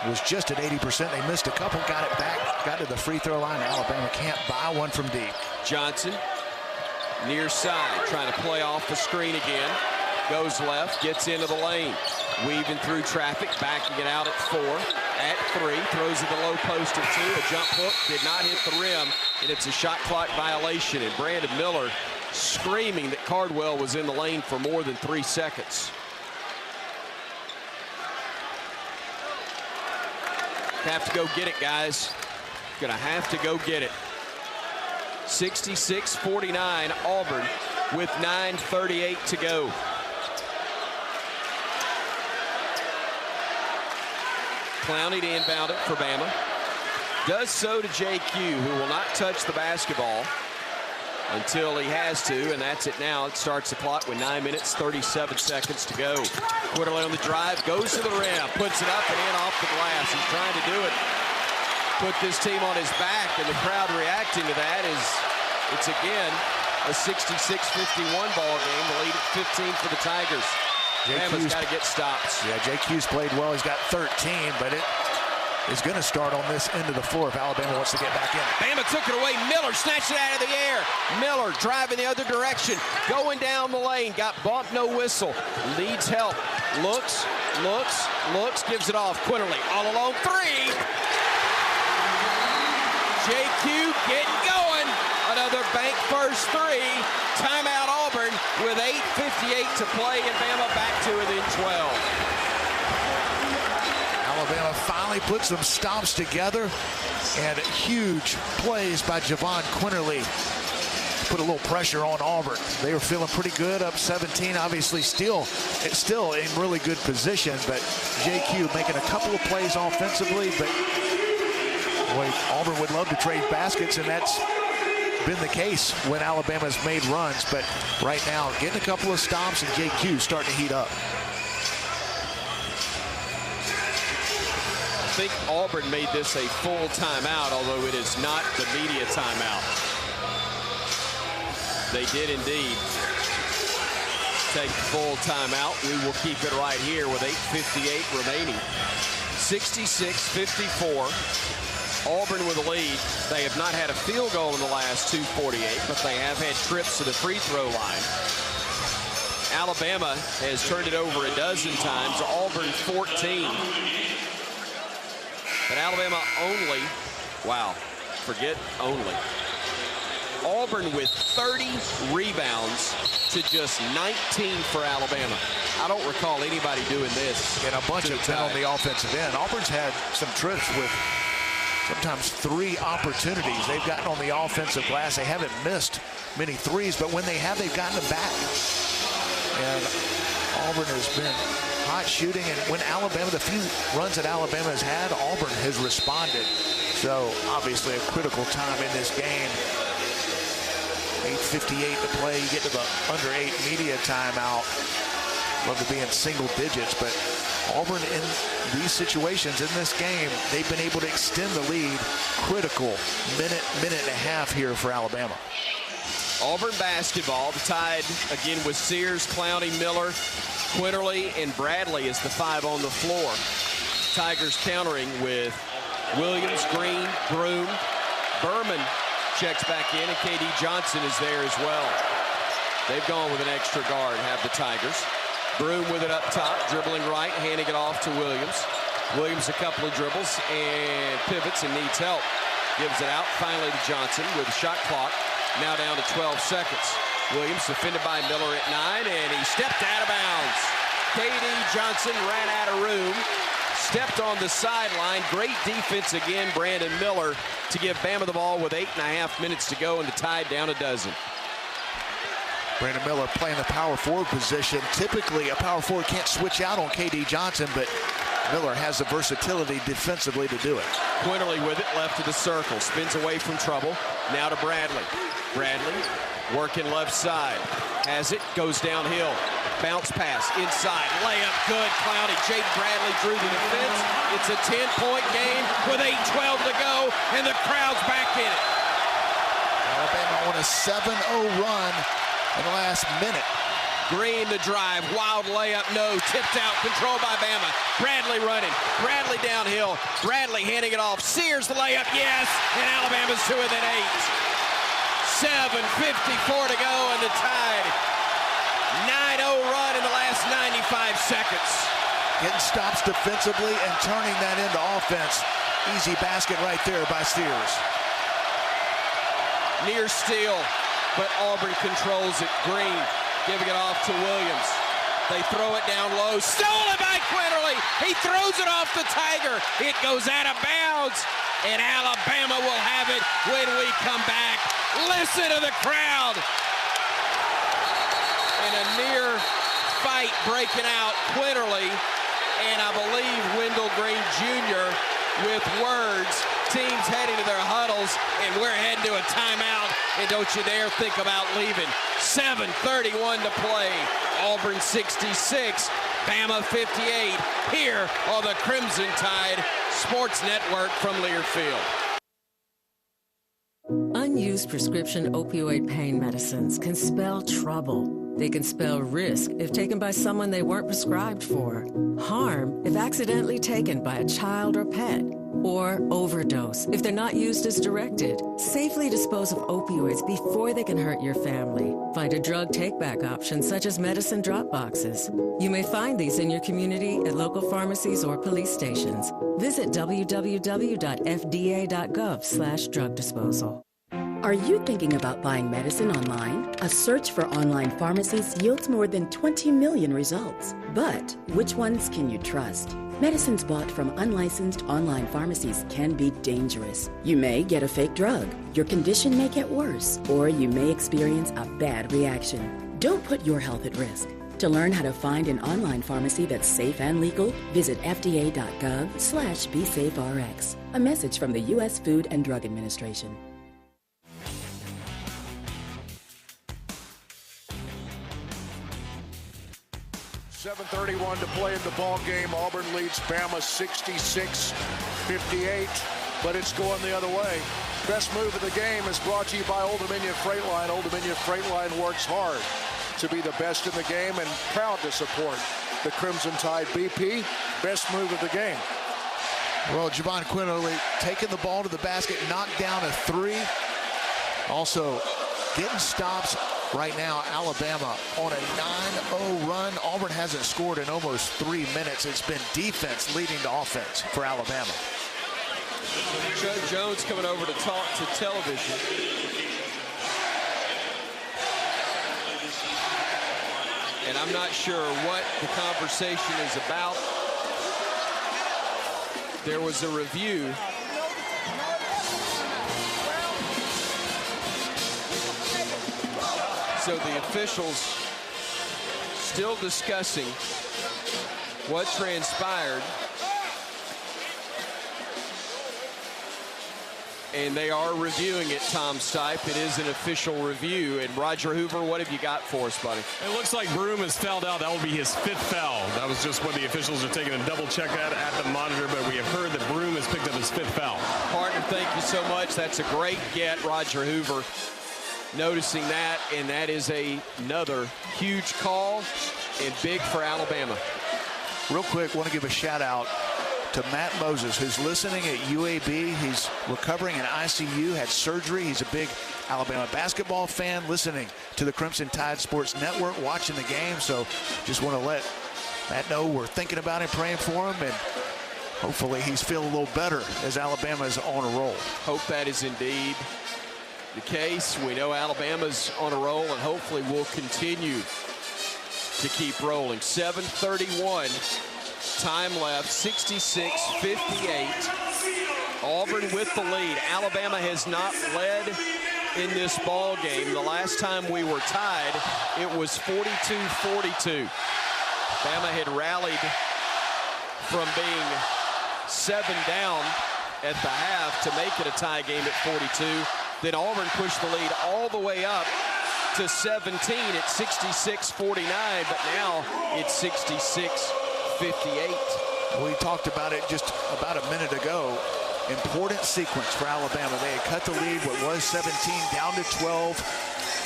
was just at 80%. They missed a couple, got it back, got to the free throw line. Alabama can't buy one from deep. Johnson, near side, trying to play off the screen again. Goes left, gets into the lane. Weaving through traffic, backing it out at 4. At 3, throws at the low post at 2. A jump hook did not hit the rim, and it's a shot clock violation. And Brandon Miller screaming that Cardwell was in the lane for more than 3 seconds. Have to go get it, guys. Gonna have to go get it. 66-49 Auburn with 9:38 to go. Clowney to inbound it for Bama. Does so to JQ, who will not touch the basketball until he has to, and that's it now. It starts the clock with 9 minutes, 37 seconds to go. Quinterly on the drive, goes to the rim, puts it up and in off the glass. He's trying to do it. Put this team on his back, and the crowd reacting to that is, it's again a 66-51 ball game. The lead at 15 for the Tigers. Bama's got to get stops. Yeah, JQ's played well. He's got 13, but it is going to start on this end of the floor if Alabama wants to get back in. Bama took it away. Miller snatched it out of the air. Miller driving the other direction, going down the lane. Got bumped, no whistle. Needs help. Looks, gives it off. Quinterly all alone. 3. JQ getting going. Another bank first 3. Timeout Auburn with 8:58 to play, and Bama back to within 12. Alabama finally put some stops together, and huge plays by Javon Quinterly put a little pressure on Auburn. They were feeling pretty good, up 17. Obviously, it's still in really good position, but JQ making a couple of plays offensively. But boy, Auburn would love to trade baskets, and that's been the case when Alabama's made runs. But right now, getting a couple of stops, and JQ starting to heat up. I think Auburn made this a full timeout, although it is not the media timeout. They did indeed take full timeout. We will keep it right here with 8:58 remaining. 66-54. Auburn with a lead. They have not had a field goal in the last 2:48, but they have had trips to the free throw line. Alabama has turned it over a dozen times. Auburn 14. But Alabama only, wow, forget only. Auburn with 30 rebounds to just 19 for Alabama. I don't recall anybody doing this. And a bunch of them on the offensive end. Auburn's had some trips with sometimes 3 opportunities they've gotten on the offensive glass. They haven't missed many threes, but when they have, they've gotten them back. And Auburn has been hot shooting, and when Alabama, the few runs that Alabama has had, Auburn has responded. So obviously a critical time in this game. 8:58 to play. You get to the under 8 media timeout. Love to be in single digits, but Auburn in these situations in this game, they've been able to extend the lead. Critical minute and a half here for Alabama. Auburn basketball, the Tide again with Sears, Clowney, Miller, Quinterly, and Bradley is the 5 on the floor. Tigers countering with Williams, Green, Broom, Berman checks back in, and KD Johnson is there as well. They've gone with an extra guard, have the Tigers. Broom with it up top, dribbling right, handing it off to Williams. Williams a couple of dribbles and pivots and needs help. Gives it out finally to Johnson with the shot clock now down to 12 seconds. Williams defended by Miller at 9, and he stepped out of bounds. K.D. Johnson ran out of room, stepped on the sideline. Great defense again, Brandon Miller, to give Bama the ball with 8.5 minutes to go and the Tide down a dozen. Brandon Miller playing the power forward position. Typically, a power forward can't switch out on K.D. Johnson, but Miller has the versatility defensively to do it. Quinterly with it, left of the circle, spins away from trouble. Now to Bradley. Bradley working left side. Has it, goes downhill. Bounce pass, inside, layup, good. Clowney, Jaden Bradley drew the defense. It's a 10-point game with 8:12 to go, and the crowd's back in it. Alabama on a 7-0 run in the last minute. Green the drive, wild layup, no, tipped out, controlled by Bama. Bradley running, Bradley downhill, Bradley handing it off, Sears the layup, yes, and Alabama's to within 8. 7:54 to go and the Tide. 9-0 run in the last 95 seconds. Getting stops defensively and turning that into offense. Easy basket right there by Sears. Near steal, but Auburn controls it. Green giving it off to Williams. They throw it down low. Stolen by Quinterly. He throws it off the Tiger. It goes out of bounds. And Alabama will have it when we come back. Listen to the crowd. And a near fight breaking out. Quinterly and I believe Wendell Green Jr. with words. Teams heading to their huddles, and we're heading to a timeout, and don't you dare think about leaving. 7:31 to play. Auburn 66, Bama 58, here on the Crimson Tide Sports Network from Learfield. Unused prescription opioid pain medicines can spell trouble. They can spell risk if taken by someone they weren't prescribed for, harm if accidentally taken by a child or pet, or overdose if they're not used as directed. Safely dispose of opioids before they can hurt your family. Find a drug take-back option such as medicine drop boxes. You may find these in your community at local pharmacies or police stations. Visit www.fda.gov/drug disposal. Are you thinking about buying medicine online? A search for online pharmacies yields more than 20 million results. But which ones can you trust? Medicines bought from unlicensed online pharmacies can be dangerous. You may get a fake drug, your condition may get worse, or you may experience a bad reaction. Don't put your health at risk. To learn how to find an online pharmacy that's safe and legal, visit fda.gov/BeSafeRx. A message from the U.S. Food and Drug Administration. .7:31 to play in the ball game. Auburn leads Bama 66-58, but it's going the other way. Best move of the game is brought to you by Old Dominion Freight Line. Old Dominion Freight Line works hard to be the best in the game and proud to support the Crimson Tide. BP, best move of the game. Well, Javon Quinterly taking the ball to the basket, knocked down a three. Also getting stops. Right now, Alabama on a 9-0 run. Auburn hasn't scored in almost 3 minutes. It's been defense leading to offense for Alabama. Judd Jones coming over to talk to television. And I'm not sure what the conversation is about. There was a review. So the officials still discussing what transpired. And they are reviewing it, Tom Stipe. It is an official review. And Roger Hoover, what have you got for us, buddy? It looks like Broom has fouled out. That will be his 5th foul. That was just what the officials are taking a double check at the monitor, but we have heard that Broom has picked up his 5th foul. Partner, thank you so much. That's a great get, Roger Hoover. Noticing that, and that is another huge call and big for Alabama. Real quick, want to give a shout out to Matt Moses, who's listening at UAB. He's recovering in ICU, had surgery. He's a big Alabama basketball fan, listening to the Crimson Tide Sports Network, watching the game. So just want to let Matt know we're thinking about him, praying for him, and hopefully he's feeling a little better as Alabama's on a roll. Hope that is indeed the case. We know Alabama's on a roll, and hopefully will continue to keep rolling. 7:31 time left, 66-58. Auburn with the lead. Alabama has not led in this ball game. The last time we were tied, it was 42-42. Bama had rallied from being 7 down at the half to make it a tie game at 42. Then Auburn pushed the lead all the way up to 17 at 66-49, but now it's 66-58. We talked about it just about a minute ago. Important sequence for Alabama. They had cut the lead, what was 17, down to 12.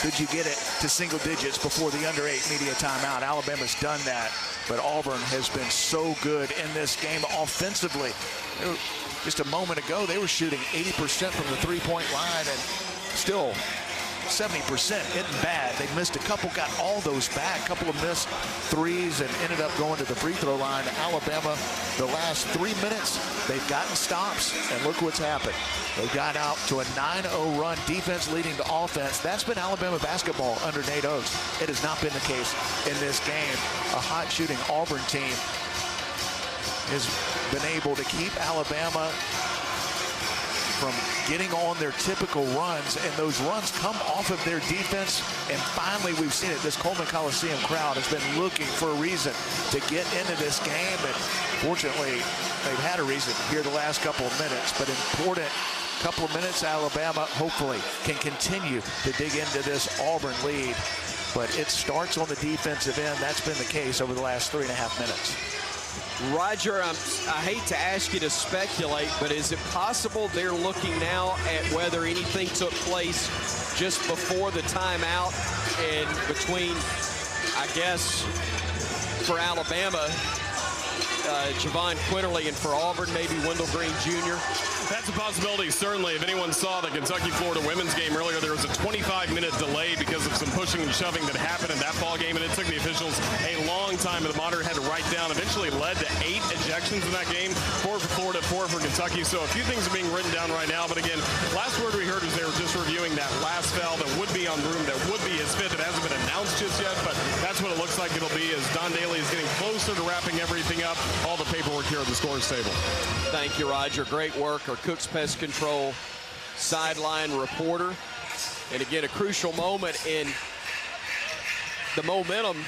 Could you get it to single digits before the under 8 media timeout? Alabama's done that, but Auburn has been so good in this game offensively. Just a moment ago, they were shooting 80% from the three-point line, and still 70% isn't bad. They missed a couple, got all those back, a couple of missed threes, and ended up going to the free throw line. Alabama, the last 3 minutes, they've gotten stops, and look what's happened. They got out to a 9-0 run, defense leading to offense. That's been Alabama basketball under Nate Oates. It has not been the case in this game. A hot shooting Auburn team has been able to keep Alabama from getting on their typical runs, and those runs come off of their defense. And finally, we've seen it. This Coleman Coliseum crowd has been looking for a reason to get into this game, and fortunately, they've had a reason here the last couple of minutes. But important couple of minutes, Alabama hopefully can continue to dig into this Auburn lead. But it starts on the defensive end. That's been the case over the last 3.5 minutes. Roger, I hate to ask you to speculate, but is it possible they're looking now at whether anything took place just before the timeout and between, I guess, for Alabama, Javon Quinterly, and for Auburn, maybe Wendell Green Jr.? That's a possibility, certainly. If anyone saw the Kentucky-Florida women's game earlier, there was a 25-minute delay because of some pushing and shoving that happened in that ball game, and it took the officials a long time, and the monitor had to write down. Eventually led to 8 ejections in that game, 4 for Florida, 4 for Kentucky. So a few things are being written down right now, but again, last word we heard is they were just reviewing that last foul that would be on Broom, that would be his fifth. It hasn't been announced just yet, but that's what it looks like it'll be as Don Daly is getting closer to wrapping everything up. All the paperwork here at the scores table. Thank you, Roger. Great work. Our Cooks Pest Control sideline reporter. And again, a crucial moment in the momentum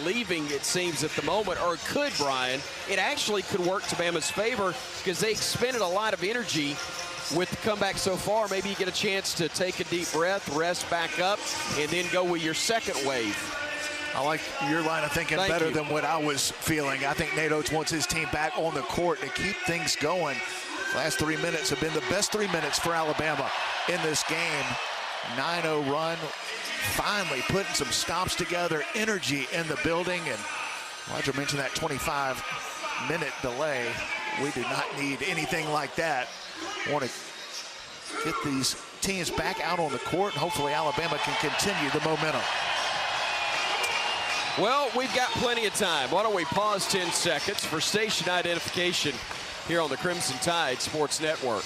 leaving, it seems, at the moment, or it could, Bryan. It actually could work to Bama's favor because they expended a lot of energy with the comeback so far. Maybe you get a chance to take a deep breath, rest back up, and then go with your second wave. I like your line of thinking better than what I was feeling. I think Nate Oates wants his team back on the court to keep things going. Last 3 minutes have been the best 3 minutes for Alabama in this game. 9-0 run, finally putting some stops together, energy in the building. And Roger mentioned that 25-minute delay. We do not need anything like that. Want to get these teams back out on the court, and hopefully Alabama can continue the momentum. Well, we've got plenty of time. Why don't we pause 10 seconds for station identification here on the Crimson Tide Sports Network.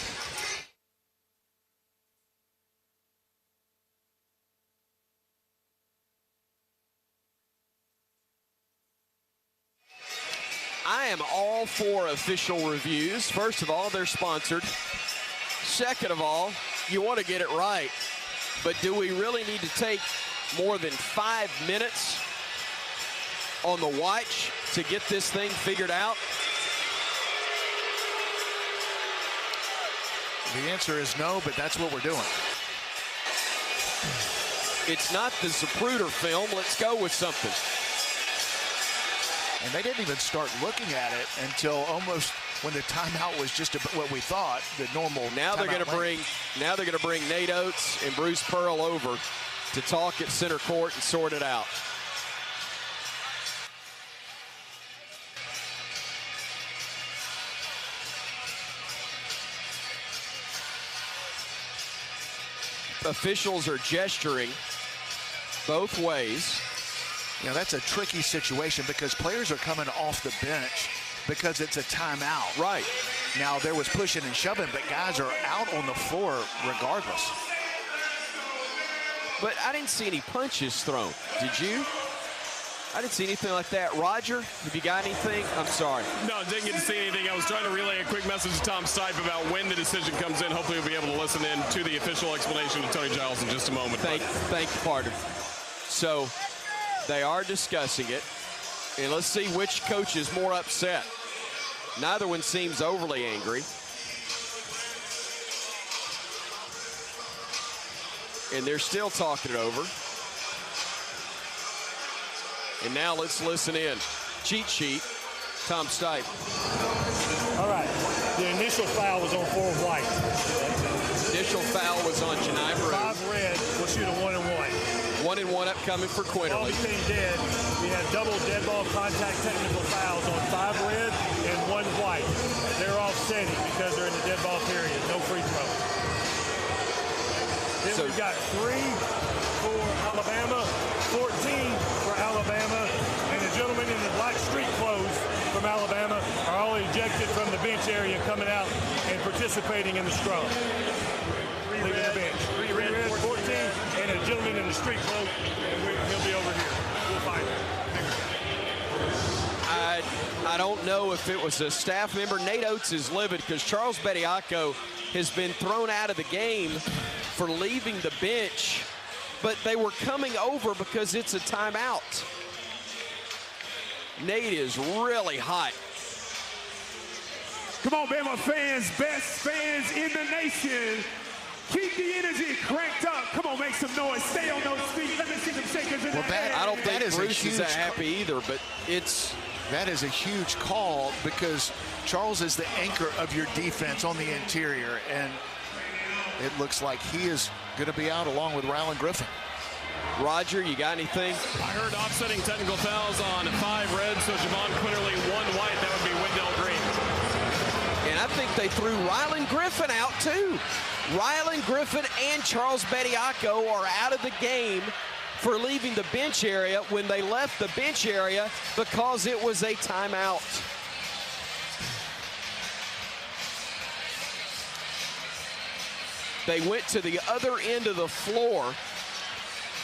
I am all for official reviews. First of all, they're sponsored. Second of all, you want to get it right. But do we really need to take more than 5 minutes on the watch to get this thing figured out? The answer is no, but that's what we're doing. It's not the Zapruder film. Let's go with something. And they didn't even start looking at it until almost when the timeout was just what we thought, the normal. Now they're going to bring Nate Oates and Bruce Pearl over to talk at center court and sort it out. officials are gesturing both ways. You know, that's a tricky situation because players are coming off the bench because it's a timeout. Right. Now, there was pushing and shoving, but guys are out on the floor regardless. But I didn't see any punches thrown. Did you? I didn't see anything like that. Roger, have you got anything? I'm sorry. No, didn't get to see anything. I was trying to relay a quick message to Tom Stipe about when the decision comes in. Hopefully we'll be able to listen in to the official explanation of Tony Giles in just a moment. Thank you, partner. So they are discussing it. And let's see which coach is more upset. Neither one seems overly angry. And they're still talking it over. And now let's listen in. Cheat sheet, Tom Stipe. All right, the initial foul was on 4 white. Initial foul was on Janai Brew. 5 red, we'll shoot a 1-and-1. 1-and-1 upcoming for Quinterly. Ball became dead. We had double dead ball contact technical fouls on 5 red and 1 white. They're offsetting because they're in the dead ball period. No free throw. Then we've got 3 for Alabama, 14 for Alabama, and the gentlemen in the black street clothes from Alabama are all ejected from the bench area, coming out and participating in the scrum. Leaving the bench. 3 red, 14, and a gentleman in the street clothes, and he'll be over here. We'll find him. I don't know if it was a staff member. Nate Oates is livid because Charles Bediako has been thrown out of the game for leaving the bench, but they were coming over because it's a timeout. Nate is really hot. Come on, Bama fans, best fans in the nation. Keep the energy cranked up. Come on, make some noise. Stay on those feet. Let me see them shakers in the air. I don't think Bruce is that happy either, but that is a huge call because Charles is the anchor of your defense on the interior, and it looks like he is going to be out along with Rylan Griffin. Roger, you got anything? I heard offsetting technical fouls on 5 red, so Javon Quinterly 1 white. That would be Wendell Green. And I think they threw Rylan Griffin out too. Rylan Griffin and Charles Bediako are out of the game for leaving the bench area when they left the bench area because it was a timeout. They went to the other end of the floor.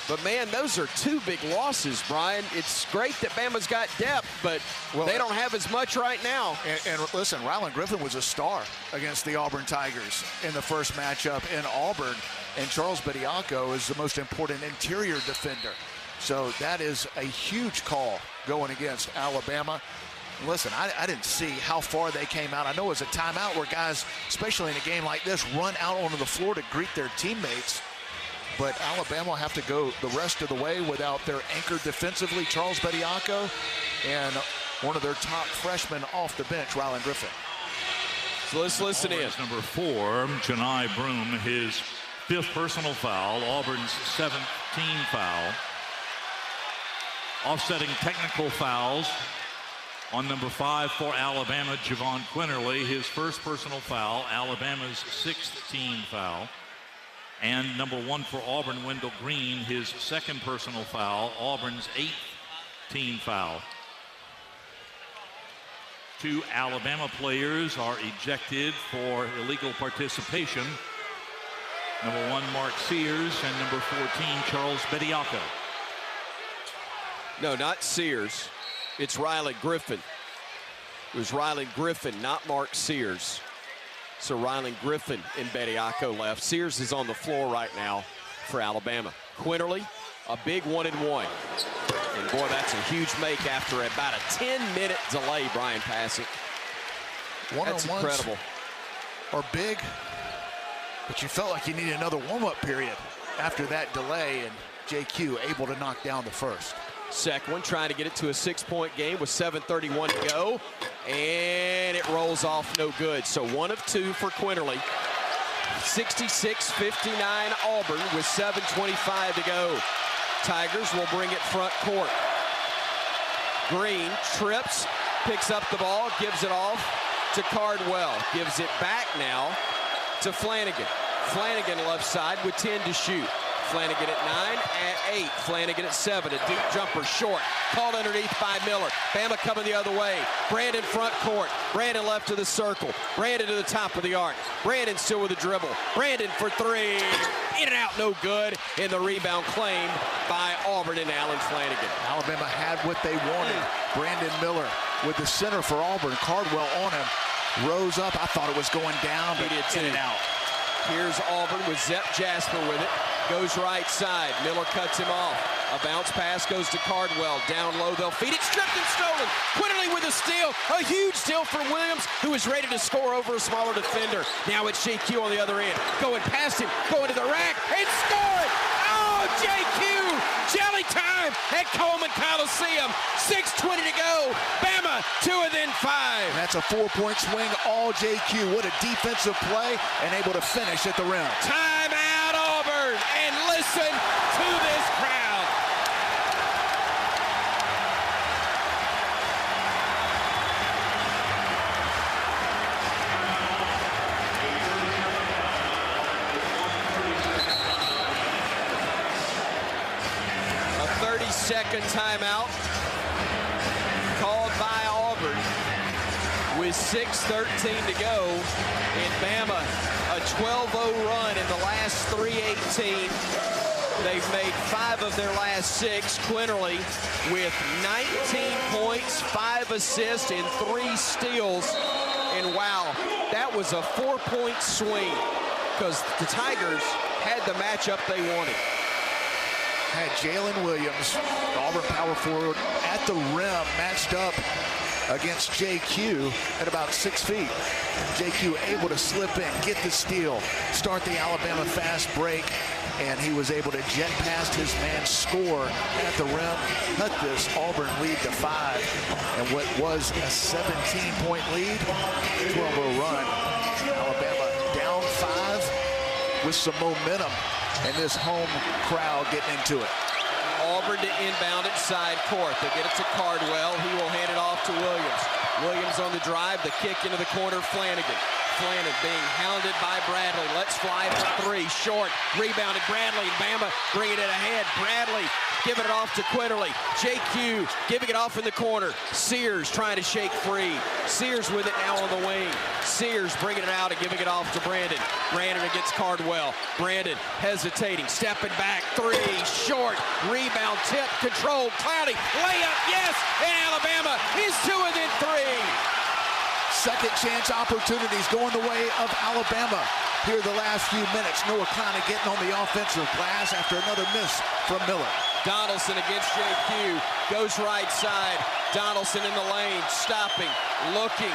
But, man, those are 2 big losses, Brian. It's great that Bama's got depth, but they don't have as much right now. And listen, Rylan Griffin was a star against the Auburn Tigers in the first matchup in Auburn, and Charles Bediako is the most important interior defender. So that is a huge call going against Alabama. Listen, I didn't see how far they came out. I know it was a timeout where guys, especially in a game like this, run out onto the floor to greet their teammates. But Alabama will have to go the rest of the way without their anchor defensively, Charles Bediako, and one of their top freshmen off the bench, Rylan Griffin. So let's listen in. Number 4, Janai Broom, his 5th personal foul, Auburn's 7th team foul. Offsetting technical fouls on number 5 for Alabama, Javon Quinterly, his 1st personal foul, Alabama's 6th team foul. And number 1 for Auburn, Wendell Green, his 2nd personal foul, Auburn's 8th team foul. 2 Alabama players are ejected for illegal participation. Number 1, Mark Sears, and number 14, Charles Bediako. No, not Sears. It's Rylan Griffin. It was Rylan Griffin, not Mark Sears. So Rylan Griffin and Bediako left. Sears is on the floor right now for Alabama. Quinterly, a big 1-and-1. And boy, that's a huge make after about a 10-minute delay, Brian Passink. That's incredible. Are big, but you felt like you needed another warm-up period after that delay, and JQ able to knock down the first. Second one, trying to get it to a 6-point game with 7:31 to go. And it rolls off no good. So 1 of 2 for Quinterly. 66-59 Auburn with 7:25 to go. Tigers will bring it front court. Green trips, picks up the ball, gives it off to Cardwell. Gives it back now to Flanagan. Flanagan left side with 10 to shoot. Flanagan at 9, at 8. Flanagan at 7. A deep jumper short. Called underneath by Miller. Bama coming the other way. Brandon front court. Brandon left to the circle. Brandon to the top of the arc. Brandon still with a dribble. Brandon for 3. In and out, no good. And the rebound claimed by Auburn and Allen Flanagan. Alabama had what they wanted. Brandon Miller with the center for Auburn. Cardwell on him. Rose up. I thought it was going down, but in and out. Here's Auburn with Zep Jasper with it. Goes right side. Miller cuts him off. A bounce pass goes to Cardwell. Down low, they'll feed it. Stripped and stolen. Quinterly with a steal. A huge steal from Williams, who is ready to score over a smaller defender. Now it's JQ on the other end. Going past him. Going to the rack. And scoring! Oh, JQ! Jelly time at Coleman Coliseum. 6:20 to go. Bama 2 and then 5. That's a 4-point swing. All JQ. What a defensive play, and able to finish at the rim. Time out, Auburn. And listen to this crowd. A 30-second timeout called by Auburn with 6:13 to go. In Bama, a 12-0 run in the last 3:18. They've made 5 of their last 6. Quinterly with 19 points, 5 assists, and 3 steals. And wow, that was a 4-point swing because the Tigers had the matchup they wanted. Had Jalen Williams, Auburn power forward, at the rim, matched up against JQ at about 6 feet. JQ able to slip in, get the steal, start the Alabama fast break, and he was able to jet past his man, score at the rim, cut this Auburn lead to 5. And what was a 17-point lead, 12-0 run. Alabama down 5 with some momentum, and this home crowd getting into it. Auburn to inbound at side court. They get it to Cardwell. He will hand it off to Williams. Williams on the drive. The kick into the corner. Flanagan. Flanagan being hounded by Bradley. Let's fly for 3. Short. Rebounded Bradley. Bama bringing it ahead. Bradley giving it off to Quinterly. JQ giving it off in the corner. Sears trying to shake free. Sears with it now on the wing. Sears bringing it out and giving it off to Brandon. Brandon against Cardwell. Brandon hesitating. Stepping back. 3. Short. Rebound. Tip. Controlled. Cloudy. Layup. Yes. And Alabama is 2 and then 3. Second chance opportunities going the way of Alabama here the last few minutes. Noah Clowney getting on the offensive glass after another miss from Miller. Donaldson against JQ. Goes right side. Donaldson in the lane. Stopping. Looking.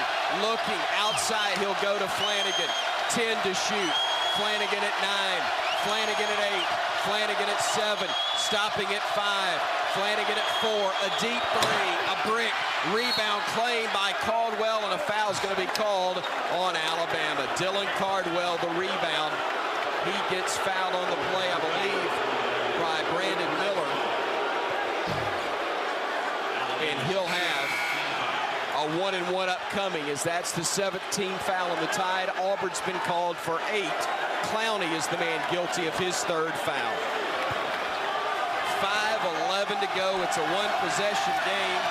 Outside. He'll go to Flanagan. 10 to shoot. Flanagan at 9. Flanagan at 8. Flanagan at 7. Stopping at 5. Flanagan at 4. A deep 3. A brick. Rebound claimed by Caldwell, and a foul is going to be called on Alabama. Dylan Cardwell, the rebound. He gets fouled on the play, I believe, by Brandon Miller. And he'll have a 1-and-1 upcoming, as that's the 17th foul on the Tide. Auburn's been called for 8. Clowney is the man guilty of his 3rd foul. 5:11 to go. It's a 1-possession game.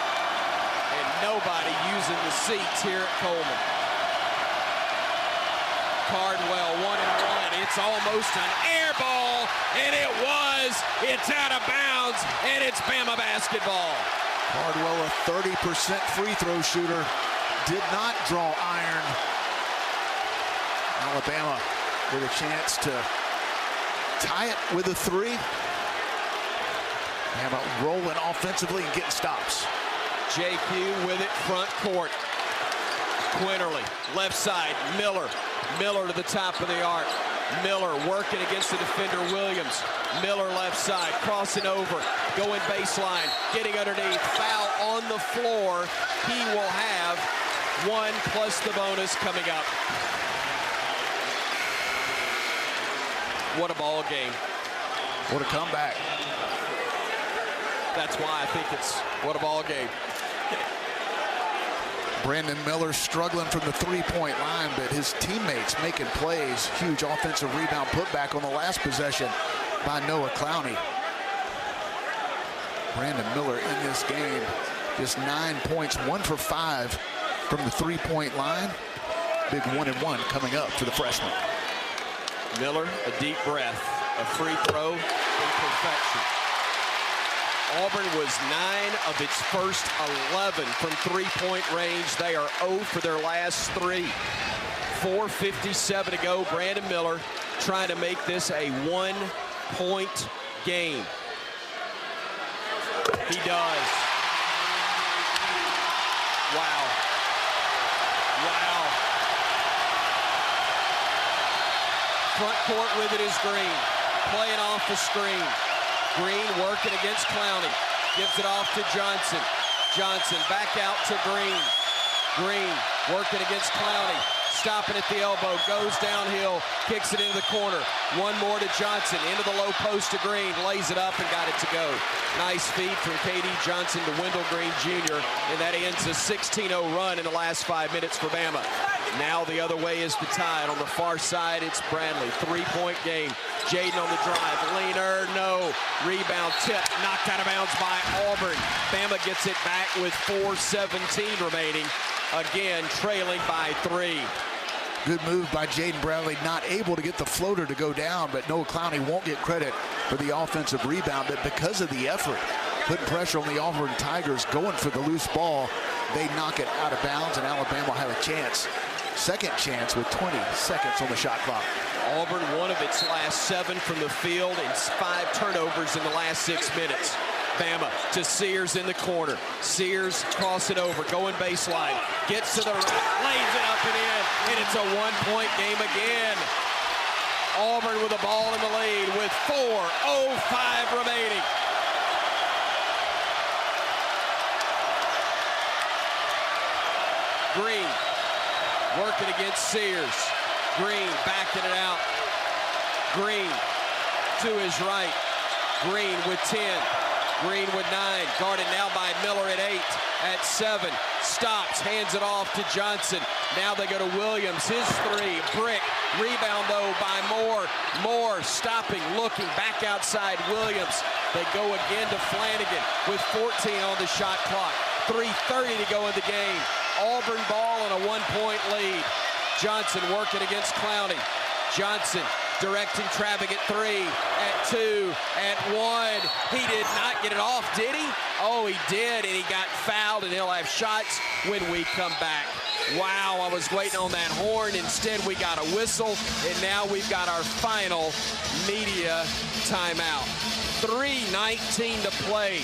Nobody using the seats here at Coleman. Cardwell 1-and-1. It's almost an air ball, and it was. It's out of bounds, and it's Bama basketball. Cardwell, a 30% free throw shooter, did not draw iron. Alabama with a chance to tie it with a 3. Bama rolling offensively and getting stops. JQ with it front court. Quinterly, left side, Miller. Miller to the top of the arc. Miller working against the defender, Williams. Miller left side, crossing over, going baseline, getting underneath. Foul on the floor. He will have 1 plus the bonus coming up. What a ball game. What a comeback. That's why I think it's what a ball game. Brandon Miller struggling from the three-point line, but his teammates making plays. Huge offensive rebound putback on the last possession by Noah Clowney. Brandon Miller in this game, just 9 points, 1 for 5 from the three-point line. Big 1-and-1 coming up for the freshman. Miller, a deep breath, a free throw in perfection. Auburn was 9 of its first 11 from three-point range. They are 0 for their last 3. 4:57 to go. Brandon Miller trying to make this a 1-point game. He does. Wow. Wow. Front court with it is Green. Playing off the screen. Green working against Clowney. Gives it off to Johnson. Johnson back out to Green. Green working against Clowney. Stopping at the elbow. Goes downhill. Kicks it into the corner. One more to Johnson. Into the low post to Green. Lays it up and got it to go. Nice feed from K.D. Johnson to Wendell Green Jr. And that ends a 16-0 run in the last 5 minutes for Bama. Now the other way is the Tide. On the far side, it's Bradley. 3-point game. Jaden on the drive. Leaner, no. Rebound tip. Knocked out of bounds by Auburn. Bama gets it back with 4:17 remaining. Again, trailing by 3. Good move by Jaden Bradley, not able to get the floater to go down, but Noah Clowney won't get credit for the offensive rebound. But because of the effort, putting pressure on the Auburn Tigers, going for the loose ball, they knock it out of bounds, and Alabama will have a chance. Second chance with 20 seconds on the shot clock. Auburn, one of its last 7 from the field and 5 turnovers in the last 6 minutes. Bama to Sears in the corner. Sears cross it over, going baseline. Gets to the right, lays it up and in. And it's a 1-point game again. Auburn with the ball in the lead with 4:05 remaining. Green working against Sears. Green backing it out. Green to his right. Green with 10. Green with 9. Guarded now by Miller at 8. At 7. Stops. Hands it off to Johnson. Now they go to Williams. His 3. Brick. Rebound though by Moore. Moore stopping. Looking. Back outside Williams. They go again to Flanagan with 14 on the shot clock. 3:30 to go in the game. Auburn ball and a 1-point lead. Johnson working against Clowney. Johnson directing traffic at 3, at 2, at 1. He did not get it off, did he? Oh, he did, and he got fouled, and he'll have shots when we come back. Wow, I was waiting on that horn. Instead, we got a whistle, and now we've got our final media timeout. 3:19 to play.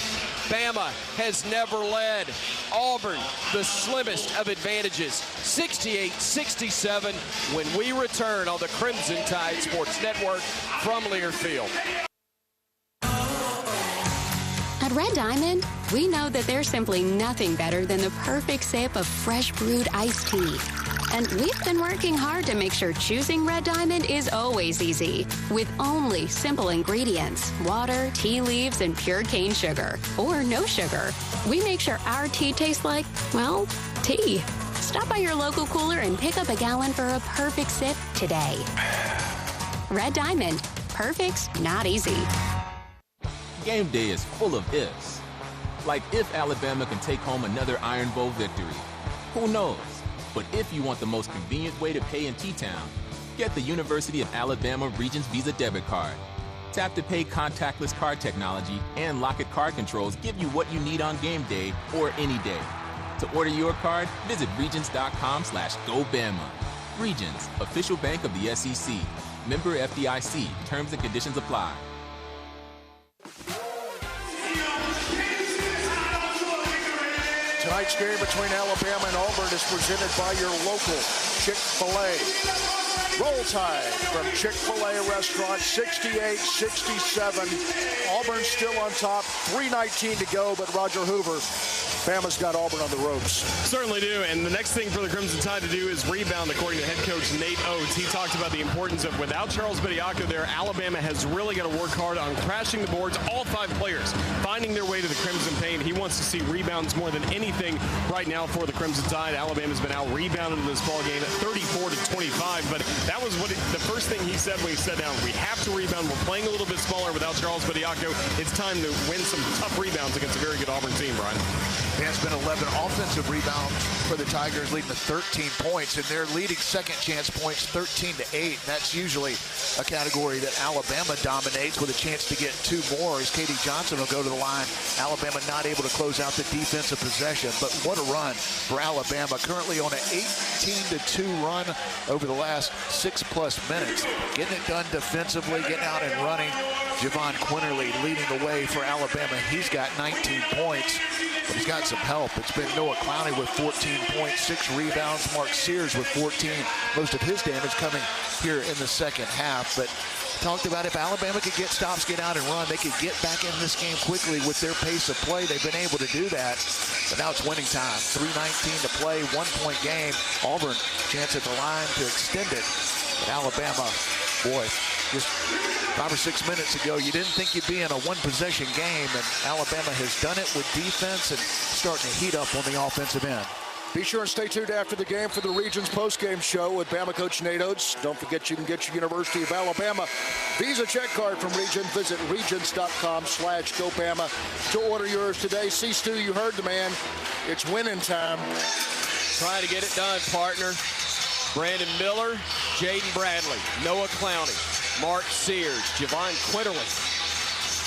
Bama has never led. Auburn, the slimmest of advantages, 68-67 when we return on the Crimson Tide Sports Network from Learfield. At Red Diamond, we know that there's simply nothing better than the perfect sip of fresh brewed iced tea. And we've been working hard to make sure choosing Red Diamond is always easy, with only simple ingredients, water, tea leaves, and pure cane sugar, or no sugar. We make sure our tea tastes like, well, tea. Stop by your local cooler and pick up a gallon for a perfect sip today. Red Diamond. Perfect's not easy. Game day is full of ifs. Like if Alabama can take home another Iron Bowl victory. Who knows? But if you want the most convenient way to pay in T-Town, get the University of Alabama Regents Visa debit card. Tap to pay contactless card technology and Lock-It card controls give you what you need on game day or any day. To order your card, visit regents.com/GoBama. Regents, official bank of the SEC. Member FDIC. Terms and conditions apply. Tonight's game between Alabama and Auburn is presented by your local Chick-fil-A. Roll Tide from Chick-fil-A restaurant, 68-67. Auburn still on top, 3:19 to go, but Roger Hoover, Bama's got Auburn on the ropes. Certainly do, and the next thing for the Crimson Tide to do is rebound, according to head coach Nate Oates. He talked about the importance of, without Charles Bediako there, Alabama has really got to work hard on crashing the boards, all 5 players, finding their way to the Crimson Paint. He wants to see rebounds more than anything right now for the Crimson Tide. Alabama's been out-rebounded in this ballgame at 34-25, but that was the first thing he said when he sat down. We have to rebound. We're playing a little bit smaller without Charles Bediako. It's time to win some tough rebounds against a very good Auburn team, Brian. Yeah, it's been 11 offensive rebounds for the Tigers, leading to 13 points, and they're leading second chance points 13-8. That's usually a category that Alabama dominates with a chance to get 2 more as Katie Johnson will go to the line. Alabama not able to close out the defensive possession, but what a run for Alabama. Currently on an 18-2 run over the last 6+ minutes. Getting it done defensively, getting out and running. Javon Quinterly leading the way for Alabama. He's got 19 points, but he's got some help. It's been Noah Clowney with 14 points, 6 rebounds. Mark Sears with 14. Most of his damage coming here in the second half. But talked about if Alabama could get stops, get out and run, they could get back in this game quickly with their pace of play. They've been able to do that. But now it's winning time. 3:19 to play, 1-point game. Auburn chance at the line to extend it. But Alabama, boy, just 5 or 6 minutes ago, you didn't think you'd be in a 1-possession game, and Alabama has done it with defense and starting to heat up on the offensive end. Be sure and stay tuned after the game for the Regions postgame show with Bama coach Nate Oates. Don't forget you can get your University of Alabama Visa check card from Regions. Visit regions.com/GoBama to order yours today. See, Stu, you heard the man. It's winning time. Trying to get it done, partner. Brandon Miller, Jaden Bradley, Noah Clowney, Mark Sears, Javon Quinterly.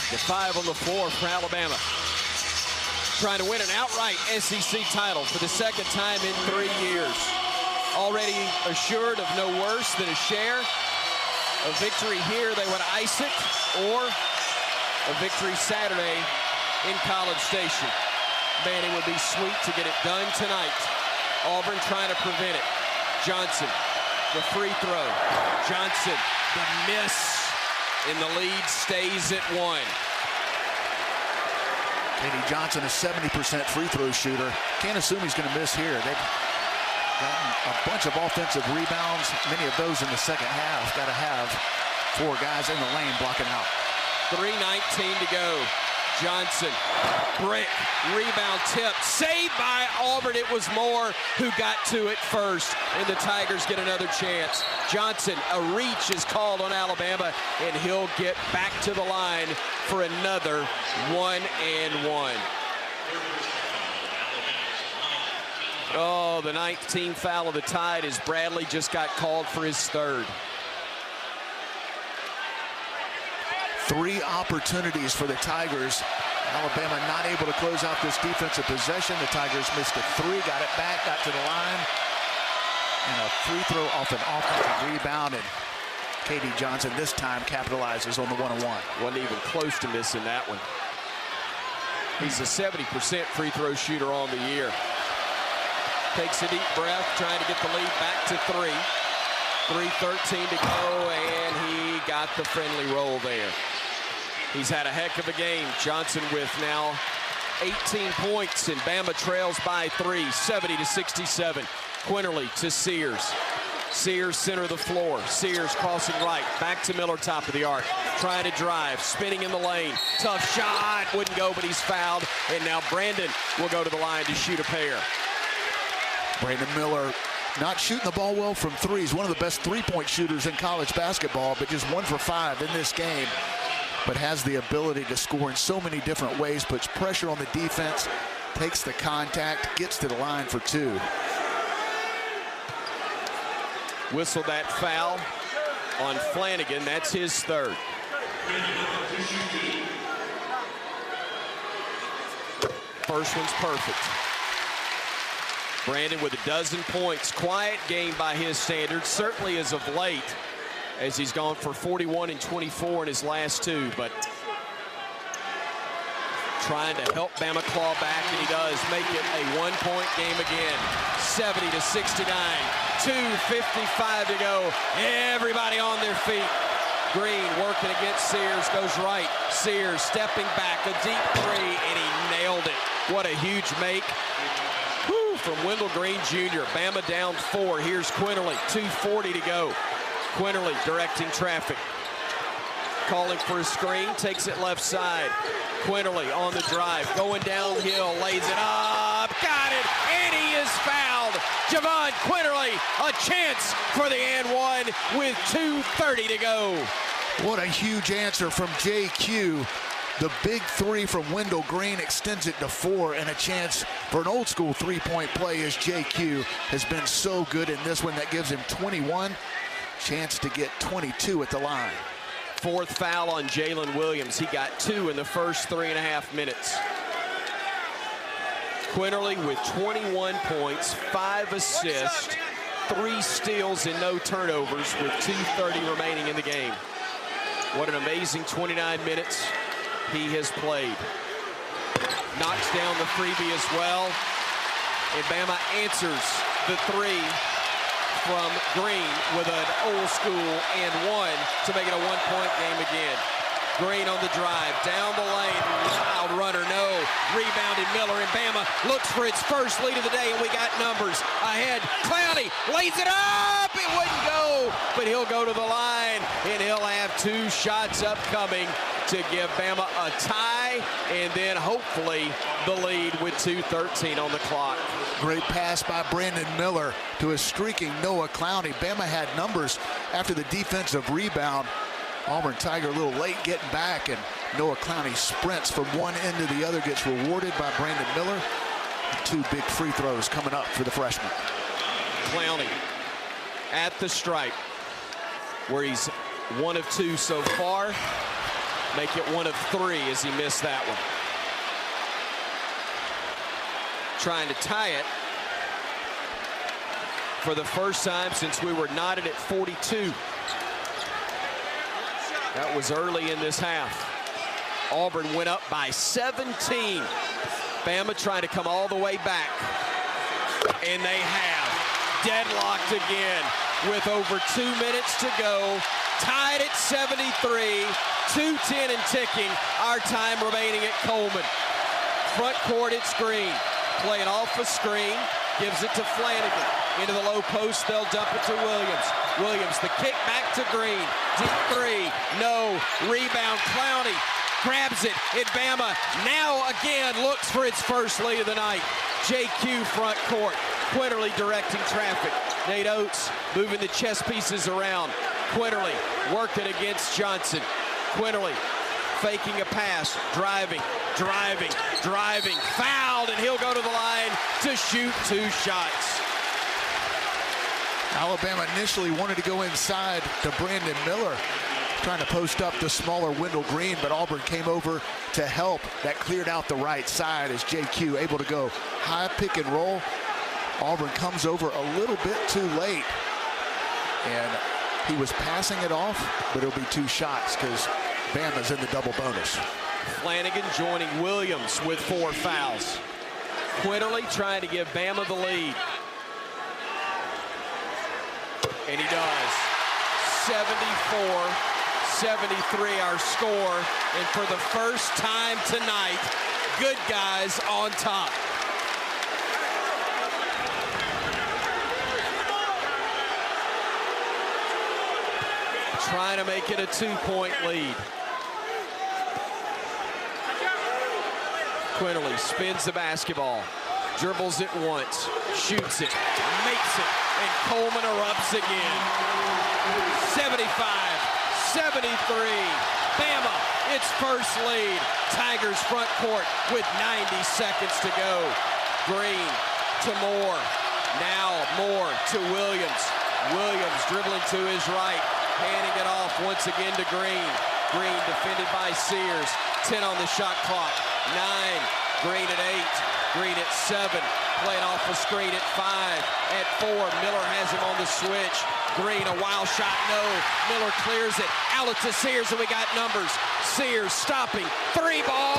The 5 on the floor for Alabama. Trying to win an outright SEC title for the second time in 3 years. Already assured of no worse than a share. A victory here, they would ice it, or a victory Saturday in College Station. Man, it would be sweet to get it done tonight. Auburn trying to prevent it. Johnson, the free throw. Johnson, the miss, and the lead stays at 1. Katie Johnson, a 70% free throw shooter. Can't assume he's going to miss here. They've gotten a bunch of offensive rebounds, many of those in the second half. Got to have 4 guys in the lane blocking out. 3:19 to go. Johnson, brick, rebound tip, saved by Auburn. It was Moore who got to it first, and the Tigers get another chance. Johnson, a reach is called on Alabama, and he'll get back to the line for another 1-and-1. Oh, the 19th foul of the Tide as Bradley just got called for his 3rd. 3 opportunities for the Tigers. Alabama not able to close out this defensive possession. The Tigers missed a 3, got it back, got to the line. And a free throw off an offensive rebound. And Katie Johnson this time capitalizes on the 1-on-1. Wasn't even close to missing that one. He's a 70% free throw shooter on the year. Takes a deep breath, trying to get the lead back to 3. 3:13 to go, and he got the friendly roll there. He's had a heck of a game. Johnson with now 18 points, and Bama trails by 3, 70-67. Quinterly to Sears. Sears center of the floor. Sears crossing right. Back to Miller, top of the arc. Trying to drive. Spinning in the lane. Tough shot. Wouldn't go, but he's fouled. And now Brandon will go to the line to shoot a pair. Brandon Miller not shooting the ball well from 3. He's one of the best 3-point shooters in college basketball, but just 1 for 5 in this game. But has the ability to score in so many different ways, puts pressure on the defense, takes the contact, gets to the line for 2. Whistle that foul on Flanagan. That's his 3rd. First one's perfect. Brandon with 12 points. Quiet game by his standards, certainly as of late, as he's gone for 41 and 24 in his last 2. But trying to help Bama claw back, and he does make it a 1-point game again. 70-69. 2:55 to go. Everybody on their feet. Green working against Sears, goes right. Sears stepping back, a deep three, and he nailed it. What a huge make. Woo, from Wendell Green Jr. Bama down 4. Here's Quinterly, 2:40 to go. Quinterly directing traffic. Calling for a screen, takes it left side. Quinterly on the drive, going downhill, lays it up, got it, and he is fouled. Javon Quinterly, a chance for the and one with 2:30 to go. What a huge answer from JQ. The big three from Wendell Green extends it to 4, and a chance for an old school three-point play as JQ has been so good in this one. That gives him 21, chance to get 22 at the line. 4th foul on Jalen Williams. He got 2 in the first 3.5 minutes. Quinterly with 21 points, 5 assists, 3 steals and no turnovers with 2:30 remaining in the game. What an amazing 29 minutes he has played. Knocks down the freebie as well. And Bama answers the 3 from Green with an old school and 1 to make it a 1-point game again. Green on the drive, down the lane, wild runner, no. Rebounded Miller, and Bama looks for its first lead of the day, and we got numbers ahead. Clowney lays it up, it wouldn't go, but he'll go to the line, and he'll have 2 shots upcoming to give Bama a tie, and then hopefully the lead with 2:13 on the clock. Great pass by Brandon Miller to a streaking Noah Clowney. Bama had numbers after the defensive rebound. Auburn Tiger a little late getting back, and Noah Clowney sprints from one end to the other, gets rewarded by Brandon Miller. 2 big free throws coming up for the freshman. Clowney at the stripe, where he's 1 of 2 so far. Make it 1 of 3 as he missed that one. Trying to tie it for the first time since we were knotted at 42. That was early in this half. Auburn went up by 17. Bama trying to come all the way back. And they have. Deadlocked again with over 2 minutes to go. Tied at 73. 2:10 and ticking. Our time remaining at Coleman. Front court, it's Green. Playing off a screen. Gives it to Flanagan. Into the low post, they'll dump it to Williams. Williams, the kick back to Green. Deep 3, no. Rebound, Clowney grabs it. And Bama now again looks for its first lead of the night. JQ front court. Quinterly directing traffic. Nate Oates moving the chess pieces around. Quinterly working against Johnson. Quinterly faking a pass, driving, fouled, and he'll go to the line to shoot 2 shots. Alabama initially wanted to go inside to Brandon Miller, trying to post up the smaller Wendell Green, but Auburn came over to help. That cleared out the right side as JQ able to go high pick and roll. Auburn comes over a little bit too late, and he was passing it off, but it'll be 2 shots because Bama's in the double bonus. Flanagan joining Williams with 4 fouls. Quinterly trying to give Bama the lead. And he does. 74-73 our score. And for the first time tonight, good guys on top. Trying to make it a 2-point lead. Quinterly spins the basketball, dribbles it once, shoots it, makes it, and Coleman erupts again. 75-73. Bama, its first lead. Tigers front court with 90 seconds to go. Green to Moore. Now Moore to Williams. Williams dribbling to his right. Handing it off once again to Green. Green defended by Sears. 10 on the shot clock. 9. Green at 8. Green at 7. Playing off a screen at 5. At 4. Miller has him on the switch. Green, a wild shot, no. Miller clears it. Out to Sears, and we got numbers. Sears stopping. 3 ball.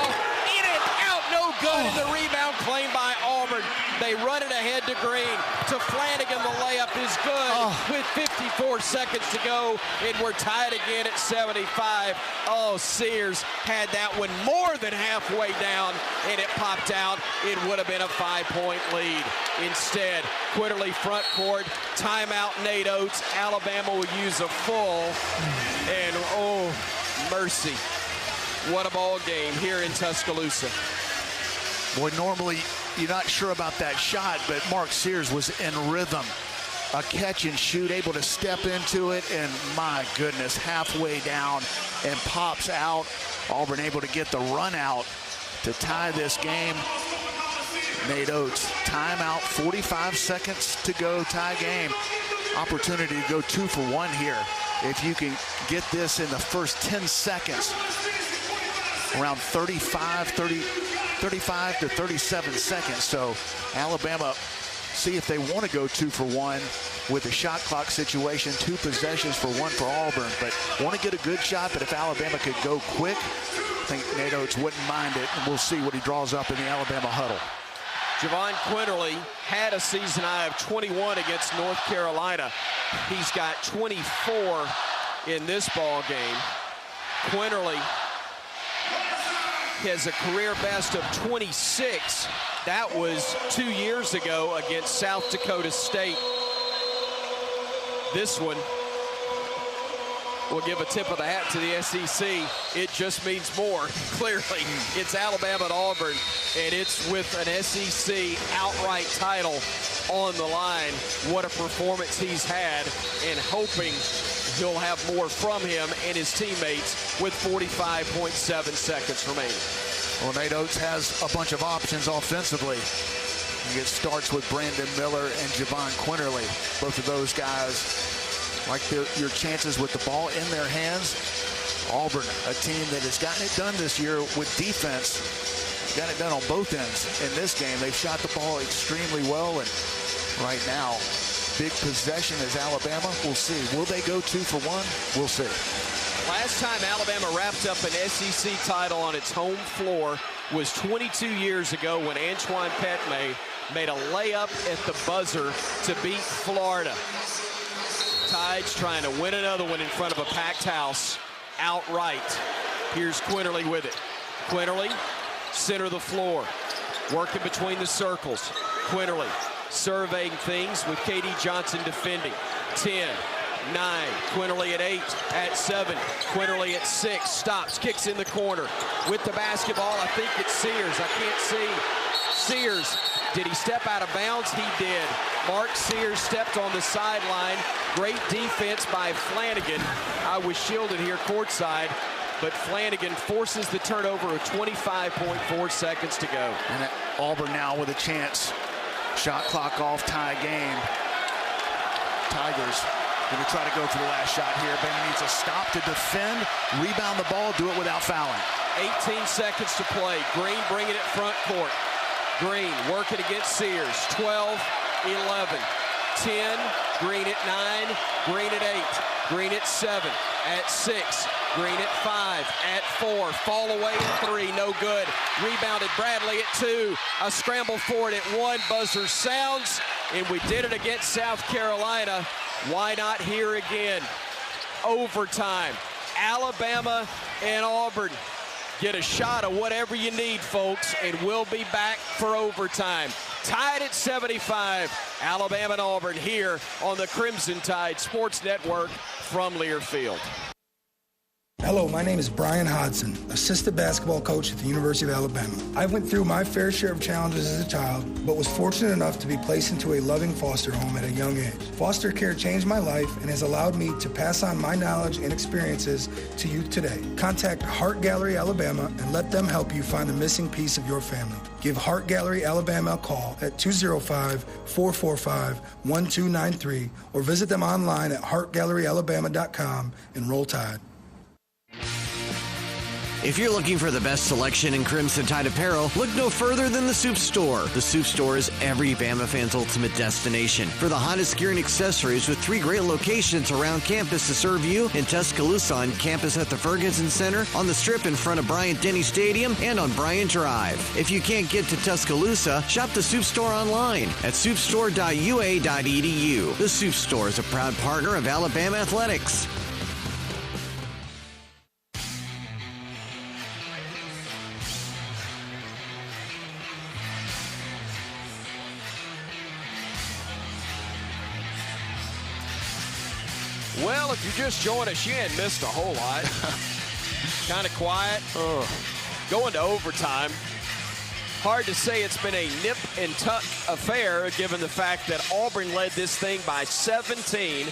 In it, out, No good, and the rebound claimed by Auburn. They run it ahead to Green. To Flanagan, the layup is good with 54 seconds to go, and we're tied again at 75. Oh, Sears had that one more than halfway down, and it popped out. It would have been a 5-point lead. Instead, Quitterly front court, timeout Nate Oates. Alabama will use a full, and oh, mercy. What a ball game here in Tuscaloosa. Boy, normally you're not sure about that shot, but Mark Sears was in rhythm. A catch and shoot, able to step into it, and my goodness, halfway down and pops out. Auburn able to get the run out to tie this game. Nate Oates, timeout, 45 seconds to go, tie game. Opportunity to go 2 for 1 here. If you can get this in the first 10 seconds, around 35 to 37 seconds. So Alabama, see if they want to go 2 for 1 with a shot clock situation, 2 possessions for 1 for Auburn, but want to get a good shot. But if Alabama could go quick, I think Nate Oates wouldn't mind it, and we'll see what he draws up in the Alabama huddle. Javon Quinterly had a season high of 21 against North Carolina. He's got 24 in this ball game. Quinterly has a career best of 26. That was 2 years ago against South Dakota State. This one will give a tip of the hat to the SEC. It just means more. Clearly, it's Alabama and Auburn, and it's with an SEC outright title on the line. What a performance he's had, and hoping he'll have more from him and his teammates with 45.7 seconds remaining. Well, Nate Oates has a bunch of options offensively. It starts with Brandon Miller and Javon Quinterly. Both of those guys like your chances with the ball in their hands. Auburn, a team that has gotten it done this year with defense, got it done on both ends in this game. They've shot the ball extremely well, and right now, big possession is Alabama. We'll see. Will they go 2 for 1? We'll see. Last time Alabama wrapped up an SEC title on its home floor was 22 years ago when Antoine Petme made a layup at the buzzer to beat Florida. Tide's trying to win another one in front of a packed house outright. Here's Quinterly with it. Quinterly, center of the floor, working between the circles. Quinterly surveying things with K.D. Johnson defending. 10, 9, Quinterly at 8, at 7, Quinterly at 6, stops, kicks in the corner. With the basketball, I think it's Sears. I can't see. Sears, did he step out of bounds? He did. Mark Sears stepped on the sideline. Great defense by Flanagan. I was shielded here courtside, but Flanagan forces the turnover with 25.4 seconds to go. And Auburn now with a chance. Shot clock off, tie game. Tigers going to try to go for the last shot here. Bama needs a stop to defend, rebound the ball, do it without fouling. 18 seconds to play. Green bringing it front court. Green working against Sears. 12, 11, 10, Green at 9, Green at 8, Green at 7, at 6, Green at 5, at 4, fall away at 3, no good. Rebounded Bradley at 2, a scramble forward at 1, buzzer sounds, and we did it against South Carolina. Why not here again? Overtime. Alabama and Auburn. Get a shot of whatever you need, folks, and we'll be back for overtime. Tied at 75, Alabama and Auburn here on the Crimson Tide Sports Network from Learfield. Hello, my name is Bryan Hodson, assistant basketball coach at the University of Alabama. I went through my fair share of challenges as a child, but was fortunate enough to be placed into a loving foster home at a young age. Foster care changed my life and has allowed me to pass on my knowledge and experiences to youth today. Contact Heart Gallery Alabama and let them help you find the missing piece of your family. Give Heart Gallery Alabama a call at 205-445-1293 or visit them online at heartgalleryalabama.com and roll Tide. If you're looking for the best selection in Crimson Tide apparel, look no further than the Soup Store. The Soup Store is every Bama fan's ultimate destination for the hottest gear and accessories, with 3 great locations around campus to serve you: in Tuscaloosa on campus at the Ferguson Center, on the Strip in front of Bryant-Denny Stadium, and on Bryant Drive. If you can't get to Tuscaloosa, shop the Soup Store online at soupstore.ua.edu. The Soup Store is a proud partner of Alabama Athletics. Well, if you just joined us, you hadn't missed a whole lot. Kind of quiet. Going to overtime. Hard to say it's been a nip and tuck affair, given the fact that Auburn led this thing by 17.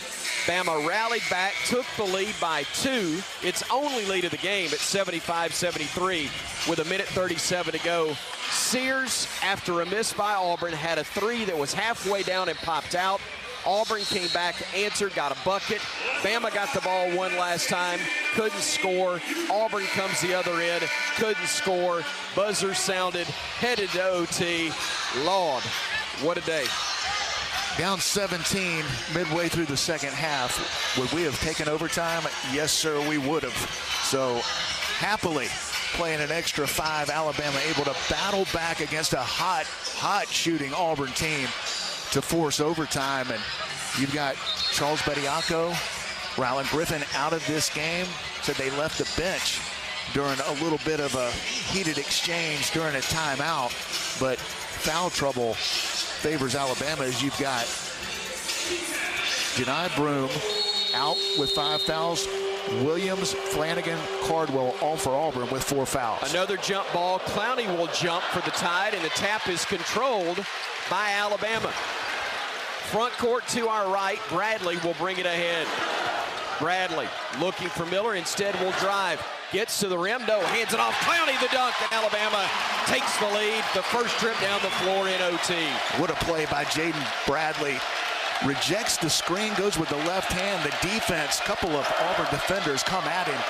Bama rallied back, took the lead by 2. Its only lead of the game at 75-73 with 1:37 to go. Sears, after a miss by Auburn, had a 3 that was halfway down and popped out. Auburn came back, answered, got a bucket. Bama got the ball one last time, couldn't score. Auburn comes the other end, couldn't score. Buzzer sounded, headed to OT. Lord, what a day. Down 17 midway through the second half. Would we have taken overtime? Yes, sir, we would have. So happily playing an extra 5, Alabama able to battle back against a hot shooting Auburn team to force overtime. And you've got Charles Bediako, Rylan Griffin out of this game. Said they left the bench during a little bit of a heated exchange during a timeout, but foul trouble favors Alabama, as you've got Janai Broome out with 5 fouls. Williams, Flanagan, Cardwell all for Auburn with 4 fouls. Another jump ball. Clowney will jump for the Tide, and the tap is controlled by Alabama. Front court to our right. Bradley will bring it ahead. Bradley looking for Miller. Instead will drive. Gets to the rim. No, hands it off. Clowney the dunk. Alabama takes the lead. The first trip down the floor in OT. What a play by Jaden Bradley. Rejects the screen, goes with the left hand. The defense, couple of Auburn defenders come at him.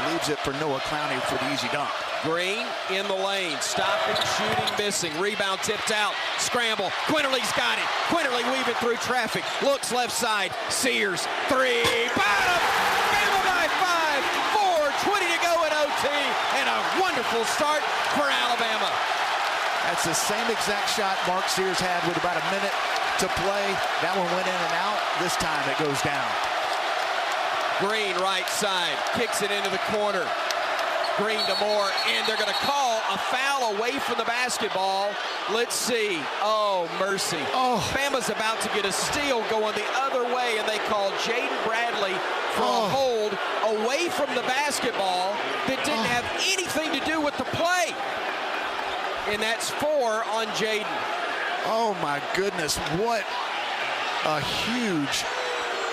Leaves it for Noah Clowney for the easy dunk. Green in the lane, stopping, shooting, missing. Rebound tipped out, scramble. Quinterly's got it. Quinterly weaving through traffic. Looks left side. Sears, 3. Bottom! Bama by 5. 4:20 to go in OT. And a wonderful start for Alabama. That's the same exact shot Mark Sears had with about a minute to play. That one went in and out. This time it goes down. Green right side, kicks it into the corner. Green to Moore, and they're going to call a foul away from the basketball. Let's see. Oh, mercy. Bama's about to get a steal going the other way, and they call Jaden Bradley for a hold away from the basketball that didn't have anything to do with the play. And that's 4 on Jaden. Oh, my goodness. What a huge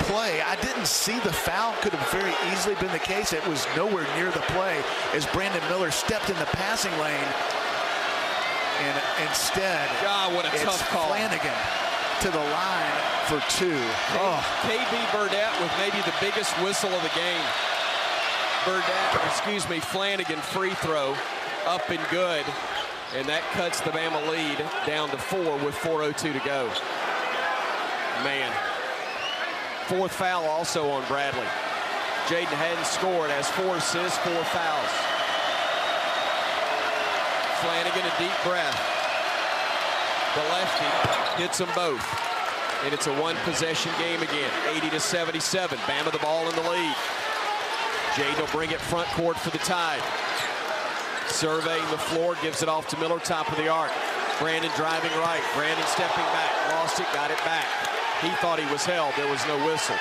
play. I didn't see the foul. Could have very easily been the case. It was nowhere near the play as Brandon Miller stepped in the passing lane. And instead, what a tough call. Flanagan to the line for 2. KB Burdett with maybe the biggest whistle of the game. Flanagan free throw up and good. And that cuts the Bama lead down to 4 with 4:02 to go. Man. 4th foul also on Bradley. Jaden hadn't scored, has 4 assists, 4 fouls. Flanagan a deep breath. The lefty hits them both. And it's a 1-possession game again, 80-77. Bama the ball in the lead. Jaden will bring it front court for the Tide. Surveying the floor, gives it off to Miller, top of the arc. Brandon driving right. Brandon stepping back, lost it, got it back. He thought he was held. There was no whistle.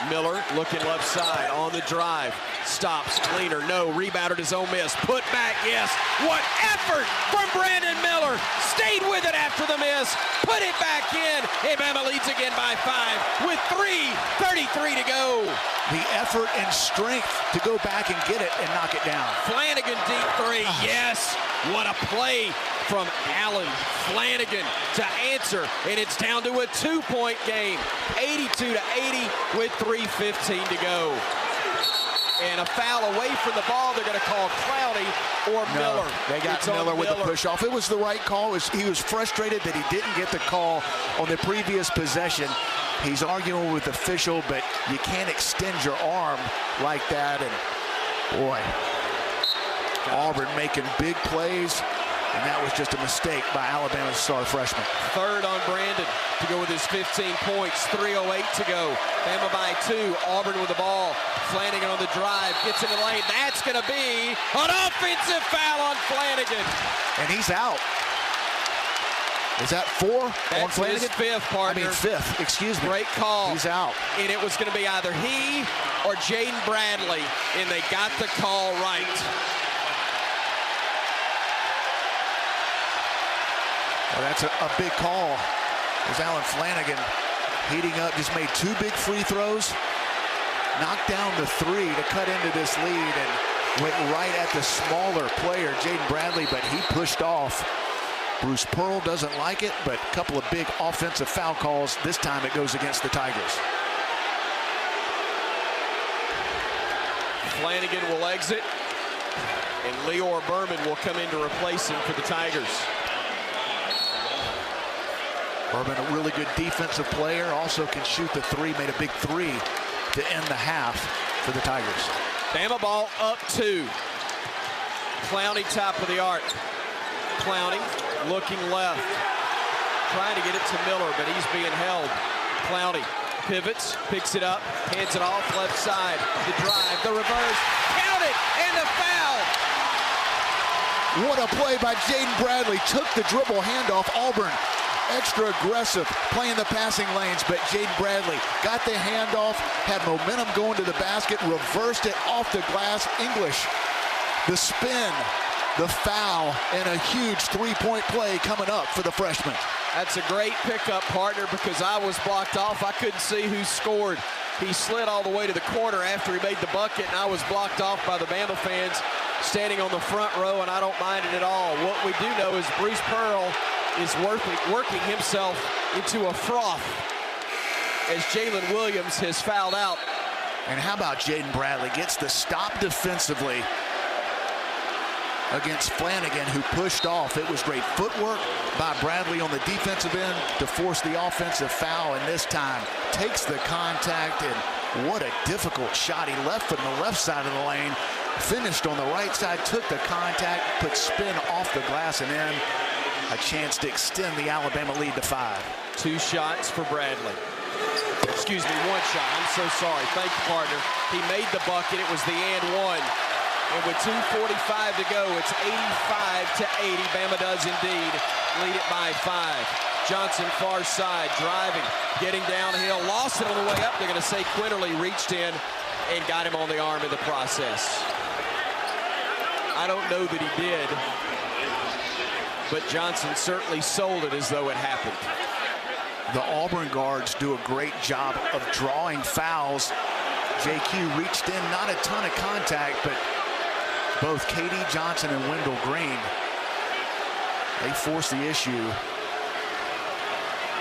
Miller looking left side on the drive. Stops. Cleaner. No. Rebounded his own miss. Put back. Yes. What effort from Brandon Miller. Stayed with it after the miss. Put it back in. Bama leads again by 5 with 3:33 to go. The effort and strength to go back and get it and knock it down. Flanagan deep 3. Yes. What a play from Allen Flanagan to answer, and it's down to a 2-point game, 82-80 with 3:15 to go. and a foul away from the ball. They're going to call Clowney or Miller. They got Miller with the push-off. It was the right call. He was frustrated that he didn't get the call on the previous possession. He's arguing with the official, but you can't extend your arm like that. And, boy, Auburn making big plays, and that was just a mistake by Alabama's star freshman. Third on Brandon to go with his 15 points. 3:08 to go. Bama by 2. Auburn with the ball. Flanagan on the drive. Gets in the lane. That's going to be an offensive foul on Flanagan. And he's out. Is that 4 on Flanagan? His 5th, partner. I mean 5th, excuse me. Great call. He's out. And it was going to be either he or Jaden Bradley, and they got the call right. Well, that's a big call. As Alan Flanagan heating up, just made 2 big free throws, knocked down the 3 to cut into this lead, and went right at the smaller player, Jaden Bradley, but he pushed off. Bruce Pearl doesn't like it, but a couple of big offensive foul calls. This time it goes against the Tigers. Flanagan will exit, and Leor Berman will come in to replace him for the Tigers. Berman, a really good defensive player, also can shoot the 3, made a big 3 to end the half for the Tigers. Bama ball up 2. Clowney top of the arc. Clowney looking left, trying to get it to Miller, but he's being held. Clowney pivots, picks it up, hands it off left side. The drive, the reverse, count it, and the foul. What a play by Jaden Bradley. Took the dribble handoff. Auburn extra aggressive, playing the passing lanes, but Jaden Bradley got the handoff, had momentum going to the basket, reversed it off the glass. English, the spin, the foul, and a huge three-point play coming up for the freshman. That's a great pickup, partner, because I was blocked off. I couldn't see who scored. He slid all the way to the corner after he made the bucket, and I was blocked off by the Bama fans standing on the front row, and I don't mind it at all. What we do know is Bruce Pearl is working himself into a froth as Jalen Williams has fouled out. And how about Jaden Bradley? Gets the stop defensively against Flanagan, who pushed off. It was great footwork by Bradley on the defensive end to force the offensive foul, and this time takes the contact, and what a difficult shot. He left from the left side of the lane, finished on the right side, took the contact, put spin off the glass, and in. A chance to extend the Alabama lead to 5. 2 shots for Bradley. Excuse me, 1 shot. I'm so sorry. Thank you, partner. He made the bucket. It was the and 1. And with 2:45 to go, it's 85-80. Bama does indeed lead it by 5. Johnson far side, driving, getting downhill, lost it on the way up. They're going to say Quinterly reached in and got him on the arm in the process. I don't know that he did, but Johnson certainly sold it as though it happened. The Auburn guards do a great job of drawing fouls. JQ reached in, not a ton of contact, but both KD Johnson and Wendell Green, they force the issue,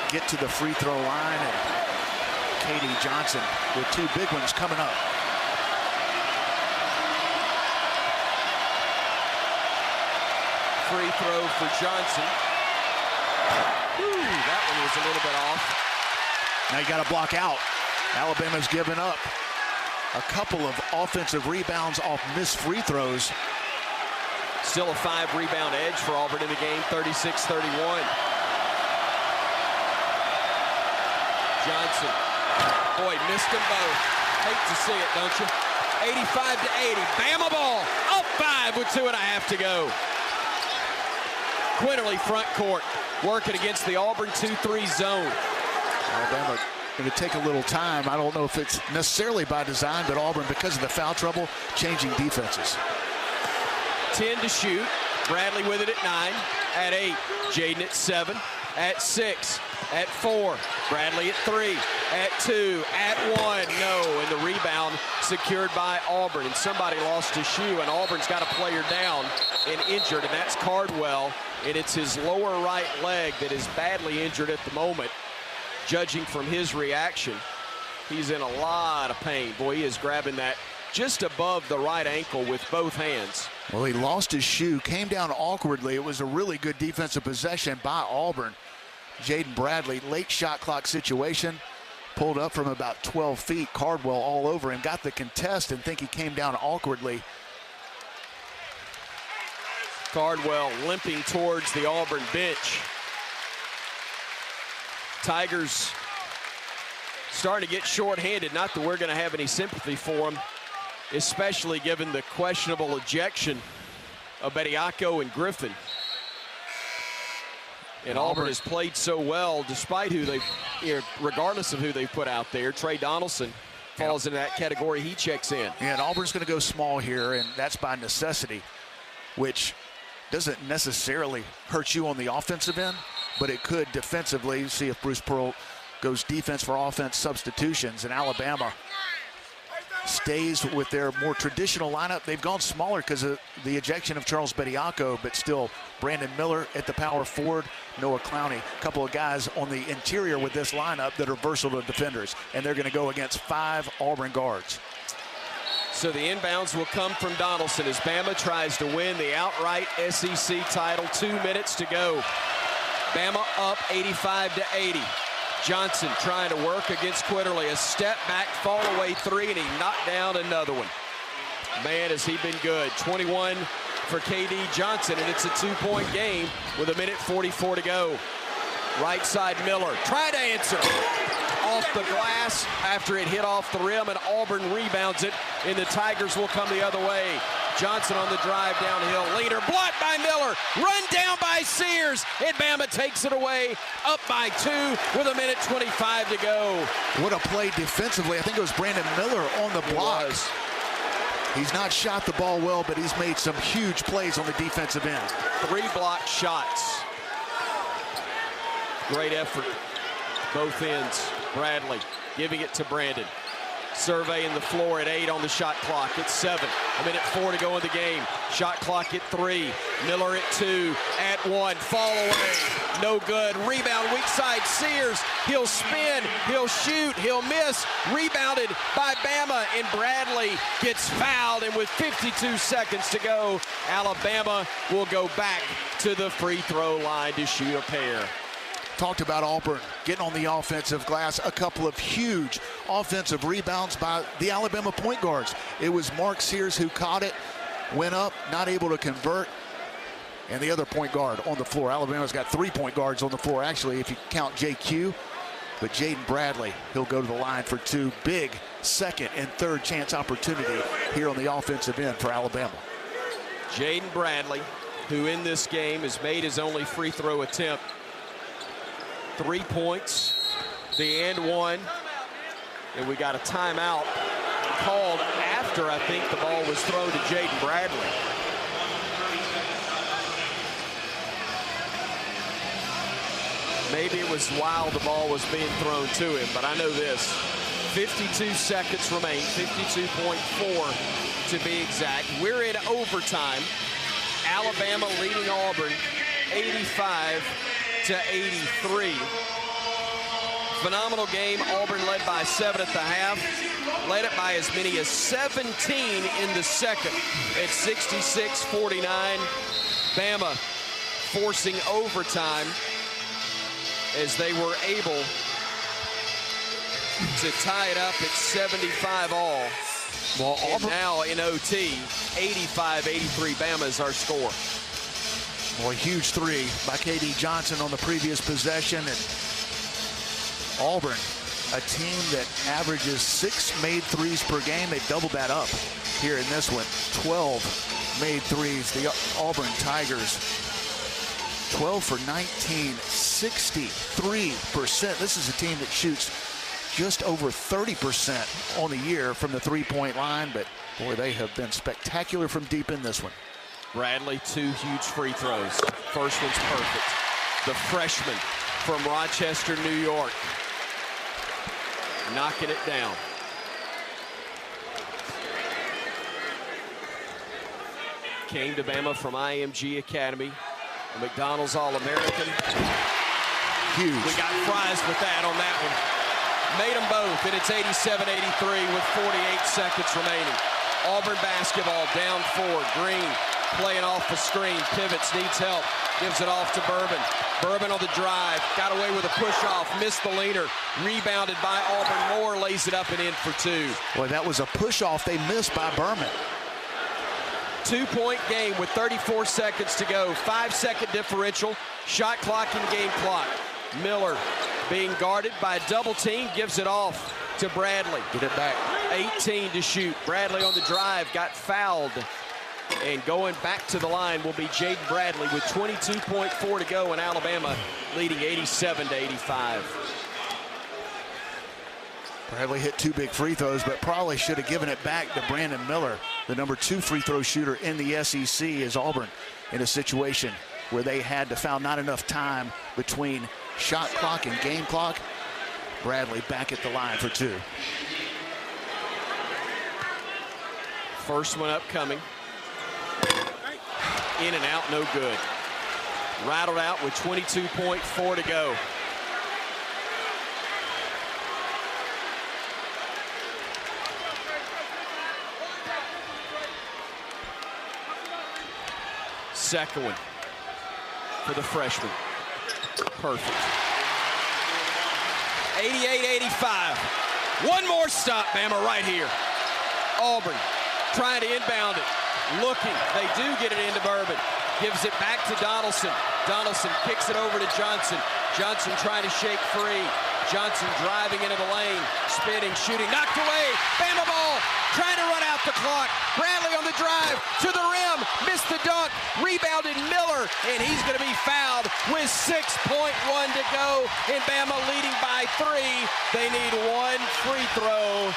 get to the free throw line, and KD Johnson with 2 big ones coming up. Free throw for Johnson. That one was a little bit off. Now you got to block out. Alabama's given up a couple of offensive rebounds off missed free throws. Still a 5-rebound edge for Auburn in the game, 36-31. Johnson, boy, missed them both. Hate to see it, don't you? 85-80, Bama ball, up 5 with 2.5 to go. Quinterly front court, working against the Auburn 2-3 zone. Alabama going to take a little time. I don't know if it's necessarily by design, but Auburn, because of the foul trouble, changing defenses. 10 to shoot. Bradley with it at 9, at 8. Jaden at 7, at 6, at 4. Bradley at 3, at 2, at 1. No, and the rebound secured by Auburn. And somebody lost his shoe, and Auburn's got a player down and injured, and that's Cardwell. And it's his lower right leg that is badly injured at the moment. Judging from his reaction, he's in a lot of pain. Boy, he is grabbing that just above the right ankle with both hands. Well, he lost his shoe, came down awkwardly. It was a really good defensive possession by Auburn. Jaden Bradley, late shot clock situation, pulled up from about 12 feet. Cardwell all over him, got the contest and think he came down awkwardly. Cardwell limping towards the Auburn bench. Tigers starting to get shorthanded. Not that we're going to have any sympathy for them, especially given the questionable ejection of Bediako and Griffin. And Auburn has played so well despite who they, regardless of who they put out there. Trey Donaldson falls into that category. He checks in. Yeah, and Auburn's going to go small here, and that's by necessity, which doesn't necessarily hurt you on the offensive end, but it could defensively. See if Bruce Pearl goes defense for offense substitutions, and Alabama stays with their more traditional lineup. They've gone smaller because of the ejection of Charles Bediako, but still Brandon Miller at the power forward, Noah Clowney, a couple of guys on the interior with this lineup that are versatile defenders, and they're going to go against 5 Auburn guards. So the inbounds will come from Donaldson as Bama tries to win the outright SEC title. 2 minutes to go. Bama up 85-80. Johnson trying to work against Quitterly. A step back, fall away 3, and he knocked down another one. Man, has he been good. 21 for KD Johnson, and it's a 2-point game with 1:44 to go. Right side Miller, try to answer. Off the glass after it hit off the rim, and Auburn rebounds it, and the Tigers will come the other way. Johnson on the drive downhill. Leader blocked by Miller. Run down by Sears. And Bama takes it away. Up by 2 with 1:25 to go. What a play defensively. I think it was Brandon Miller on the block. He's not shot the ball well, but he's made some huge plays on the defensive end. 3 blocked shots. Great effort. Both ends. Bradley giving it to Brandon. Surveying the floor at 8 on the shot clock. It's 7. 1:04 to go in the game. Shot clock at 3. Miller at 2. At 1. Fall away. No good. Rebound weak side. Sears. He'll spin. He'll shoot. He'll miss. Rebounded by Bama. And Bradley gets fouled. And with 52 seconds to go, Alabama will go back to the free throw line to shoot a pair. Talked about Auburn getting on the offensive glass. A couple of huge offensive rebounds by the Alabama point guards. It was Mark Sears who caught it, went up, not able to convert, and the other point guard on the floor. Alabama's got 3 point guards on the floor, actually, if you count JQ. But Jaden Bradley, he'll go to the line for 2 big second and third chance opportunity here on the offensive end for Alabama. Jaden Bradley, who in this game has made his only free throw attempt. 3 points, the and 1, and we got a timeout called after I think the ball was thrown to Jaden Bradley. Maybe it was while the ball was being thrown to him, but I know this. 52 seconds remain, 52.4 to be exact. We're in overtime. Alabama leading Auburn 85-83. Phenomenal game. Auburn led by 7 at the half. Led it by as many as 17 in the second at 66-49. Bama forcing overtime as they were able to tie it up at 75 all. Well, Auburn now in OT, 85-83. Bama is our score. Well, a huge 3 by KD Johnson on the previous possession. And Auburn, a team that averages 6 made threes per game. They've doubled that up here in this one. 12 made threes. The Auburn Tigers, 12 for 19, 63%. This is a team that shoots just over 30% on the year from the 3-point line. But, boy, they have been spectacular from deep in this one. Bradley, 2 huge free throws. First one's perfect. The freshman from Rochester, New York, knocking it down. Came to Bama from IMG Academy, a McDonald's All-American. Huge. We got fries with that on that one. Made them both, and it's 87-83 with 48 seconds remaining. Auburn basketball down 4. Green playing off the screen, pivots, needs help, gives it off to Bourbon. Bourbon on the drive, got away with a push-off, missed the leaner, rebounded by Auburn. Moore lays it up and in for 2. Boy, that was a push-off they missed by Berman. 2-point game with 34 seconds to go. 5-second differential, shot clock and game clock. Miller being guarded by a double team, gives it off to Bradley. Get it back. 18 to shoot. Bradley on the drive, got fouled. And going back to the line will be Jaden Bradley with 22.4 to go, and Alabama leading 87-85. Bradley hit 2 big free throws, but probably should have given it back to Brandon Miller, the number 2 free throw shooter in the SEC, as Auburn in a situation where they had to foul not enough time between shot clock and game clock. Bradley back at the line for 2. First one up coming. In and out, no good. Rattled out with 22.4 to go. Second one for the freshman. Perfect. 88-85. One more stop, Bama, right here. Auburn trying to inbound it. Looking, they do get it into Bourbon. Gives it back to Donaldson. Donaldson kicks it over to Johnson. Johnson trying to shake free. Johnson driving into the lane, spinning, shooting, knocked away. Bama ball, trying to run out the clock. Bradley on the drive to the rim, missed the dunk, rebounded Miller, and he's going to be fouled with 6.1 to go. And Bama leading by 3. They need 1 free throw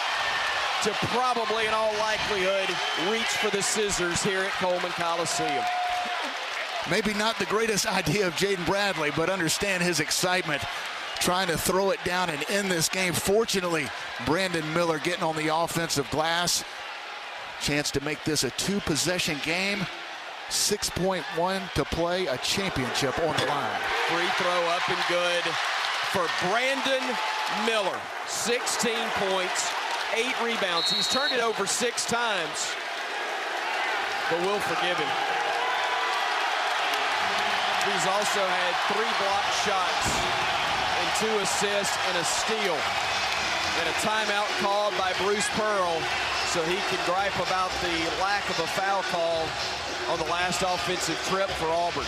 to probably, in all likelihood, reach for the scissors here at Coleman Coliseum. Maybe not the greatest idea of Jaden Bradley, but understand his excitement trying to throw it down and end this game. Fortunately, Brandon Miller getting on the offensive glass. Chance to make this a 2-possession game. 6.1 to play, a championship on the line. Free throw up and good for Brandon Miller. 16 points, 8 rebounds. He's turned it over 6 times, but we'll forgive him. He's also had 3 blocked shots and 2 assists and a steal. And a timeout called by Bruce Pearl, so he can gripe about the lack of a foul call on the last offensive trip for Auburn.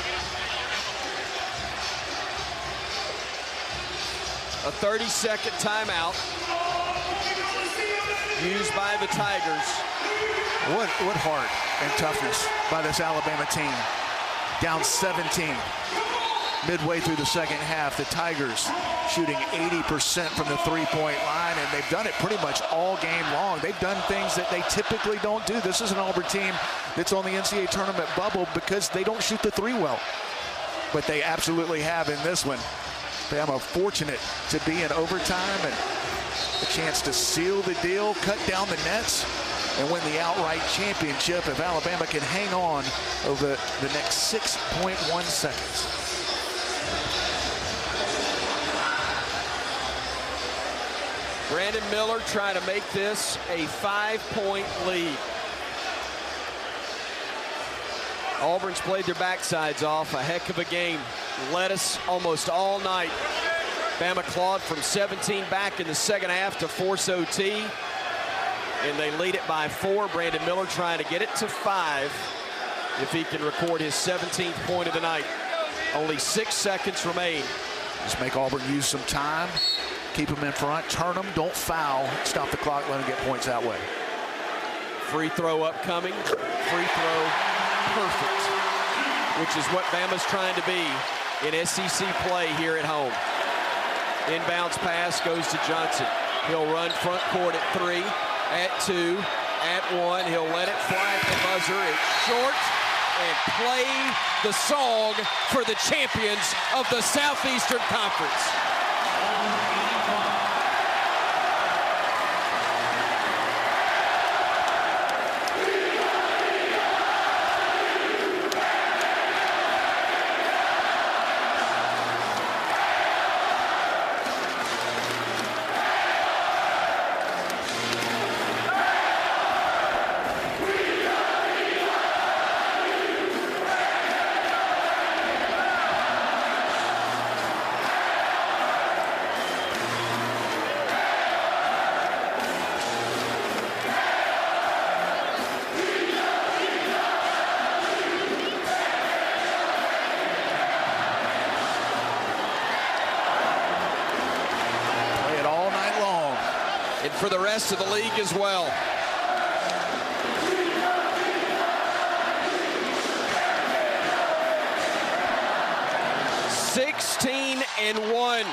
A 30-second timeout used by the Tigers. What heart and toughness by this Alabama team. Down 17. Midway through the second half, the Tigers shooting 80% from the three-point line, and they've done it pretty much all game long. They've done things that they typically don't do. This is an Auburn team that's on the NCAA tournament bubble because they don't shoot the 3 well. But they absolutely have in this one. Bama fortunate to be in overtime and a chance to seal the deal, cut down the nets, and win the outright championship if Alabama can hang on over the next 6.1 seconds. Brandon Miller trying to make this a 5-point lead. Auburn's played their backsides off. A heck of a game. Led us almost all night. Bama clawed from 17 back in the second half to force OT. And they lead it by 4. Brandon Miller trying to get it to 5 if he can record his 17th point of the night. Only 6 seconds remain. Just make Auburn use some time. Keep them in front, turn them, don't foul, stop the clock, let them get points that way. Free throw upcoming, free throw perfect, which is what Bama's trying to be in SEC play here at home. Inbounds pass goes to Johnson. He'll run front court at 3, at 2, at 1. He'll let it fly at the buzzer. It's short, and play the song for the champions of the Southeastern Conference. for the rest of the league as well. (16-1).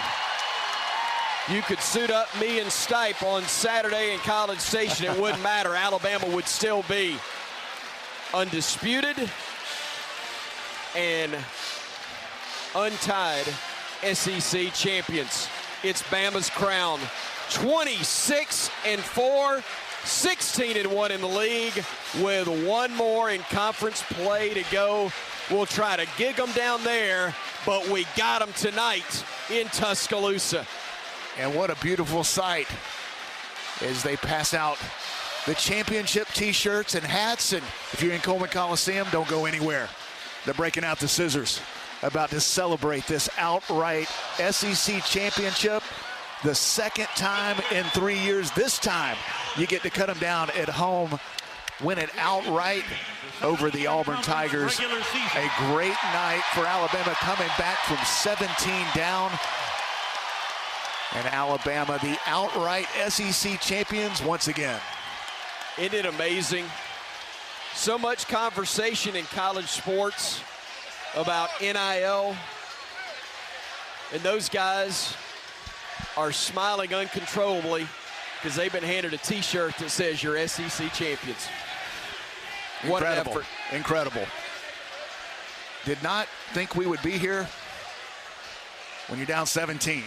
You could suit up me and Stipe on Saturday in College Station. It wouldn't matter. Alabama would still be undisputed and untied SEC champions. It's Bama's crown. 26-4, 16-1 in the league with one more in conference play to go. We'll try to gig them down there, but we got them tonight in Tuscaloosa. And what a beautiful sight as they pass out the championship T-shirts and hats. And if you're in Coleman Coliseum, don't go anywhere. They're breaking out the scissors, about to celebrate this outright SEC championship. The second time in 3 years. This time, you get to cut them down at home, win it outright over the Auburn Tigers. A great night for Alabama, coming back from 17 down. And Alabama, the outright SEC champions once again. Isn't it amazing? So much conversation in college sports about NIL. And those guys are smiling uncontrollably because they've been handed a T-shirt that says you're SEC champions. What an effort. Incredible. Did not think we would be here when you're down 17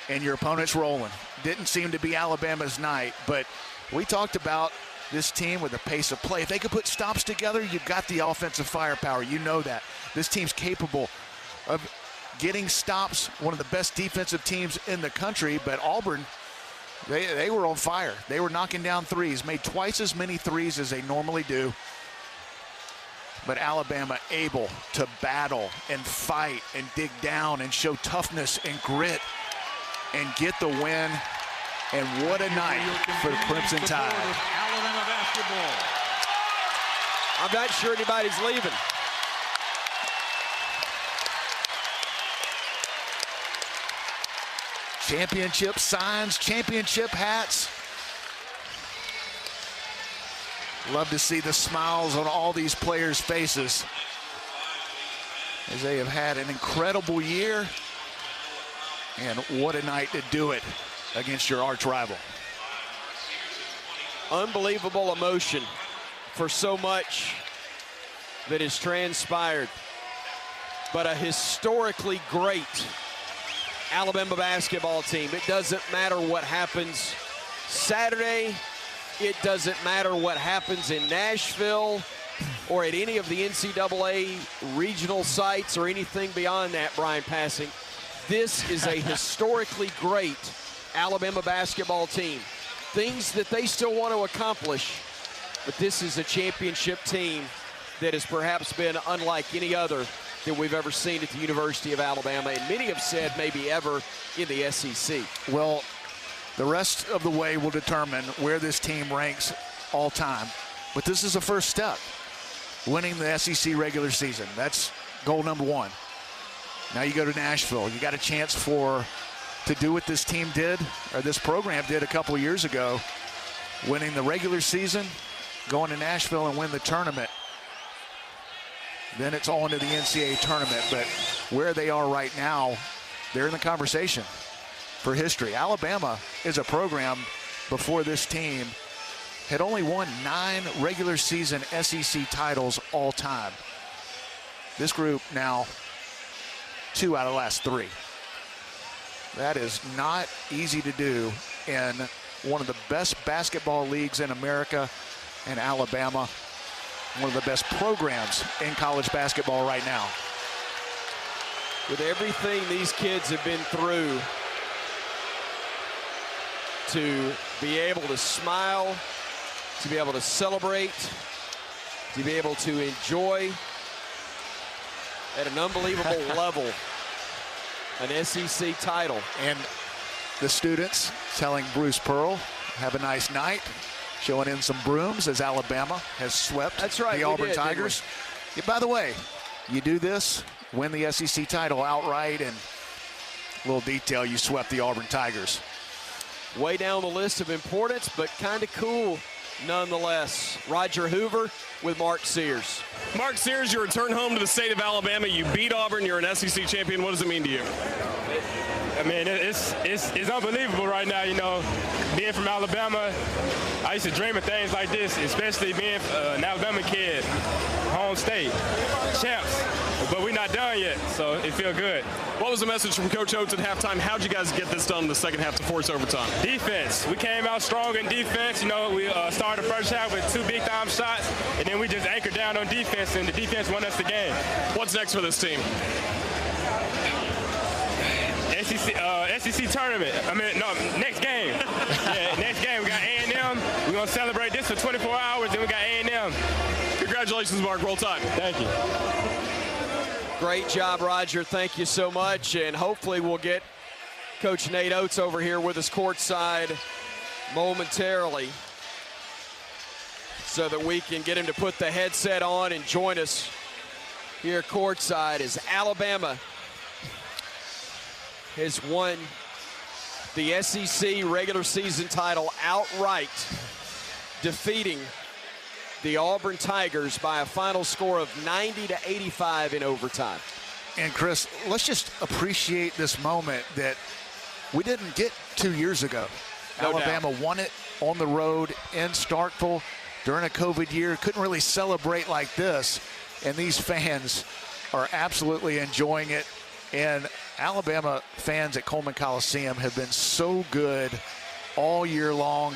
and your opponent's rolling. Didn't seem to be Alabama's night, but we talked about this team with the pace of play. If they could put stops together, you've got the offensive firepower. You know that. This team's capable of getting stops, one of the best defensive teams in the country, but Auburn, they were on fire. They were knocking down threes, made twice as many threes as they normally do. But Alabama able to battle and fight and dig down and show toughness and grit and get the win. And what a night for the Crimson Tide. Alabama basketball. I'm not sure anybody's leaving. Championship signs, championship hats. Love to see the smiles on all these players' faces as they have had an incredible year. And what a night to do it against your arch rival. Unbelievable emotion for so much that has transpired. But a historically great Alabama basketball team. It doesn't matter what happens Saturday. It doesn't matter what happens in Nashville or at any of the NCAA regional sites or anything beyond that, Bryan Passink. This is a historically great Alabama basketball team. Things that they still want to accomplish, but this is a championship team that has perhaps been unlike any other that we've ever seen at the University of Alabama, and many have said maybe ever in the SEC. Well, the rest of the way will determine where this team ranks all time. But this is the first step, winning the SEC regular season. That's goal number one. Now you go to Nashville. You got a chance to do what this team did, or this program did a couple years ago, winning the regular season, going to Nashville and win the tournament. Then it's all into the NCAA tournament. But where they are right now, they're in the conversation for history. Alabama is a program before this team had only won 9 regular season SEC titles all time. This group now 2 out of the last 3. That is not easy to do in one of the best basketball leagues in America, and Alabama, one of the best programs in college basketball right now. With everything these kids have been through, to be able to smile, to be able to celebrate, to be able to enjoy at an unbelievable level an SEC title. And the students telling Bruce Pearl, have a nice night, showing in some brooms as Alabama has swept the Auburn Tigers. Yeah, by the way, you do this, win the SEC title outright, and a little detail, you swept the Auburn Tigers. way down the list of importance, but kind of cool nonetheless. Roger Hoover with Mark Sears. Mark Sears, you return home to the state of Alabama. You beat Auburn. You're an SEC champion. What does it mean to you? I mean, it's unbelievable right now, you know, being from Alabama. I used to dream of things like this, especially being an Alabama kid, home state, champs. But we're not done yet, so it feels good. What was the message from Coach Oates at halftime? How'd you guys get this done in the second half to force overtime? Defense. We came out strong in defense. You know, we started the first half with 2 big-time shots, and then we just anchored down on defense, and the defense won us the game. What's next for this team? SEC tournament. Next game. Yeah, next game. We got A&M. We're going to celebrate this for 24 hours, then we got A&M. Congratulations, Mark. Roll Tide. Thank you. Great job, Roger. Thank you so much. And hopefully we'll get Coach Nate Oates over here with us courtside momentarily so that we can get him to put the headset on and join us here courtside as Alabama has won the SEC regular season title outright, defeating the Auburn Tigers by a final score of 90-85 in overtime. And Chris, let's just appreciate this moment that we didn't get 2 years ago. No Alabama doubt. won it on the road in Starkville during a COVID year. Couldn't really celebrate like this. And these fans are absolutely enjoying it. And Alabama fans at Coleman Coliseum have been so good all year long.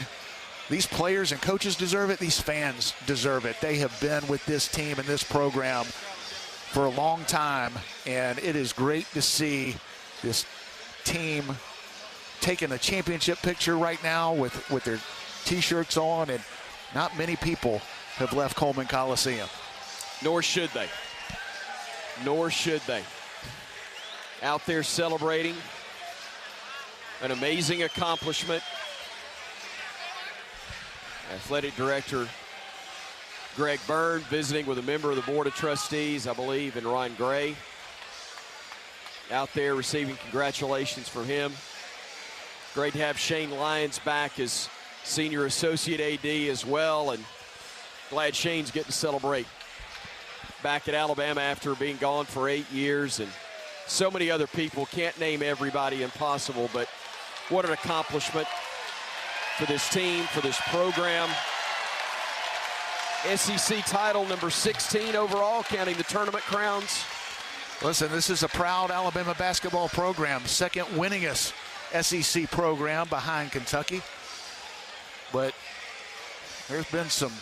These players and coaches deserve it. These fans deserve it. They have been with this team and this program for a long time, and it is great to see this team taking a championship picture right now with their T-shirts on, and not many people have left Coleman Coliseum. Nor should they. Nor should they. Out there celebrating an amazing accomplishment. Athletic Director Greg Byrne visiting with a member of the Board of Trustees, I believe, and Ron Gray. Out there receiving congratulations from him. Great to have Shane Lyons back as Senior Associate AD as well, and glad Shane's getting to celebrate back at Alabama after being gone for 8 years, and so many other people. Can't name everybody, impossible, but what an accomplishment for this team, for this program. SEC title number 16 overall, counting the tournament crowns. Listen, this is a proud Alabama basketball program, second winningest SEC program behind Kentucky. But there's been some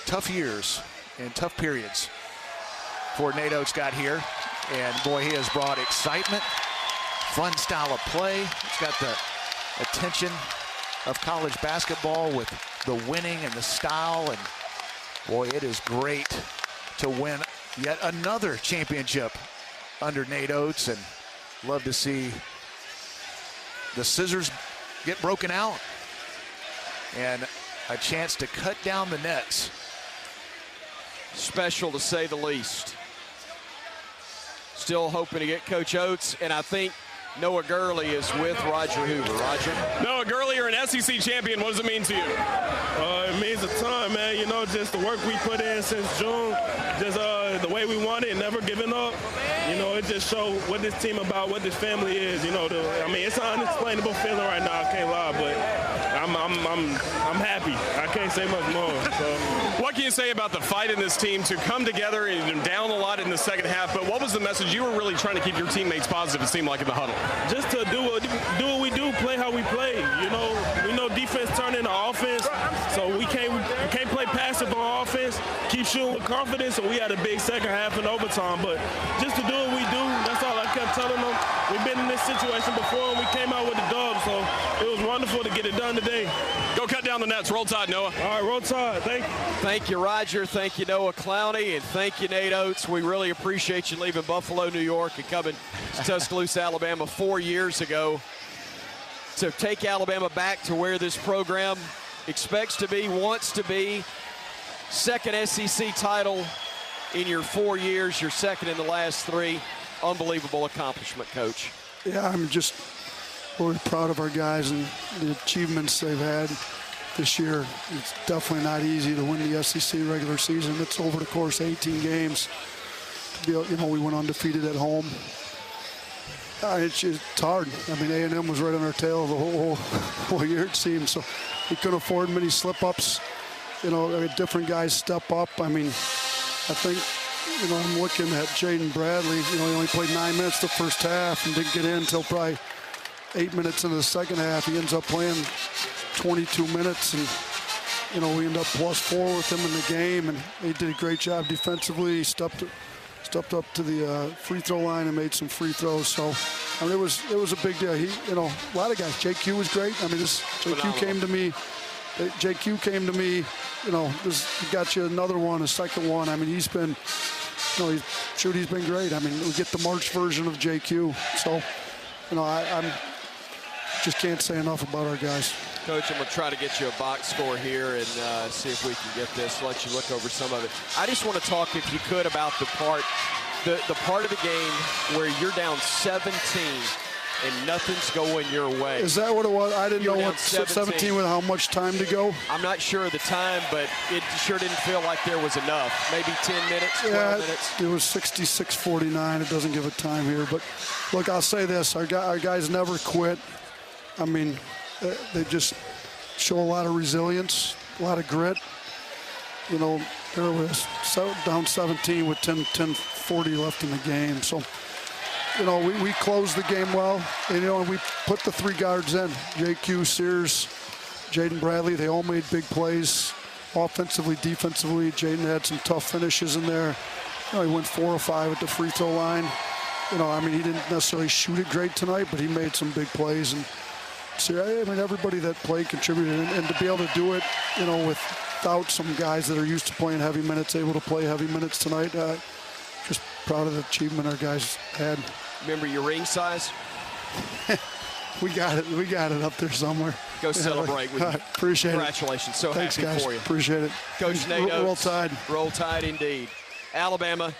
tough years and tough periods before Nate Oates got here. And boy, he has brought excitement, fun style of play. He's got the attention of college basketball with the winning and the style. And boy, it is great to win yet another championship under Nate Oates, and love to see the scissors get broken out and a chance to cut down the nets. Special to say the least. Still hoping to get Coach Oates, and I think Noah Gurley is with Roger Hoover. Roger? Noah Gurley, you're an SEC champion. What does it mean to you? It means a ton, man. You know, just the work we put in since June, just the way we want it, never giving up. You know, it just shows what this team about, what this family is. You know, it's an unexplainable feeling right now. I can't lie, but I'm happy. I can't say much more. So. What can you say about the fight in this team to come together and down a lot in the second half? But what was the message you were really trying to keep your teammates positive? It seemed like in the huddle. Just to do what we do, play how we play. You know, we know defense turn into offense, so we can't play passive on offense. Keep shooting with confidence, and we had a big second half in overtime. But just to do what we do, that's all I kept telling them. We've been in this situation before, and we came out with the dub, so it was wonderful to get it done today. Go cut down the nets. Roll Tide, Noah. All right, roll Tide. Thank you. Thank you, Roger. Thank you, Noah Clowney, and thank you, Nate Oates. We really appreciate you leaving Buffalo, New York, and coming to Tuscaloosa, Alabama 4 years ago to take Alabama back to where this program expects to be, wants to be. Second SEC title in your 4 years, your second in the last 3. Unbelievable accomplishment, Coach. Yeah, I'm just we're proud of our guys and the achievements they've had this year. It's definitely not easy to win the SEC regular season. It's over the course of 18 games. You know, we went undefeated at home. It's hard. I mean, A&M was right on our tail the whole year, it seemed. So we couldn't afford many slip-ups. You know, different guys step up. I mean, I think, you know, I'm looking at Jaden Bradley. You know, he only played 9 minutes the first half and didn't get in until probably 8 minutes into the second half. He ends up playing 22 minutes, and, you know, we end up +4 with him in the game, and he did a great job defensively. He stepped up to the free throw line and made some free throws. So, I mean, it was a big deal. He, you know, a lot of guys. JQ was great. I mean, JQ came to me. JQ came to me. You know, he got you another one, a second one. I mean, he's been, you know, he's been great. I mean, we get the March version of JQ. So, you know, I'm just can't say enough about our guys. Coach, I'm going to try to get you a box score here and see if we can get this, let you look over some of it. I just want to talk, if you could, about the part of the game where you're down 17 and nothing's going your way. Is that what it was? I didn't know what 17 with how much time to go. I'm not sure of the time, but it sure didn't feel like there was enough. Maybe 10 minutes, 12 minutes. It was 66-49. It doesn't give a time here. But, look, I'll say this. Our guys never quit. I mean, they just show a lot of resilience, a lot of grit. You know, there was down 17 with 10:40 left in the game. So, you know, we closed the game well. And, you know, we put the 3 guards in. JQ, Sears, Jaden Bradley, they all made big plays offensively, defensively. Jaden had some tough finishes in there. You know, he went 4 of 5 at the free throw line. You know, I mean, he didn't necessarily shoot it great tonight, but he made some big plays. And so, I mean, everybody that played contributed, and to be able to do it, you know, without some guys that are used to playing heavy minutes, able to play heavy minutes tonight, just proud of the achievement our guys had. Remember your ring size? We got it up there somewhere. Go celebrate with you. Appreciate Congratulations. So Thanks, happy guys. for you. Appreciate it. Coach Nate Oates. Roll Tide. Roll Tide indeed. Alabama,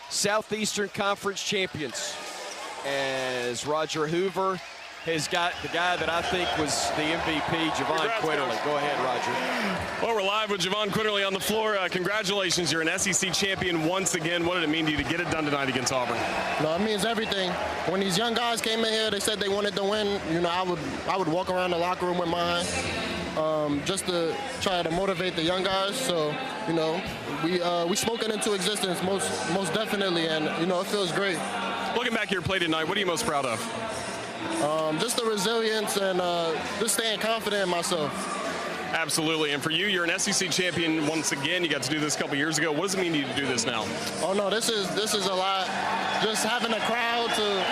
Southeastern Conference champions, as Roger Hoover has got the guy that I think was the MVP, Javon Quinterly. Go ahead, Roger. Well, we're live with Javon Quinterly on the floor. Congratulations, you're an SEC champion once again. What did it mean to you to get it done tonight against Auburn? No, it means everything. When these young guys came in here, they said they wanted to win. You know, I would walk around the locker room with mine, just to try to motivate the young guys. So, you know, we spoke it into existence most definitely, and you know, it feels great. Looking back at your play tonight, what are you most proud of? Just the resilience and just staying confident in myself. Absolutely. And for you, you're an SEC champion once again. You got to do this a couple years ago. What does it mean to you to do this now? Oh no, this is a lot. Just having a crowd to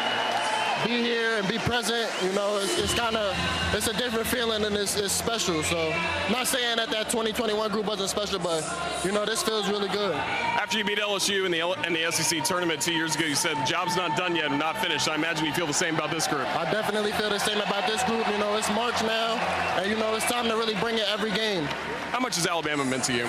be here and be present, you know, it's a different feeling, and it's special. So, I'm not saying that 2021 group wasn't special, but you know, this feels really good. After you beat LSU in the SEC tournament 2 years ago, you said the job's not done yet and not finished. I imagine you feel the same about this group. I definitely feel the same about this group. You know, it's March now, and you know, it's time to really bring it every game. How much has Alabama meant to you?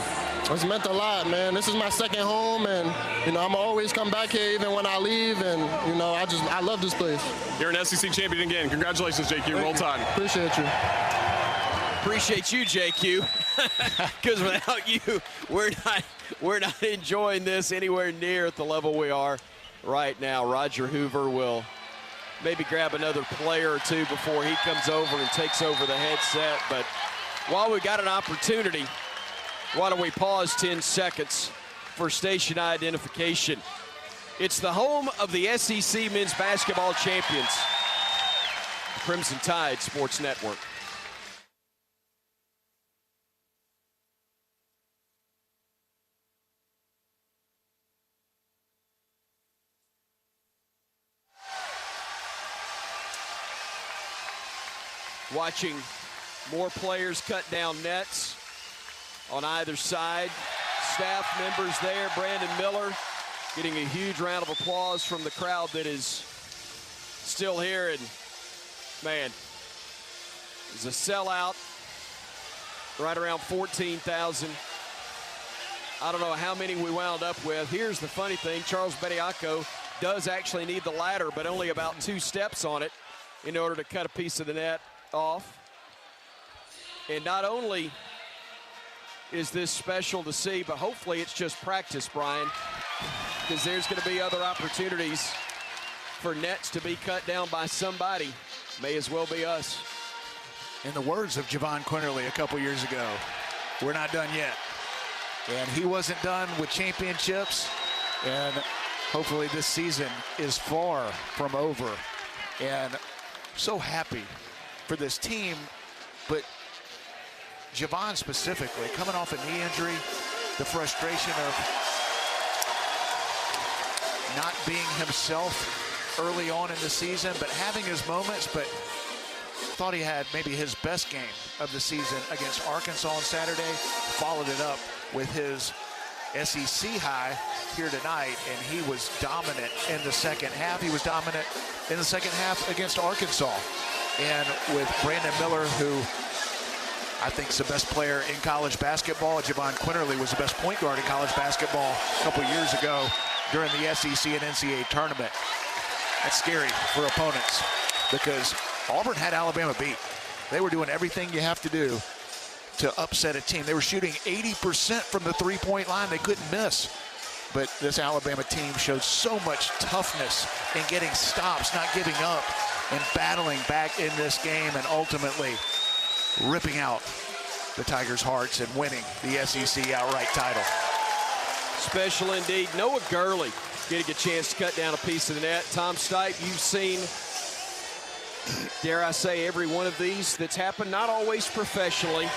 It's meant a lot, man. This is my second home, and you know, I'm always come back here even when I leave, and you know, I love this place. You're an SEC champion again. Congratulations, JQ. Roll Tide. Appreciate you. Appreciate you, JQ. Because without you, we're not enjoying this anywhere near at the level we are right now. Roger Hoover will maybe grab another player or two before he comes over and takes over the headset. But while we got an opportunity, why don't we pause 10 seconds for station identification. It's the home of the SEC men's basketball champions, Crimson Tide Sports Network. Watching more players cut down nets on either side. Staff members there, Brandon Miller getting a huge round of applause from the crowd that is still here. And man, it's a sellout, right around 14,000. I don't know how many we wound up with. Here's the funny thing, Charles Bediako does actually need the ladder, but only about 2 steps on it. in order to cut a piece of the net off. And not only is this special to see, but hopefully it's just practice, Bryan, because there's going to be other opportunities for nets to be cut down by somebody. May as well be us. In the words of Javon Quinterly a couple years ago, we're not done yet. And he wasn't done with championships, and hopefully this season is far from over. And so happy for this team, but Javon specifically, coming off a knee injury, the frustration of not being himself early on in the season, but having his moments, but thought he had maybe his best game of the season against Arkansas on Saturday, followed it up with his SEC high here tonight, and he was dominant in the second half. He was dominant in the second half against Arkansas. And with Brandon Miller, who I think is the best player in college basketball, Javon Quinterly was the best point guard in college basketball a couple years ago during the SEC and NCAA tournament. That's scary for opponents because Auburn had Alabama beat. They were doing everything you have to do to upset a team. They were shooting 80% from the three-point line. They couldn't miss. But this Alabama team showed so much toughness in getting stops, not giving up, and battling back in this game and ultimately ripping out the Tigers' hearts and winning the SEC outright title. Special indeed. Noah Gurley getting a chance to cut down a piece of the net. Tom Stipe, you've seen, dare I say, every one of these that's happened, not always professionally,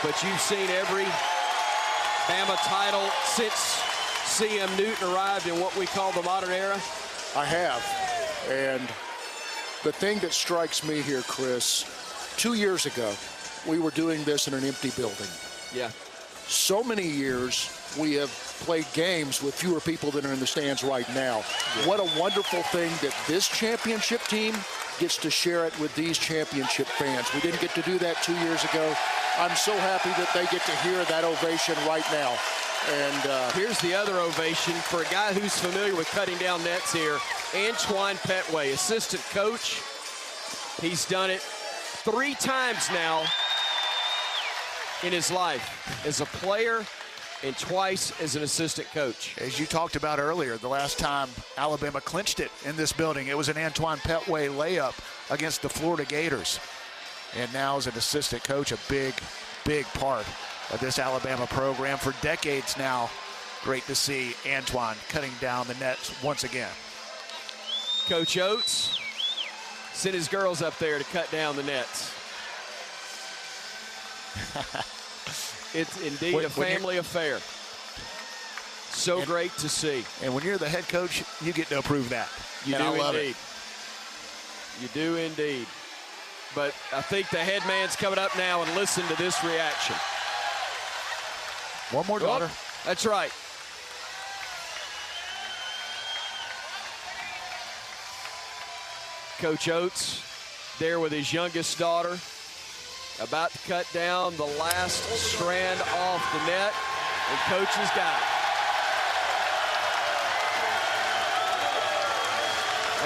but you've seen every Bama title since C.M. Newton arrived in what we call the modern era. I have. And the thing that strikes me here, Chris, 2 years ago, we were doing this in an empty building. Yeah. So many years we have played games with fewer people than are in the stands right now. Yeah. What a wonderful thing that this championship team gets to share it with these championship fans. We didn't get to do that 2 years ago. I'm so happy that they get to hear that ovation right now. And here's the other ovation for a guy who's familiar with cutting down nets here, Antoine Petway, assistant coach. He's done it 3 times now in his life as a player and twice as an assistant coach. As you talked about earlier, the last time Alabama clinched it in this building, it was an Antoine Petway layup against the Florida Gators. And now as an assistant coach, a big, big part of this Alabama program for decades now. Great to see Antoine cutting down the nets once again. Coach Oates sent his girls up there to cut down the nets. It's indeed a family affair. So great to see. And when you're the head coach, you get to approve that. You do indeed. You do indeed. But I think the head man's coming up now, and listen to this reaction. One more daughter. That's right. Coach Oates there with his youngest daughter, about to cut down the last strand off the net, and Coach has got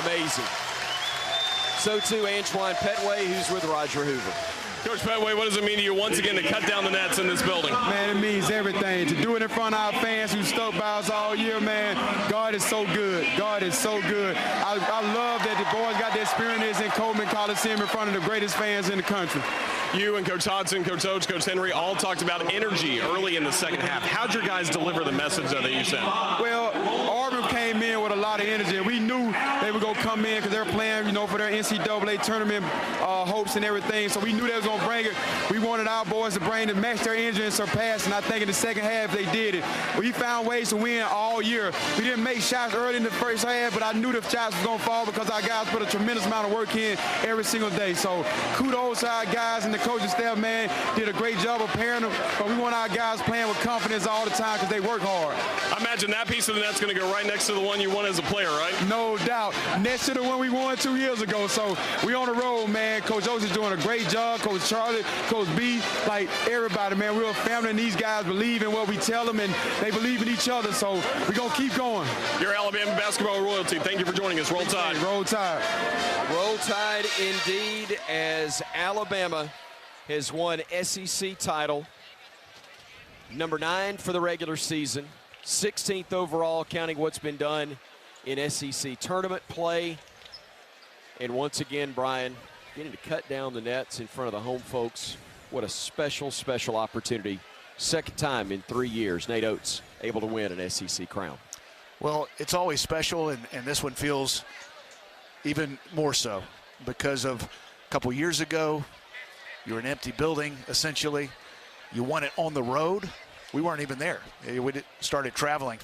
it. Amazing. So too Antoine Petway, who's with Roger Hoover. Coach Petway, what does it mean to you once again to cut down the nets in this building? Man, it means everything. To do it in front of our fans who stuck by us all year, man, God is so good. God is so good. I love that the boys got the experience in Coleman Coliseum in front of the greatest fans in the country. You and Coach Hodson, Coach Oates, Coach Henry all talked about energy early in the second half. How'd your guys deliver the message that you sent? Well, Auburn came in with a lot of energy. We knew they were going to come in because they're playing, you know, for their NCAA tournament hopes and everything. So we knew they was going to bring it. We wanted our boys to bring to match their energy and surpass. And I think in the second half they did it. We found ways to win all year. We didn't make shots early in the first half, but I knew the shots was going to fall because our guys put a tremendous amount of work in every single day. So kudos to our guys and the coaching staff, man, did a great job of pairing them. But we want our guys playing with confidence all the time because they work hard. I imagine that piece of the net's going to go right next to the one you won as a player, right? No doubt. Next to the one we won 2 years years ago. So we on the road, man. Coach Oates is doing a great job. Coach Charlie, Coach B, like everybody, man. We're a family, and these guys believe in what we tell them, and they believe in each other. So we're going to keep going. Your Alabama basketball royalty. Thank you for joining us. Roll Tide. Roll Tide. Roll Tide indeed, as Alabama has won SEC title. Number 9 for the regular season. 16th overall, counting what's been done in SEC tournament play. And once again, Bryan, getting to cut down the nets in front of the home folks. What a special, special opportunity. Second time in 3 years, Nate Oates able to win an SEC crown. Well, it's always special, and this one feels even more so because of a couple years ago, you were an empty building, essentially. You won it on the road. We weren't even there. We started traveling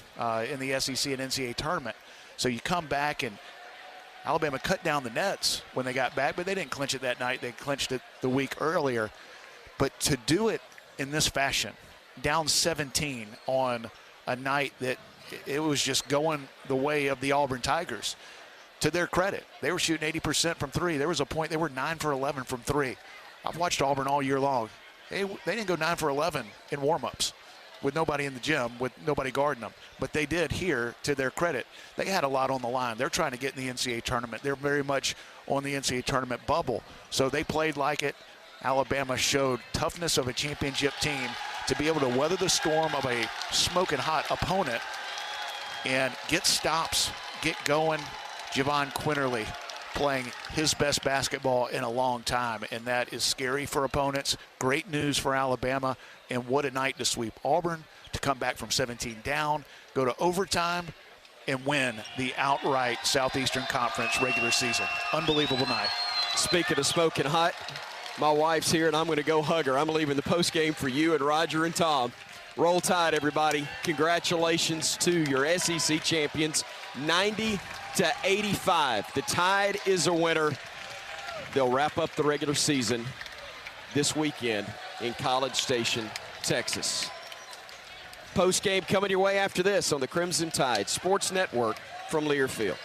in the SEC and NCAA tournament. So you come back, and Alabama cut down the nets when they got back, but they didn't clinch it that night. They clinched it the week earlier. But to do it in this fashion, down 17 on a night that it was just going the way of the Auburn Tigers, to their credit, they were shooting 80% from three. There was a point they were 9 for 11 from three. I've watched Auburn all year long. They didn't go 9 for 11 in warm-ups with nobody in the gym, with nobody guarding them. But they did here, to their credit. They had a lot on the line. They're trying to get in the NCAA tournament. They're very much on the NCAA tournament bubble. So they played like it. Alabama showed toughness of a championship team to be able to weather the storm of a smoking hot opponent and get stops, get going. Javon Quinterly playing his best basketball in a long time, and that is scary for opponents. Great news for Alabama, and what a night to sweep Auburn, to come back from 17 down, go to overtime, and win the outright Southeastern Conference regular season. Unbelievable night. Speaking of smoking hot, my wife's here, and I'm going to go hug her. I'm leaving the postgame for you and Roger and Tom. Roll Tide, everybody. Congratulations to your SEC champions, 90-85. The Tide is a winner. They'll wrap up the regular season this weekend in College Station, Texas. Postgame coming your way after this on the Crimson Tide Sports Network from Learfield.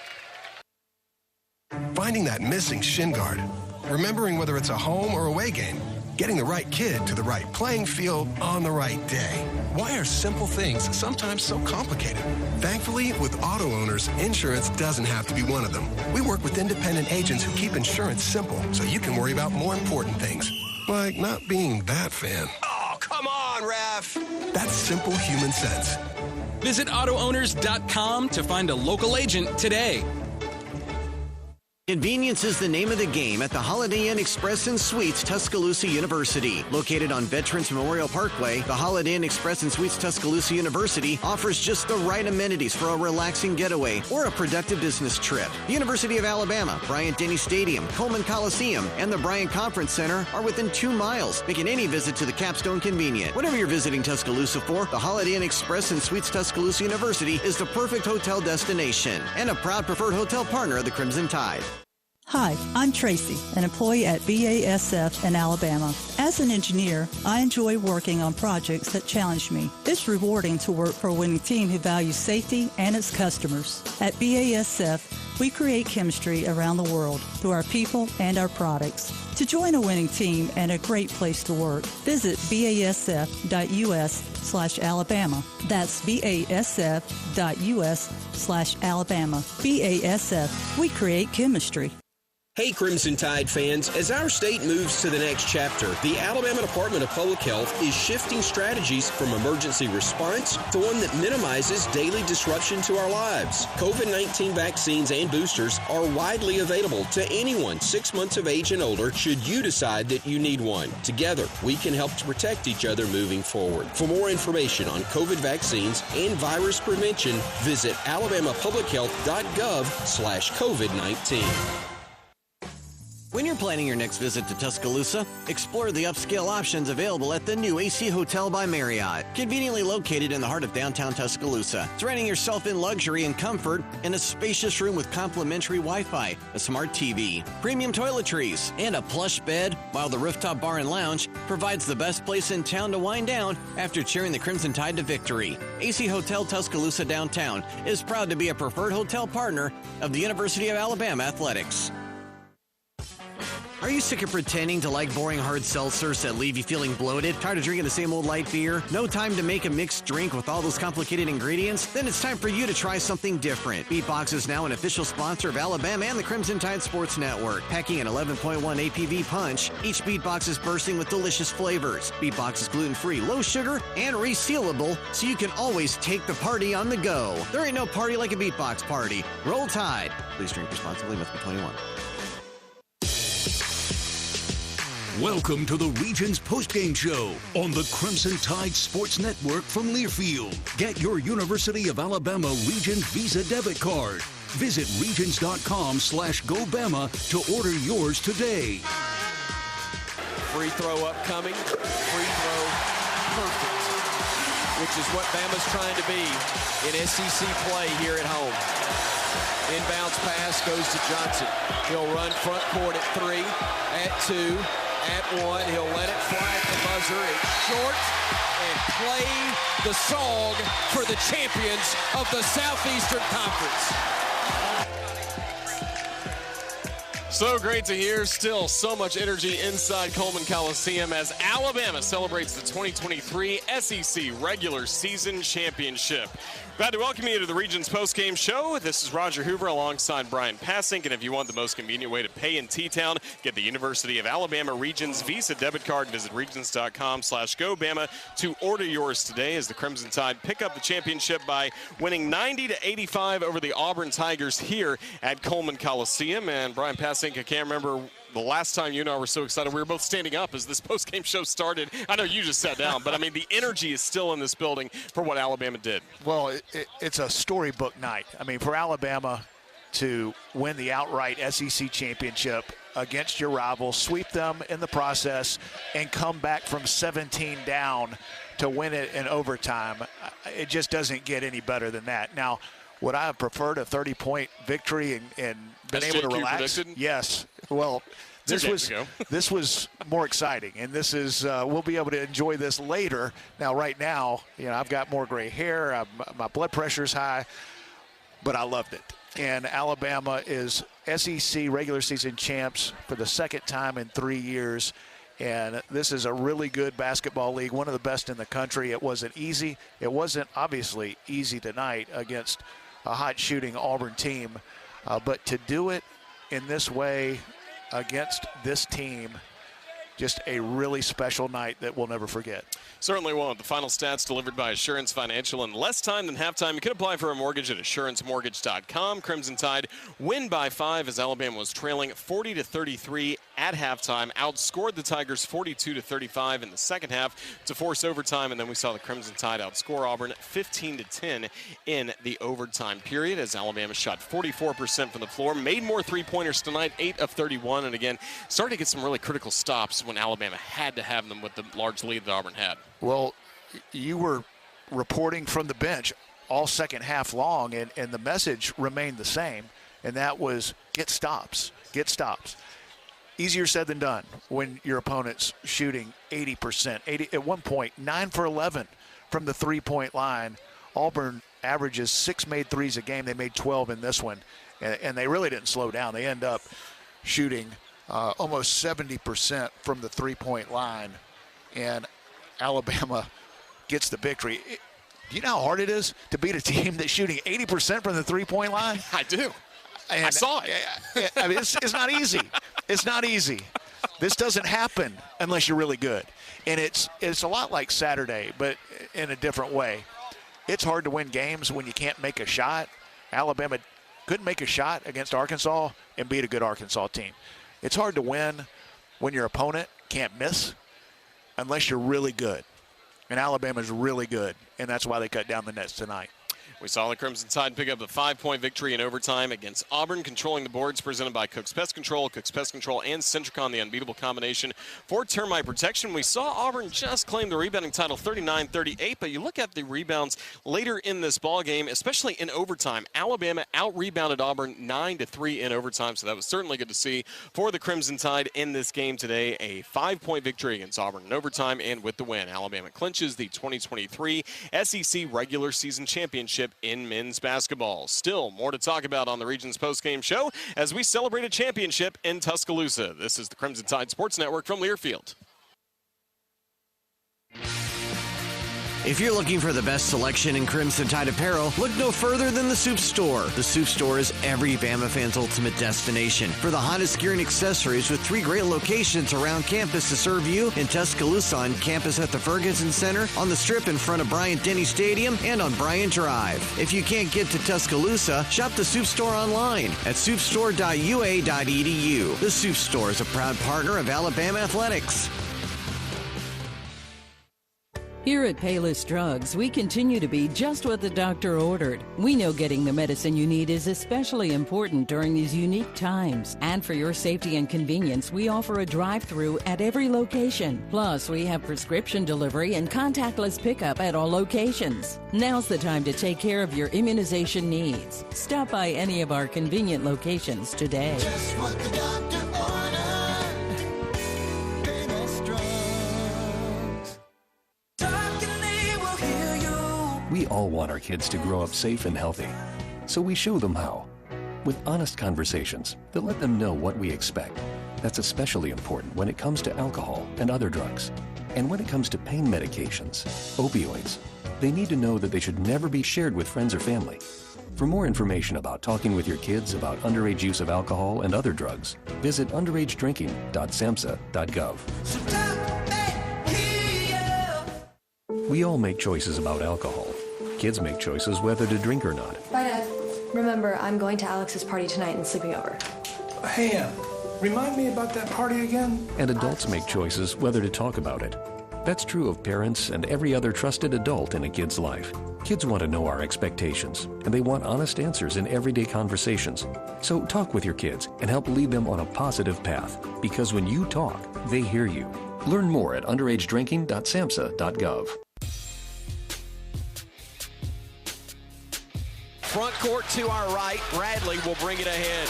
Finding that missing shin guard, remembering whether it's a home or away game, getting the right kid to the right playing field on the right day. Why are simple things sometimes so complicated? Thankfully, with auto owners, insurance doesn't have to be one of them. We work with independent agents who keep insurance simple so you can worry about more important things, like not being that fan. Oh, come on, ref. That's simple human sense. Visit AutoOwners.com to find a local agent today. Convenience is the name of the game at the Holiday Inn Express and Suites Tuscaloosa University. Located on Veterans Memorial Parkway, the Holiday Inn Express and Suites Tuscaloosa University offers just the right amenities for a relaxing getaway or a productive business trip. The University of Alabama, Bryant-Denny Stadium, Coleman Coliseum, and the Bryan Conference Center are within 2 miles, making any visit to the Capstone convenient. Whatever you're visiting Tuscaloosa for, the Holiday Inn Express and Suites Tuscaloosa University is the perfect hotel destination and a proud preferred hotel partner of the Crimson Tide. Hi, I'm Tracy, an employee at BASF in Alabama. As an engineer, I enjoy working on projects that challenge me. It's rewarding to work for a winning team who values safety and its customers. At BASF, we create chemistry around the world through our people and our products. To join a winning team and a great place to work, visit basf.us/Alabama. That's basf.us/Alabama. BASF, we create chemistry. Hey Crimson Tide fans, as our state moves to the next chapter, the Alabama Department of Public Health is shifting strategies from emergency response to one that minimizes daily disruption to our lives. COVID-19 vaccines and boosters are widely available to anyone 6 months of age and older should you decide that you need one. Together, we can help to protect each other moving forward. For more information on COVID vaccines and virus prevention, visit alabamapublichealth.gov/COVID-19. When you're planning your next visit to Tuscaloosa, explore the upscale options available at the new AC Hotel by Marriott. Conveniently located in the heart of downtown Tuscaloosa, surrounding yourself in luxury and comfort in a spacious room with complimentary Wi-Fi, a smart TV, premium toiletries, and a plush bed, while the rooftop bar and lounge provides the best place in town to wind down after cheering the Crimson Tide to victory. AC Hotel Tuscaloosa Downtown is proud to be a preferred hotel partner of the University of Alabama Athletics. Are you sick of pretending to like boring hard seltzers that leave you feeling bloated? Tired of drinking the same old light beer? No time to make a mixed drink with all those complicated ingredients? Then it's time for you to try something different. Beatbox is now an official sponsor of Alabama and the Crimson Tide Sports Network. Packing an 11.1 APV punch, each Beatbox is bursting with delicious flavors. Beatbox is gluten-free, low sugar, and resealable, so you can always take the party on the go. There ain't no party like a Beatbox party. Roll Tide. Please drink responsibly. Must be 21. Welcome to the Regions postgame show on the Crimson Tide Sports Network from Learfield. Get your University of Alabama Regions Visa debit card. Visit regions.com/GoBama to order yours today. Free throw upcoming. Free throw perfect, which is what Bama's trying to be in SEC play here at home. Inbounds pass goes to Johnson. He'll run front court at 3, at 2, at 1. He'll let it fly at the buzzer. It's short, and play the song for the champions of the Southeastern Conference. So great to hear. Still so much energy inside Coleman Coliseum as Alabama celebrates the 2023 SEC Regular Season Championship. Glad to welcome you to the Regions postgame show. This is Roger Hoover alongside Bryan Passink, and if you want the most convenient way to pay in T-Town, get the University of Alabama Regions Visa debit card. Visit regions.com/GoBama to order yours today as the Crimson Tide pick up the championship by winning 90-85 over the Auburn Tigers here at Coleman Coliseum. And Bryan Passink, I can't remember the last time you and I were so excited. We were both standing up as this postgame show started. I know you just sat down, but I mean, the energy is still in this building for what Alabama did. Well, it's a storybook night. I mean, for Alabama to win the outright SEC championship against your rivals, sweep them in the process, and come back from 17 down to win it in overtime, it just doesn't get any better than that. Now, would I have preferred a 30-point victory and been able to relax? Predicted? Yes. Well, this was more exciting, and this is we'll be able to enjoy this later. Now, right now, I've got more gray hair, my blood pressure's high, but I loved it. And Alabama is SEC regular season champs for the second time in 3 years. And this is a really good basketball league, one of the best in the country. It wasn't easy. It wasn't obviously easy tonight against a hot shooting Auburn team. But to do it in this way against this team, just a really special night that we'll never forget. Certainly won't. The final stats delivered by Assurance Financial in less time than halftime. You can apply for a mortgage at AssuranceMortgage.com. Crimson Tide win by 5 as Alabama was trailing 40-33 at halftime. Outscored the Tigers 42-35 in the second half to force overtime. And then we saw the Crimson Tide outscore Auburn 15-10 in the overtime period as Alabama shot 44% from the floor. Made more three-pointers tonight, 8 of 31. And again, started to get some really critical stops when Alabama had to have them with the large lead that Auburn had. Well, you were reporting from the bench all second half long, and the message remained the same, and that was get stops, get stops. Easier said than done when your opponent's shooting 80%. At one point, 9 for 11 from the three-point line. Auburn averages 6 made threes a game. They made 12 in this one, and they really didn't slow down. They end up shooting almost 70% from the three-point line, and Alabama gets the victory. Do you know how hard it is to beat a team that's shooting 80% from the three-point line? I do. And I saw it. I mean, it's not easy. It's not easy. This doesn't happen unless you're really good. And it's a lot like Saturday, but in a different way. It's hard to win games when you can't make a shot. Alabama couldn't make a shot against Arkansas and beat a good Arkansas team. It's hard to win when your opponent can't miss unless you're really good. And Alabama's really good, and that's why they cut down the nets tonight. We saw the Crimson Tide pick up a 5-point victory in overtime against Auburn, controlling the boards presented by Cook's Pest Control, and Centricon, the unbeatable combination for termite protection. We saw Auburn just claim the rebounding title 39-38, but you look at the rebounds later in this ball game, especially in overtime. Alabama out-rebounded Auburn 9-3 in overtime, so that was certainly good to see for the Crimson Tide in this game today. A 5-point victory against Auburn in overtime, and with the win, Alabama clinches the 2023 SEC regular season championship championship in men's basketball. Still more to talk about on the Regions postgame show as we celebrate a championship in Tuscaloosa. This is the Crimson Tide Sports Network from Learfield. If you're looking for the best selection in Crimson Tide apparel, look no further than the Soup Store. The Soup Store is every Bama fan's ultimate destination for the hottest gear and accessories, with 3 great locations around campus to serve you: in Tuscaloosa on campus at the Ferguson Center, on the Strip in front of Bryant-Denny Stadium, and on Bryan Drive. If you can't get to Tuscaloosa, shop the Soup Store online at soupstore.ua.edu. The Soup Store is a proud partner of Alabama Athletics. Here at Payless Drugs, we continue to be just what the doctor ordered. We know getting the medicine you need is especially important during these unique times. And for your safety and convenience, we offer a drive-through at every location. Plus, we have prescription delivery and contactless pickup at all locations. Now's the time to take care of your immunization needs. Stop by any of our convenient locations today. Just what the doctor ordered. Payless Drugs. We all want our kids to grow up safe and healthy, so we show them how. With honest conversations that let them know what we expect. That's especially important when it comes to alcohol and other drugs. And when it comes to pain medications, opioids, they need to know that they should never be shared with friends or family. For more information about talking with your kids about underage use of alcohol and other drugs, visit underagedrinking.samhsa.gov. We all make choices about alcohol. Kids make choices whether to drink or not. Bye, Dad. Remember, I'm going to Alex's party tonight and sleeping over. Hey, remind me about that party again? And adults make choices whether to talk about it. That's true of parents and every other trusted adult in a kid's life. Kids want to know our expectations, and they want honest answers in everyday conversations. So talk with your kids and help lead them on a positive path, because when you talk, they hear you. Learn more at underagedrinking.samhsa.gov. Front court to our right. Bradley will bring it ahead.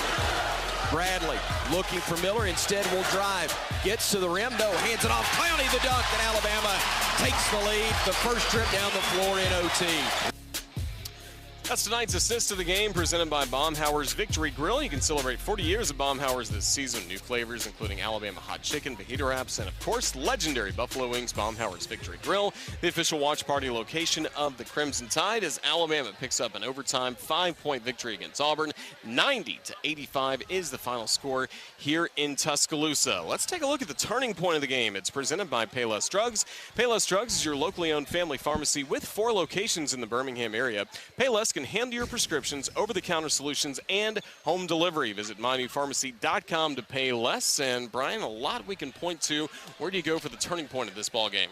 Bradley looking for Miller. Instead will drive. Gets to the rim. No, hands it off. Clowney the dunk, and Alabama takes the lead. The first trip down the floor in OT. That's tonight's assist of the game, presented by Baumhauer's Victory Grill. You can celebrate 40 years of Baumhauer's this season. New flavors including Alabama hot chicken, fajita wraps, and of course, legendary buffalo wings. Baumhauer's Victory Grill, the official watch party location of the Crimson Tide, as Alabama picks up an overtime 5-point victory against Auburn. 90-85 is the final score here in Tuscaloosa. Let's take a look at the turning point of the game. It's presented by Payless Drugs. Payless Drugs is your locally owned family pharmacy with 4 locations in the Birmingham area. Payless can handle your prescriptions, over-the-counter solutions, and home delivery. Visit mynewpharmacy.com to pay less. And Brian, a lot we can point to. Where do you go for the turning point of this ball game?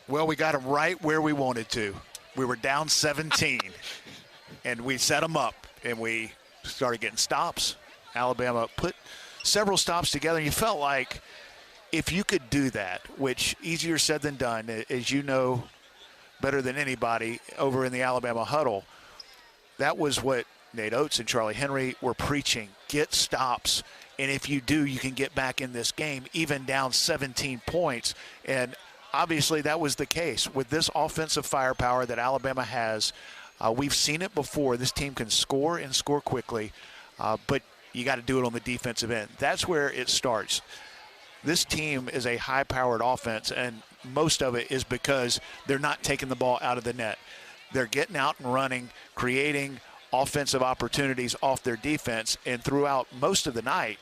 Well, we got them right where we wanted to. We were down 17, and we set them up, and we started getting stops. Alabama put several stops together, and you felt like if you could do that, which easier said than done, as you know better than anybody over in the Alabama huddle, that was what Nate Oates and Charlie Henry were preaching. Get stops, and if you do, you can get back in this game, even down 17 points. And obviously that was the case. With this offensive firepower that Alabama has, we've seen it before. This team can score and score quickly, but you got to do it on the defensive end. That's where it starts. This team is a high-powered offense, and most of it is because they're not taking the ball out of the net. They're getting out and running, creating offensive opportunities off their defense, and throughout most of the night,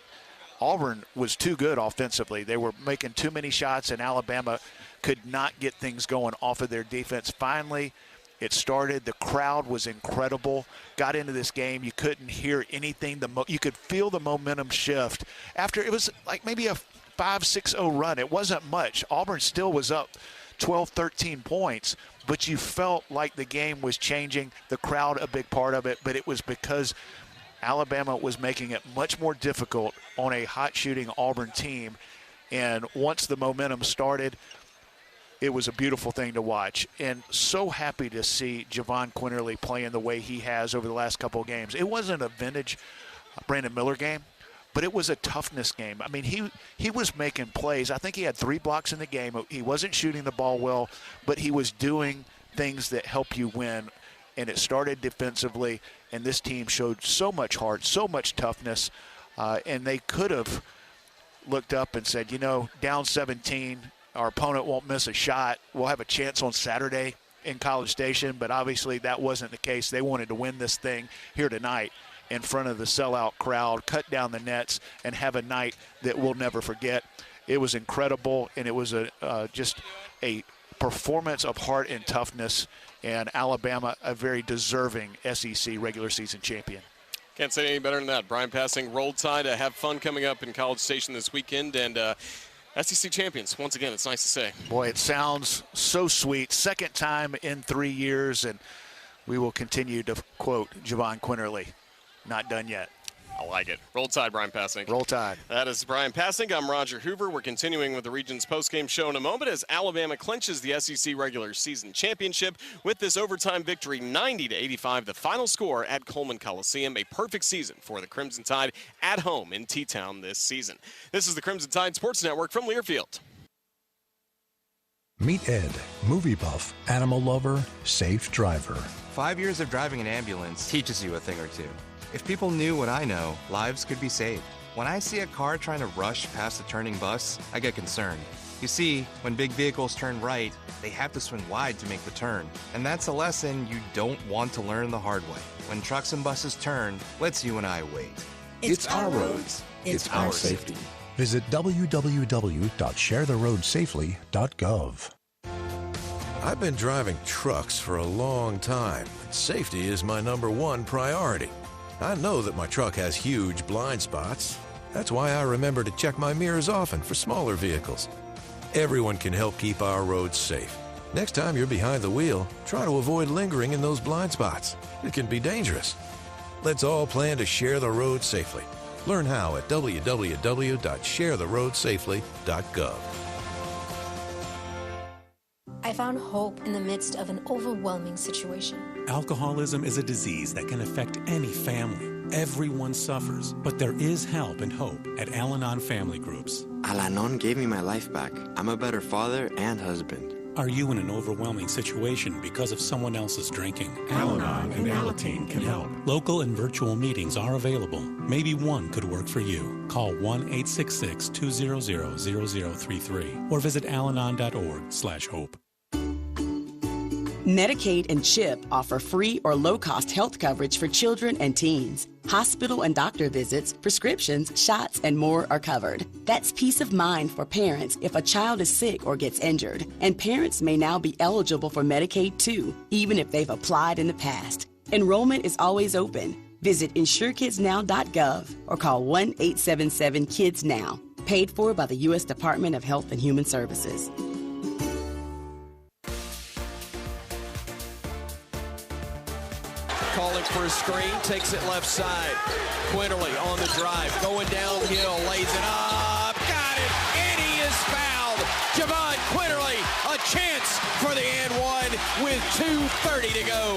Auburn was too good offensively. They were making too many shots, and Alabama could not get things going off of their defense. Finally, it started. The crowd was incredible. Got into this game. You couldn't hear anything. You could feel the momentum shift. After it was like maybe a 5-6-0 run. It wasn't much. Auburn still was up 12, 13 points, but you felt like the game was changing. The crowd a big part of it, but it was because Alabama was making it much more difficult on a hot-shooting Auburn team. And once the momentum started, it was a beautiful thing to watch. And so happy to see Javon Quinterly playing the way he has over the last couple of games. It wasn't a vintage Brandon Miller game, but it was a toughness game. I mean, he was making plays. I think he had 3 blocks in the game. He wasn't shooting the ball well, but he was doing things that help you win. and it started defensively, and this team showed so much heart, so much toughness, and they could have looked up and said, down 17, our opponent won't miss a shot. We'll have a chance on Saturday in College Station, but obviously that wasn't the case. They wanted to win this thing here tonight in front of the sellout crowd, cut down the nets, and have a night that we'll never forget. It was incredible, and it was just a performance of heart and toughness, and Alabama a very deserving SEC regular season champion. Can't say any better than that. Bryan Passink, Roll Tide. Have fun coming up in College Station this weekend, and SEC champions, once again, it's nice to say. Boy, it sounds so sweet. Second time in 3 years, and we will continue to quote Javon Quinterly. Not done yet. I like it. Roll Tide, Bryan Passink. Roll Tide. That is Bryan Passink. I'm Roger Hoover. We're continuing with the Region's postgame show in a moment as Alabama clinches the SEC regular season championship with this overtime victory, 90-85, the final score at Coleman Coliseum. A perfect season for the Crimson Tide at home in T-Town this season. This is the Crimson Tide Sports Network from Learfield. Meet Ed, movie buff, animal lover, safe driver. 5 years of driving an ambulance teaches you a thing or two. If people knew what I know, lives could be saved. When I see a car trying to rush past a turning bus, I get concerned. You see, when big vehicles turn right, they have to swing wide to make the turn. And that's a lesson you don't want to learn the hard way. When trucks and buses turn, let's you and I wait. It's our roads. It's our safety. Visit www.sharetheroadsafely.gov. I've been driving trucks for a long time, and safety is my #1 priority. I know that my truck has huge blind spots. That's why I remember to check my mirrors often for smaller vehicles. Everyone can help keep our roads safe. Next time you're behind the wheel, try to avoid lingering in those blind spots. It can be dangerous. Let's all plan to share the road safely. Learn how at www.sharetheroadsafely.gov. I found hope in the midst of an overwhelming situation. Alcoholism is a disease that can affect any family. Everyone suffers, but there is help and hope at Al-Anon Family Groups. Al-Anon gave me my life back. I'm a better father and husband. Are you in an overwhelming situation because of someone else's drinking? Al-Anon and Alateen can help. Local and virtual meetings are available. Maybe one could work for you. Call 1-866-200-0033 or visit alanon.org/hope. Medicaid and CHIP offer free or low-cost health coverage for children and teens. Hospital and doctor visits, prescriptions, shots, and more are covered. That's peace of mind for parents if a child is sick or gets injured. And parents may now be eligible for Medicaid too, even if they've applied in the past. Enrollment is always open. Visit InsureKidsNow.gov or call 1-877-KIDS-NOW. Paid for by the U.S. Department of Health and Human Services. Calling for a screen, takes it left side. Quinterly on the drive, going downhill, lays it up, got it, and he is fouled. Javon Quinterly, a chance for the and one with 2:30 to go.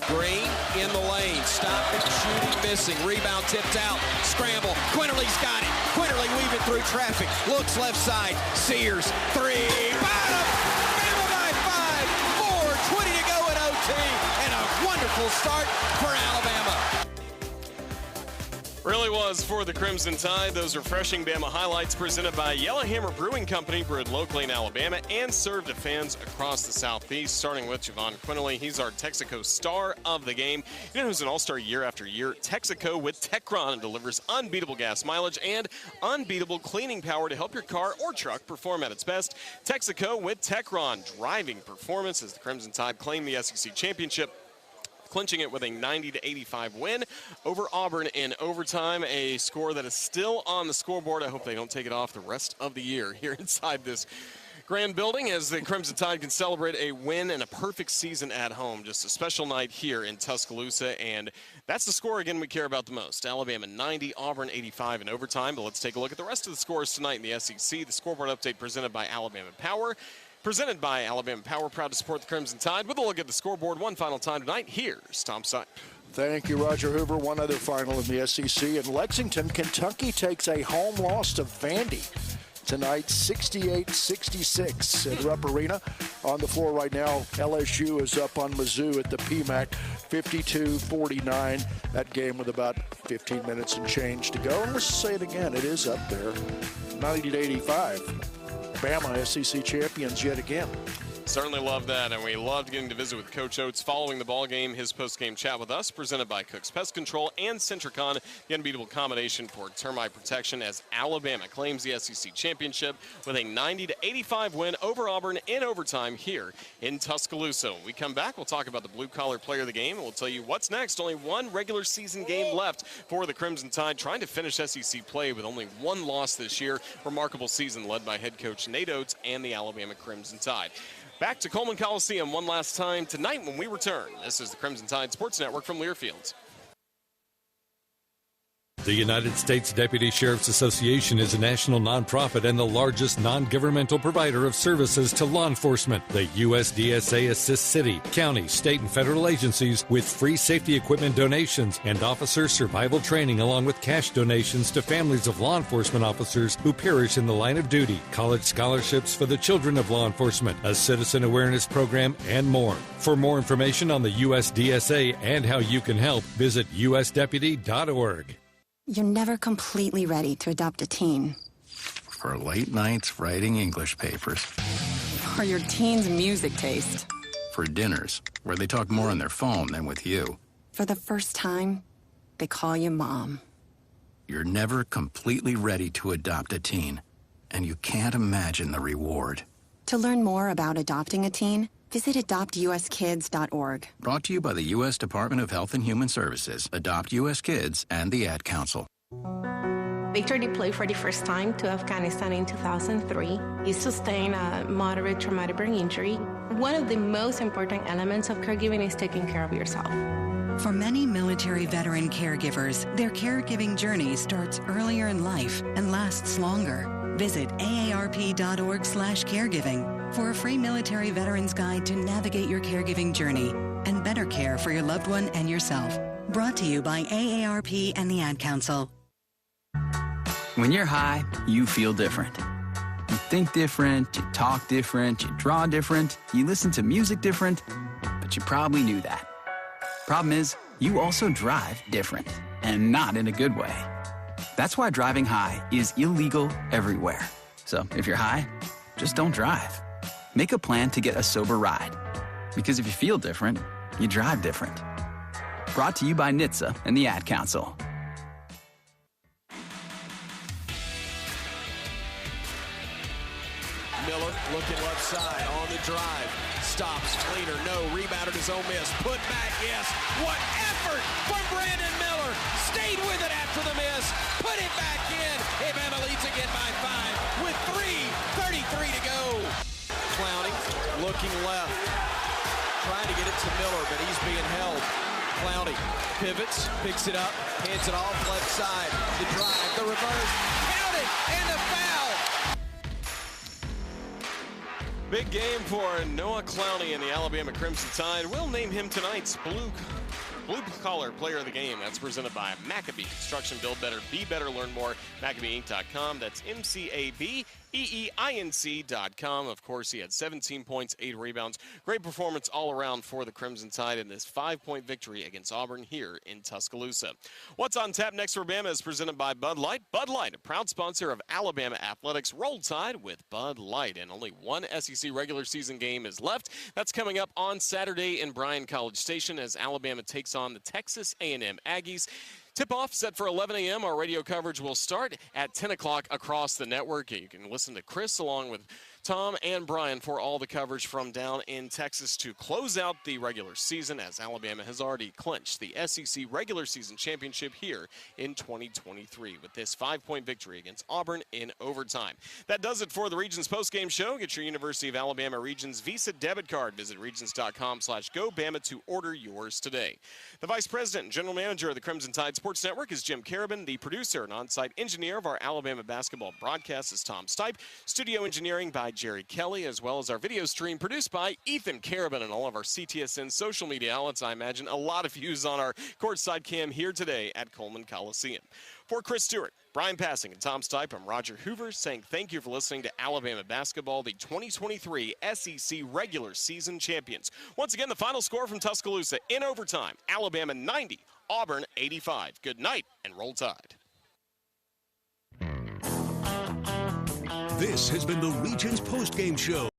Green in the lane, stop it, shooting, missing, rebound tipped out, scramble, Quinterly's got it. Quinterly weaving through traffic, looks left side, Sears, three, bottom, Bama by 5, 4:20 to go in OT. Wonderful start for Alabama. Really was for the Crimson Tide. Those refreshing Bama highlights presented by Yellowhammer Brewing Company, brewed locally in Alabama and served to fans across the Southeast, starting with Javon Quinterly. He's our Texaco star of the game. You know who's an all-star year after year? Texaco with Techron delivers unbeatable gas mileage and unbeatable cleaning power to help your car or truck perform at its best. Texaco with Techron, driving performance as the Crimson Tide claim the SEC championship, clinching it with a 90-85 win over Auburn in overtime, a score that is still on the scoreboard. I hope they don't take it off the rest of the year here inside this grand building as the Crimson Tide can celebrate a win and a perfect season at home. Just a special night here in Tuscaloosa, and that's the score, again, we care about the most. Alabama 90, Auburn 85 in overtime. But let's take a look at the rest of the scores tonight in the SEC. The scoreboard update presented by Alabama Power. Presented by Alabama Power, proud to support the Crimson Tide. With a look at the scoreboard one final time tonight, here's Tom Sipe. Thank you, Roger Hoover. One other final in the SEC. In Lexington, Kentucky takes a home loss to Vandy. tonight, 68-66 at Rupp Arena. On the floor right now, LSU is up on Mizzou at the PMAC, 52-49. That game with about 15 minutes and change to go. And let's say it again, it is up there, 90-85. Bama SEC champions yet again. Certainly love that, and we loved getting to visit with Coach Oates following the ball game. His post-game chat with us, presented by Cook's Pest Control and Centricon, the unbeatable combination for termite protection, as Alabama claims the SEC championship with a 90-85 win over Auburn in overtime here in Tuscaloosa. When we come back, we'll talk about the blue-collar player of the game, and we'll tell you what's next. Only one regular season game left for the Crimson Tide, trying to finish SEC play with only one loss this year. Remarkable season led by head coach Nate Oates and the Alabama Crimson Tide. Back to Coleman Coliseum one last time tonight when we return. This is the Crimson Tide Sports Network from Learfield. The United States Deputy Sheriff's Association is a national nonprofit and the largest non-governmental provider of services to law enforcement. The USDSA assists city, county, state, and federal agencies with free safety equipment donations and officer survival training, along with cash donations to families of law enforcement officers who perish in the line of duty, college scholarships for the children of law enforcement, a citizen awareness program, and more. For more information on the USDSA and how you can help, visit usdeputy.org. You're never completely ready to adopt a teen. For late nights writing English papers. For your teen's music taste. For dinners where they talk more on their phone than with you. For the first time, they call you Mom. You're never completely ready to adopt a teen, and you can't imagine the reward. To learn more about adopting a teen, visit adoptuskids.org. Brought to you by the U.S. Department of Health and Human Services, Adopt U.S. Kids, and the Ad Council. Victor deployed for the first time to Afghanistan in 2003. He sustained a moderate traumatic brain injury. One of the most important elements of caregiving is taking care of yourself. For many military veteran caregivers, their caregiving journey starts earlier in life and lasts longer. Visit aarp.org/caregiving for a free military veterans guide to navigate your caregiving journey and better care for your loved one and yourself. Brought to you by AARP and the Ad Council. When you're high, you feel different. You think different, you talk different, you draw different, you listen to music different, but you probably knew that. Problem is, you also drive different, and not in a good way. That's why driving high is illegal everywhere. So if you're high, just don't drive. Make a plan to get a sober ride. Because if you feel different, you drive different. Brought to you by NHTSA and the Ad Council. Miller looking left side on the drive. Stops, cleaner, no. Rebounded his own miss. Put back, yes. What effort from Brandon Miller. Stayed with it after the miss. Put it back in. Alabama leads again by 5 with 3:33 to go. Clowney looking left. Trying to get it to Miller, but he's being held. Clowney pivots, picks it up, hands it off left side. The drive, the reverse. Count it, and the foul. Big game for Noah Clowney and the Alabama Crimson Tide. We'll name him tonight's blue-collar player of the game. That's presented by Maccabee Construction. Build better, be better, learn more. MaccabeeInc.com. That's MacAbeeinc.com. Of course, he had 17 points, 8 rebounds. Great performance all around for the Crimson Tide in this 5-point victory against Auburn here in Tuscaloosa. What's on tap next for Bama is presented by Bud Light. Bud Light, a proud sponsor of Alabama Athletics. Roll Tide with Bud Light. And only one SEC regular season game is left. That's coming up on Saturday in Bryan College Station as Alabama takes on the Texas A&M Aggies. Tip-off set for 11 a.m. Our radio coverage will start at 10 o'clock across the network. You can listen to Chris along with Tom and Bryan for all the coverage from down in Texas to close out the regular season, as Alabama has already clinched the SEC regular season championship here in 2023 with this 5-point victory against Auburn in overtime. That does it for the Regions postgame show. Get your University of Alabama Regions Visa debit card. Visit regions.com/GoBama to order yours today. The Vice President and General Manager of the Crimson Tide Sports Network is Jim Carabin. The producer and on-site engineer of our Alabama basketball broadcast is Tom Stipe. Studio engineering by Jerry Kelly, as well as our video stream produced by Ethan Carabin and all of our CTSN social media outlets. I imagine a lot of views on our courtside cam here today at Coleman Coliseum. For Chris Stewart, Bryan Passink, and Tom Stipe, I'm Roger Hoover saying thank you for listening to Alabama Basketball, the 2023 SEC regular season champions. Once again, the final score from Tuscaloosa in overtime, Alabama 90, Auburn 85. Good night and roll Tide. This has been the Regions Postgame Show